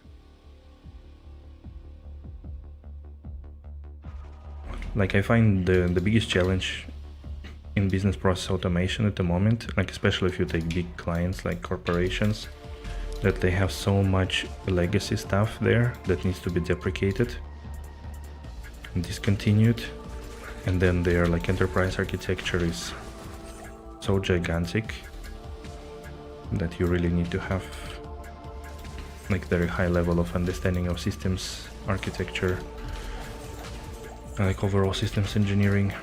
Like, I find the biggest challenge in business process automation at the moment, like especially if you take big clients like corporations, that they have so much legacy stuff there that needs to be deprecated and discontinued, and then their like enterprise architecture is so gigantic that you really need to have like very high level of understanding of systems architecture, like overall systems engineering,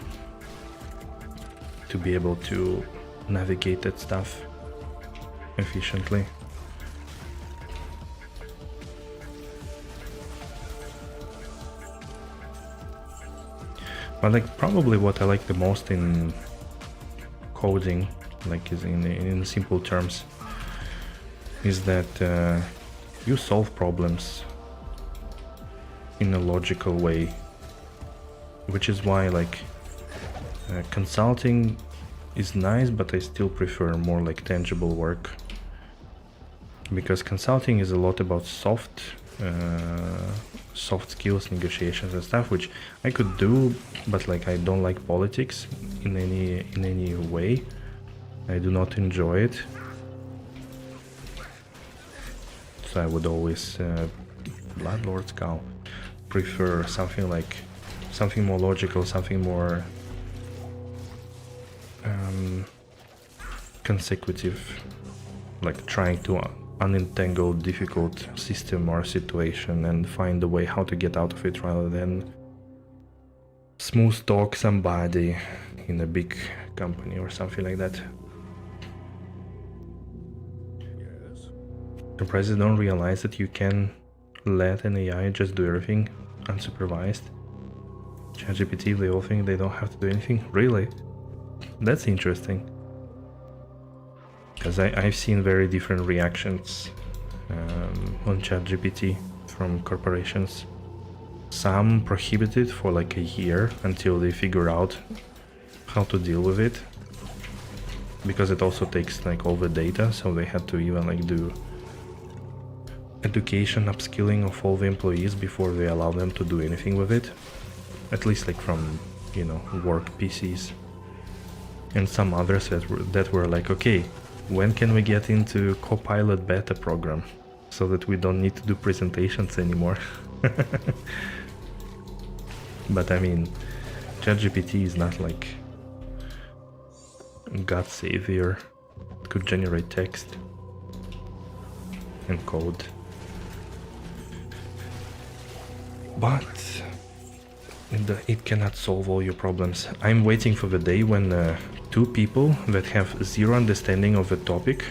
to be able to navigate that stuff efficiently. But like probably what I like the most in coding, like is in simple terms, is that you solve problems in a logical way, which is why like consulting is nice, but I still prefer more like tangible work, because consulting is a lot about soft skills, negotiations and stuff, which I could do, but like I don't like politics in any way. I do not enjoy it. So I would always, Bloodlord's Cow, prefer something like, something more logical, something more consecutive, like trying to unentangle difficult system or situation and find a way how to get out of it rather than smooth talk somebody in a big company or something like that. Yes? Surprised they don't realize that you can let an AI just do everything unsupervised. ChatGPT, they all think they don't have to do anything. Really? That's interesting. Because I've seen very different reactions on ChatGPT from corporations. Some prohibit it for like a year until they figure out how to deal with it. Because it also takes like all the data, so they had to even like do education, upskilling of all the employees before they allow them to do anything with it. At least like from, you know, work PCs. And some others that were like, okay, when can we get into Copilot beta program so that we don't need to do presentations anymore? But I mean, ChatGPT is not like God savior. It could generate text and code. But it cannot solve all your problems. I'm waiting for the day when two people that have zero understanding of the topic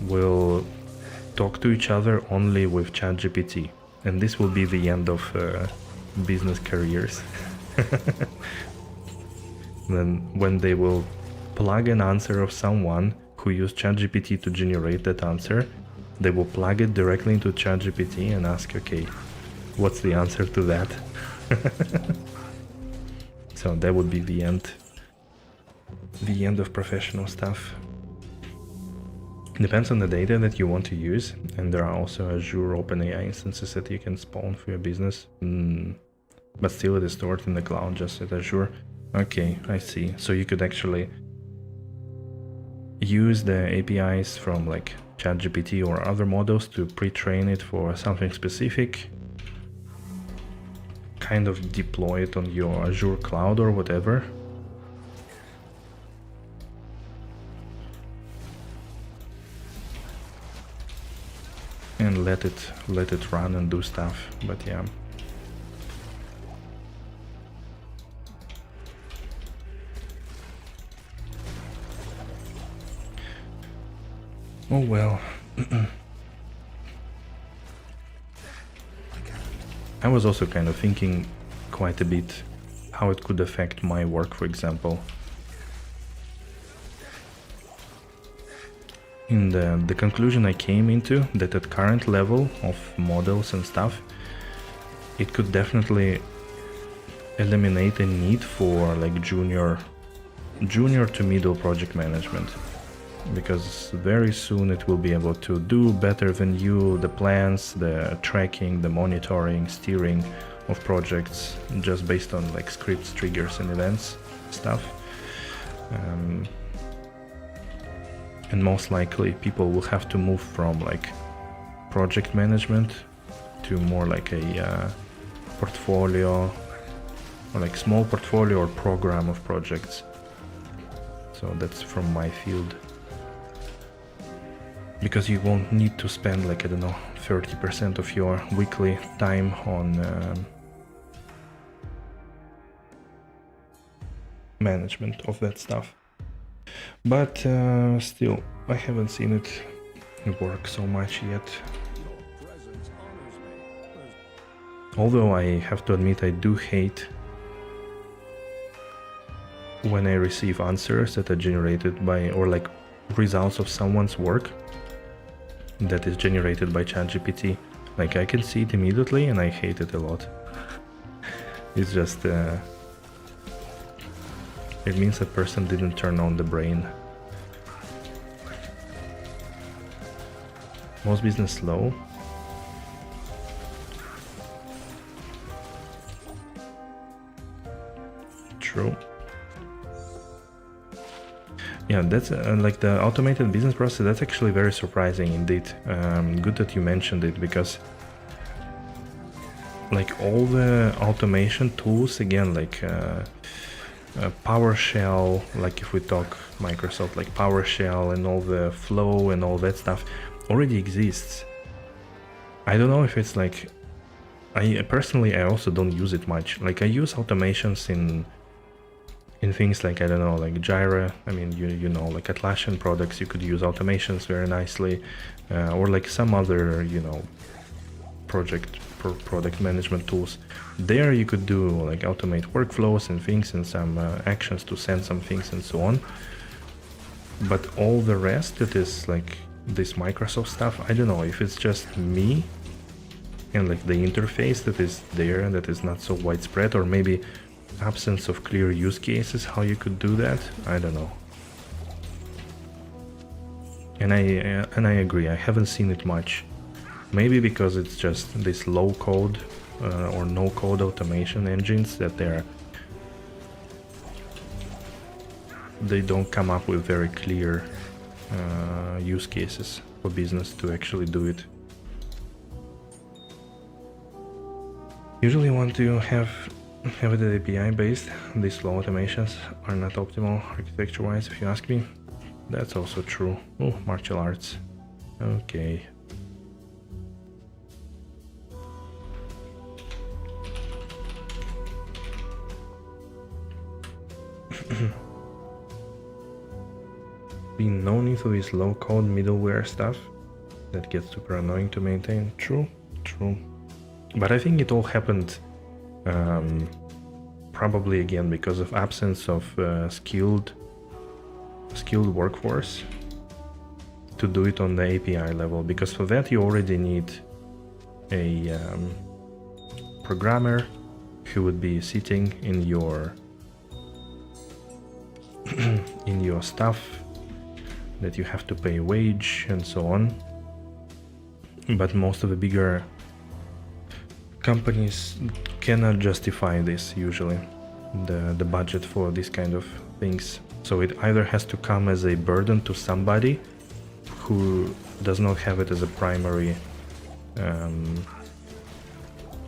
will talk to each other only with ChatGPT, and this will be the end of business careers. Then when they will plug an answer of someone who used ChatGPT to generate that answer, they will plug it directly into ChatGPT and ask, okay, what's the answer to that? So that would be the end of professional stuff. Depends on the data that you want to use, and there are also Azure OpenAI instances that you can spawn for your business. But still it is stored in the cloud just at Azure. Okay, I see. So you could actually use the APIs from like ChatGPT or other models to pre-train it for something specific, kind of deploy it on your Azure cloud or whatever. And let it run and do stuff. But yeah. Oh well. I was also kind of thinking quite a bit how it could affect my work, for example. In the conclusion I came into, that at current level of models and stuff, it could definitely eliminate a need for like junior to middle project management. Because very soon it will be able to do better than you the plans, the tracking, the monitoring, steering of projects, just based on like scripts, triggers and events stuff. And most likely people will have to move from like project management to more like a portfolio, or like small portfolio or program of projects. So that's from my field. Because you won't need to spend like, I don't know, 30% of your weekly time on management of that stuff. But still, I haven't seen it work so much yet. Your presence honors me. Although I have to admit, I do hate when I receive answers that are generated by, or like results of someone's work that is generated by ChatGPT. Like I can see it immediately and I hate it a lot. It's just it means a person didn't turn on the brain. Most business slow. True. Yeah, that's like the automated business process. That's actually very surprising indeed. Good that you mentioned it, because like all the automation tools, again, like PowerShell, like if we talk Microsoft, like PowerShell and all the flow and all that stuff already exists. I don't know if it's like, I personally, I also don't use it much. Like I use automations in things like, I don't know, like Jira. I mean, you know, like Atlassian products, you could use automations very nicely, or like some other, you know, product management tools. There you could do like automate workflows and things and some actions to send some things and so on. But all the rest that is like this Microsoft stuff, I don't know if it's just me and like the interface that is there that is not so widespread, or maybe absence of clear use cases how you could do that. I don't know. And I agree, I haven't seen it much. Maybe because it's just this low code or no code automation engines that they don't come up with very clear use cases for business to actually do it. Usually want to have it API based. These slow automations are not optimal architecture wise, if you ask me. That's also true. Oh, martial arts. Okay. Been no need for this low code middleware stuff that gets super annoying to maintain. True. But I think it all happened probably again because of absence of skilled workforce to do it on the API level, because for that you already need a programmer who would be sitting in your in your stuff that you have to pay wage and so on. But most of the bigger companies cannot justify this usually, the budget for this kind of things. So it either has to come as a burden to somebody who does not have it as a primary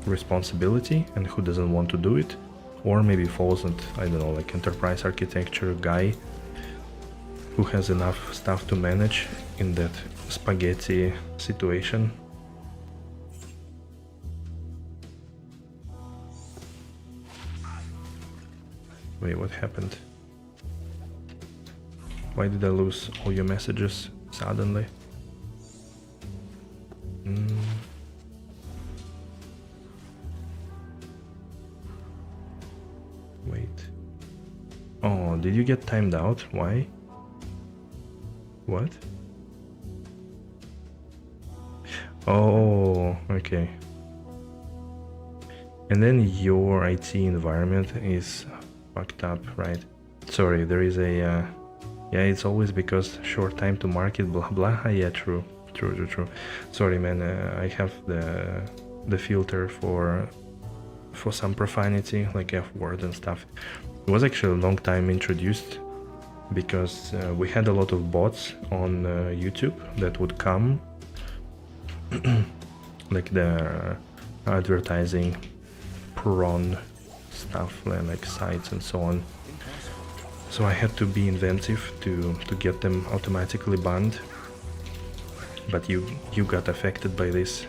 responsibility and who doesn't want to do it, or maybe falls on, I don't know, like enterprise architecture guy who has enough stuff to manage in that spaghetti situation. Wait, what happened? Why did I lose all your messages suddenly? Wait. Oh, did you get timed out? Why? What? Oh, okay. And then your IT environment is fucked up, right? Sorry, there is a yeah, it's always because short time to market, blah blah. Yeah, true. Sorry, man, I have the filter for some profanity, like F word and stuff. It was actually a long time introduced because we had a lot of bots on YouTube that would come, like the advertising prawn stuff, like sites and so on. So I had to be inventive to get them automatically banned. But you got affected by this,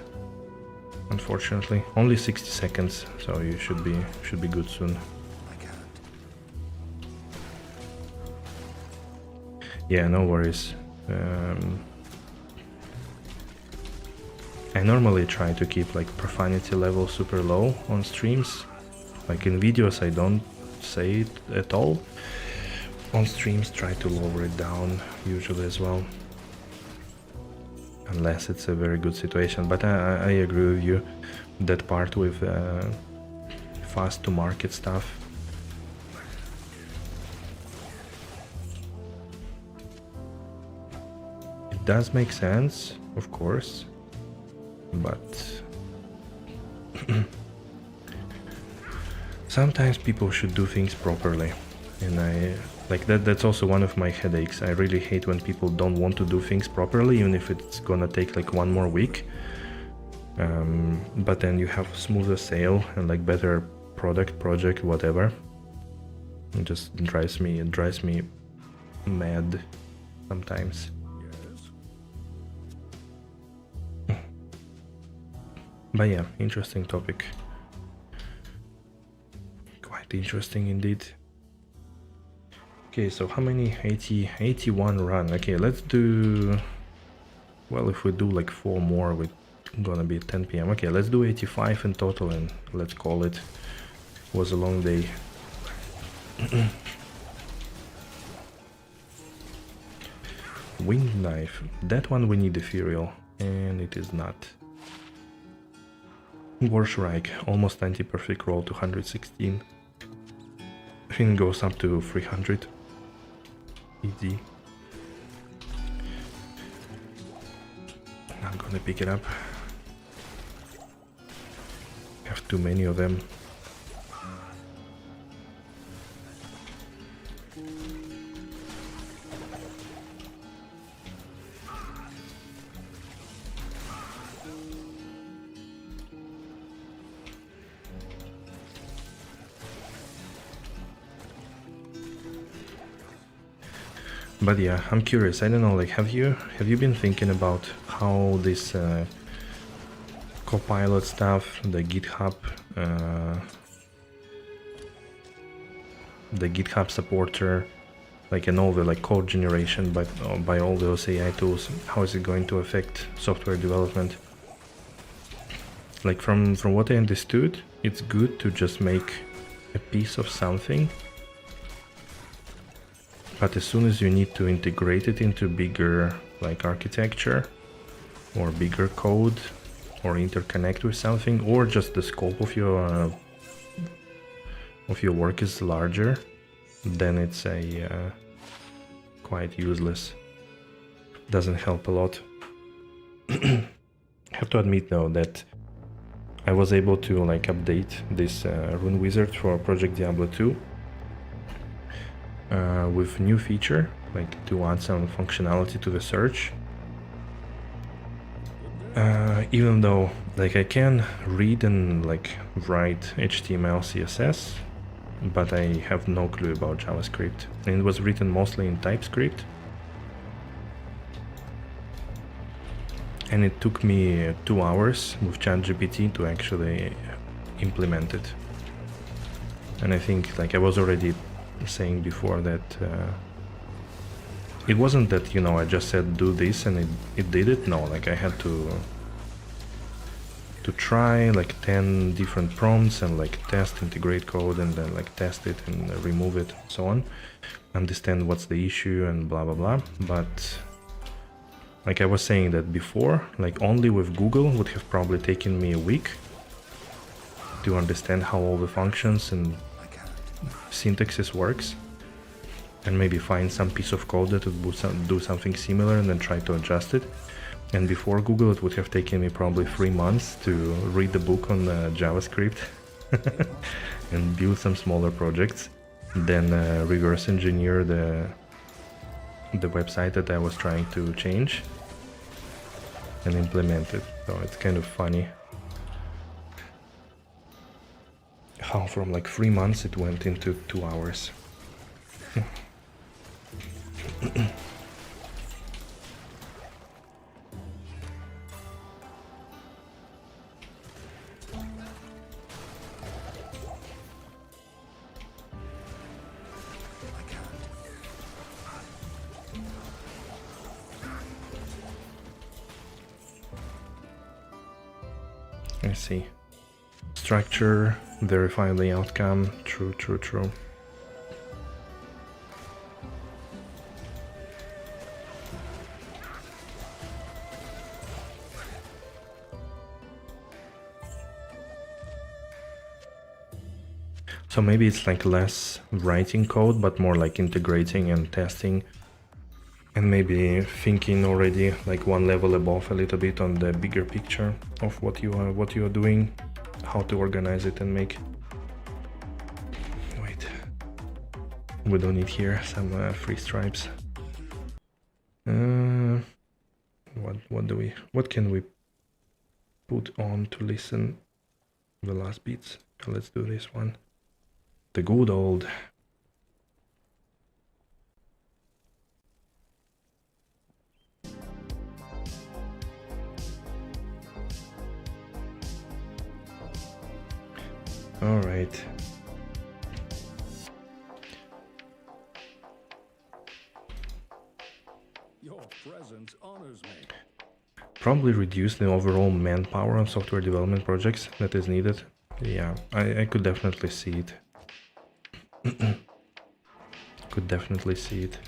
unfortunately. Only 60 seconds, so you should be good soon. Yeah, no worries. I normally try to keep like profanity level super low on streams. Like in videos I don't say it at all. On streams try to lower it down usually as well. Unless it's a very good situation. But I agree with you. That part with fast to market stuff. It does make sense, of course. But sometimes people should do things properly, and Like that's also one of my headaches. I really hate when people don't want to do things properly, even if it's gonna take like one more week. But then you have smoother sail and like better project, whatever. It just drives me mad sometimes. Yes. But yeah, interesting topic. Quite interesting indeed. Okay, so how many? 81 run. Okay, let's do... Well, if we do like 4 more, we're gonna be at 10 p.m. Okay, let's do 85 in total and let's call it. Was a long day. Wind knife. That one we need ethereal, and it is not. Warstrike, almost anti-perfect roll to 116. I think it goes up to 300. Easy. I'm gonna pick it up. Have too many of them. But yeah, I'm curious. I don't know. Like, have you been thinking about how this Copilot stuff, the GitHub supporter, like and all the like code generation, but by all those AI tools, how is it going to affect software development? Like from what I understood, it's good to just make a piece of something. But as soon as you need to integrate it into bigger like architecture or bigger code or interconnect with something, or just the scope of your work is larger, then it's a quite useless. Doesn't help a lot. I have to admit though that I was able to like update this rune wizard for Project Diablo 2. With new feature, like to add some functionality to the search. Even though like I can read and like write HTML, CSS, but I have no clue about JavaScript. And it was written mostly in TypeScript. And it took me 2 hours with ChatGPT to actually implement it. And I think like I was already saying before that it wasn't that, you know, I just said do this and it did it. No, like I had to try like 10 different prompts and like test, integrate code, and then like test it and remove it, so on, understand what's the issue and blah blah blah. But like I was saying that before, like only with Google would have probably taken me a week to understand how all the functions and syntaxes works, and maybe find some piece of code that would do something similar and then try to adjust it. And before Google, it would have taken me probably 3 months to read the book on JavaScript and build some smaller projects, then reverse engineer the website that I was trying to change and implement it. So it's kind of funny how from like 3 months it went into 2 hours. I see. Structure, verify the outcome. True. So maybe it's like less writing code, but more like integrating and testing, and maybe thinking already like one level above a little bit on the bigger picture of what you are doing, how to organize it and make. Wait. We don't need here some free stripes. What can we put on to listen the last beats? Let's do this one. The good old. All right. Your presence honors me. Probably reduce the overall manpower on software development projects that is needed. Yeah, I could definitely see it. Could definitely see it.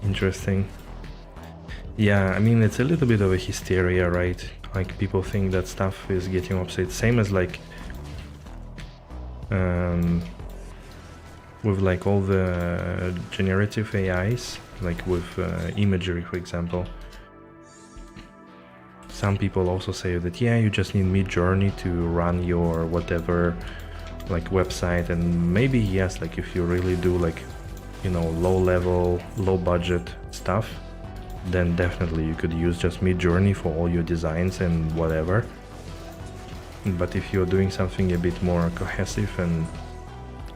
Interesting. Yeah, I mean, it's a little bit of a hysteria, right? Like, people think that stuff is getting upset. Same as, like, with, like, all the generative AIs, like with imagery, for example. Some people also say that, yeah, you just need Midjourney to run your whatever, like, website. And maybe, yes, like, if you really do, like, you know, low level, low budget stuff, then definitely you could use just Midjourney for all your designs and whatever. But if you're doing something a bit more cohesive and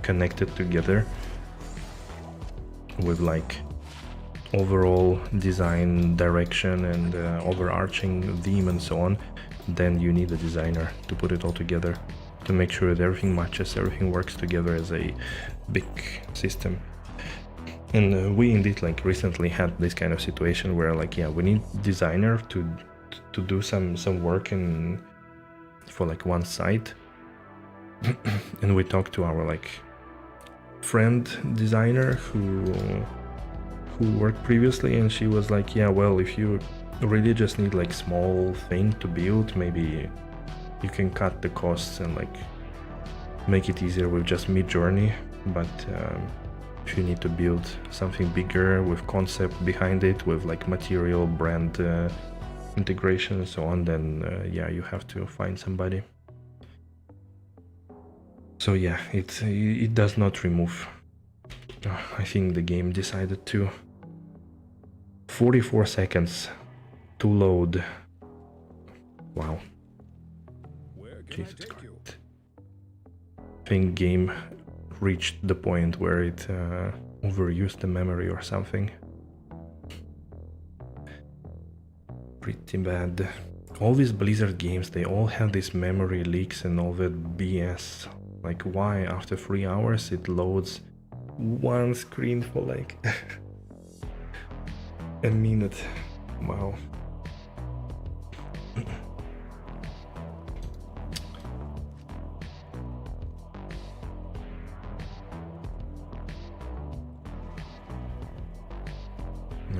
connected together with like overall design direction and overarching theme and so on, then you need a designer to put it all together to make sure that everything matches, everything works together as a big system. And we indeed like recently had this kind of situation where like, yeah, we need designer to do some work in for like one site. And we talked to our like friend designer who worked previously, and she was like, yeah, well, if you really just need like small thing to build, maybe you can cut the costs and like make it easier with just Midjourney. But if you need to build something bigger with concept behind it, with like material, brand integration and so on, then yeah, you have to find somebody. So yeah, it does not remove. I think the game decided to. 44 seconds to load. Wow. Where can Jesus I take you? Christ. I think game reached the point where it overused the memory or something. Pretty bad. All these Blizzard games, they all have these memory leaks and all that BS. Like, why after 3 hours it loads one screen for like a minute? Wow.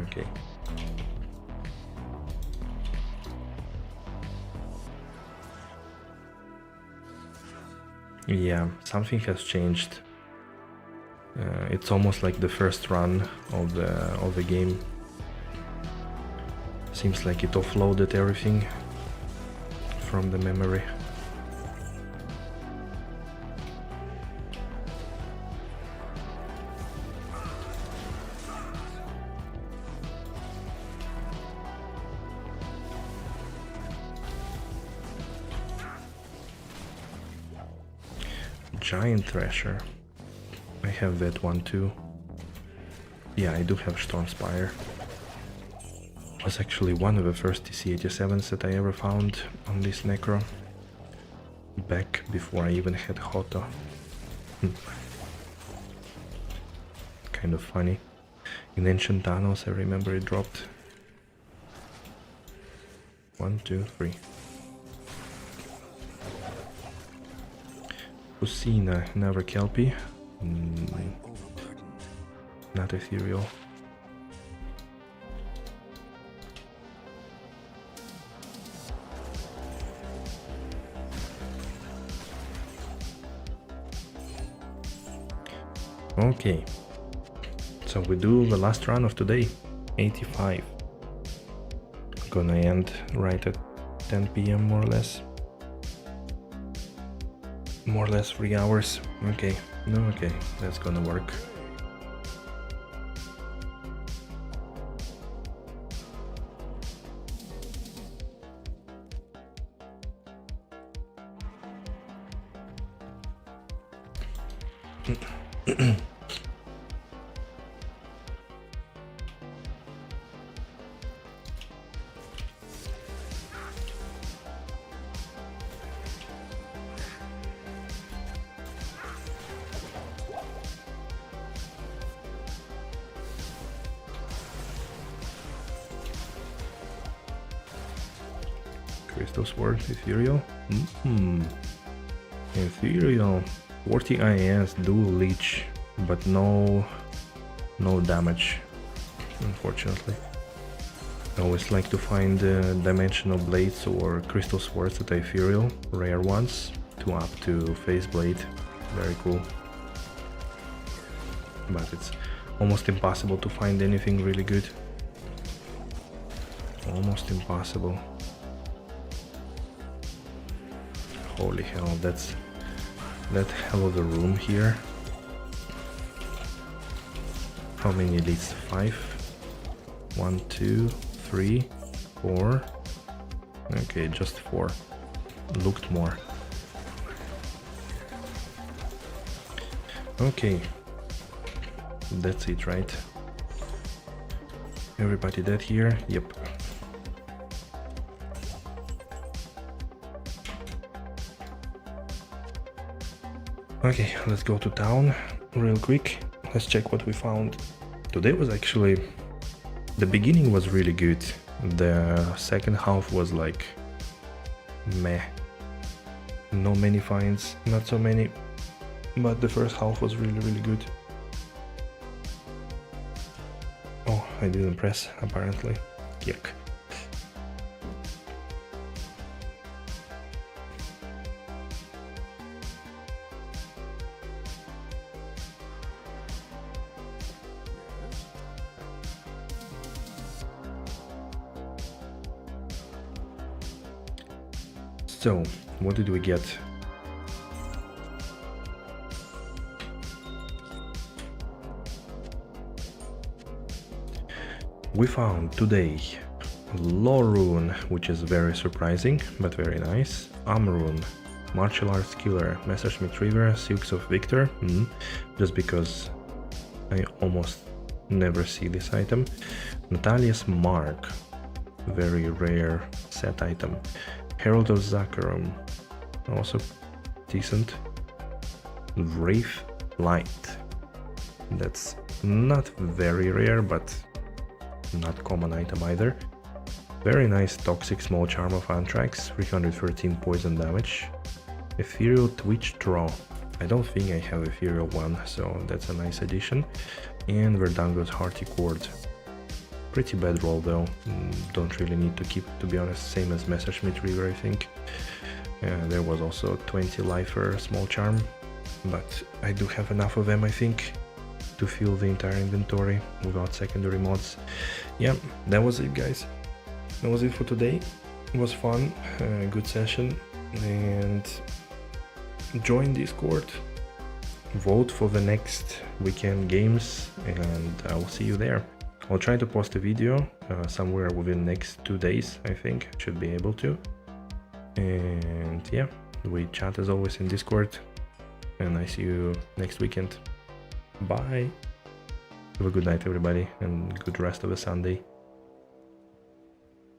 Okay. Yeah, something has changed. It's almost like the first run of the game. Seems like it offloaded everything from the memory. Giant Thrasher. I have that one too. Yeah, I do have Stormspire. It was actually one of the first TC-87s that I ever found on this Necro. Back before I even had Hoto. Kind of funny. In Ancient Thanos, I remember it dropped. 1, 2, 3. Pusina, never Kelpie. Not ethereal. Okay, so we do the last run of today, 85. Gonna end right at 10 p.m. more or less. More or less 3 hours. Okay, no, okay, that's gonna work. Crystal Sword, Ethereal. Ethereal. 40 IS, dual leech, but no damage, unfortunately. I always like to find dimensional blades or crystal swords that are ethereal, rare ones, to up to face blade. Very cool. But it's almost impossible to find anything really good. Almost impossible. Holy hell, that's that hell of a room here. How many elites? 5? 1, 2, 3, 4. Okay, just 4. Looked more. Okay. That's it, right? Everybody dead here? Yep. Okay, let's go to town real quick. Let's check what we found. Today was actually... the beginning was really good. The second half was like... meh. No many finds, not so many. But the first half was really good. Oh, I didn't press, apparently. Yuck. So, what did we get? We found today Law Rune, which is very surprising, but very nice. Rune, Martial Arts Killer, Messerschmitt River, Silks of Victor, just because I almost never see this item. Natalia's Mark, very rare set item. Herald of Zakarum, also decent. Wraith Light, that's not very rare, but not common item either. Very nice Toxic Small Charm of Anthrax, 313 poison damage. Ethereal Twitch Draw, I don't think I have Ethereal one, so that's a nice addition. And Verdango's Hearty Chord. Pretty bad roll though, don't really need to keep, to be honest, same as Messerschmitt River I think. There was also 20 lifer Small Charm, but I do have enough of them I think to fill the entire inventory without secondary mods. Yeah, that was it guys. That was it for today. It was fun, good session, and join Discord. Vote for the next weekend games and I will see you there. I'll try to post a video somewhere within the next 2 days, I think. Should be able to. And yeah, we chat as always in Discord. And I see you next weekend. Bye. Have a good night everybody and good rest of the Sunday.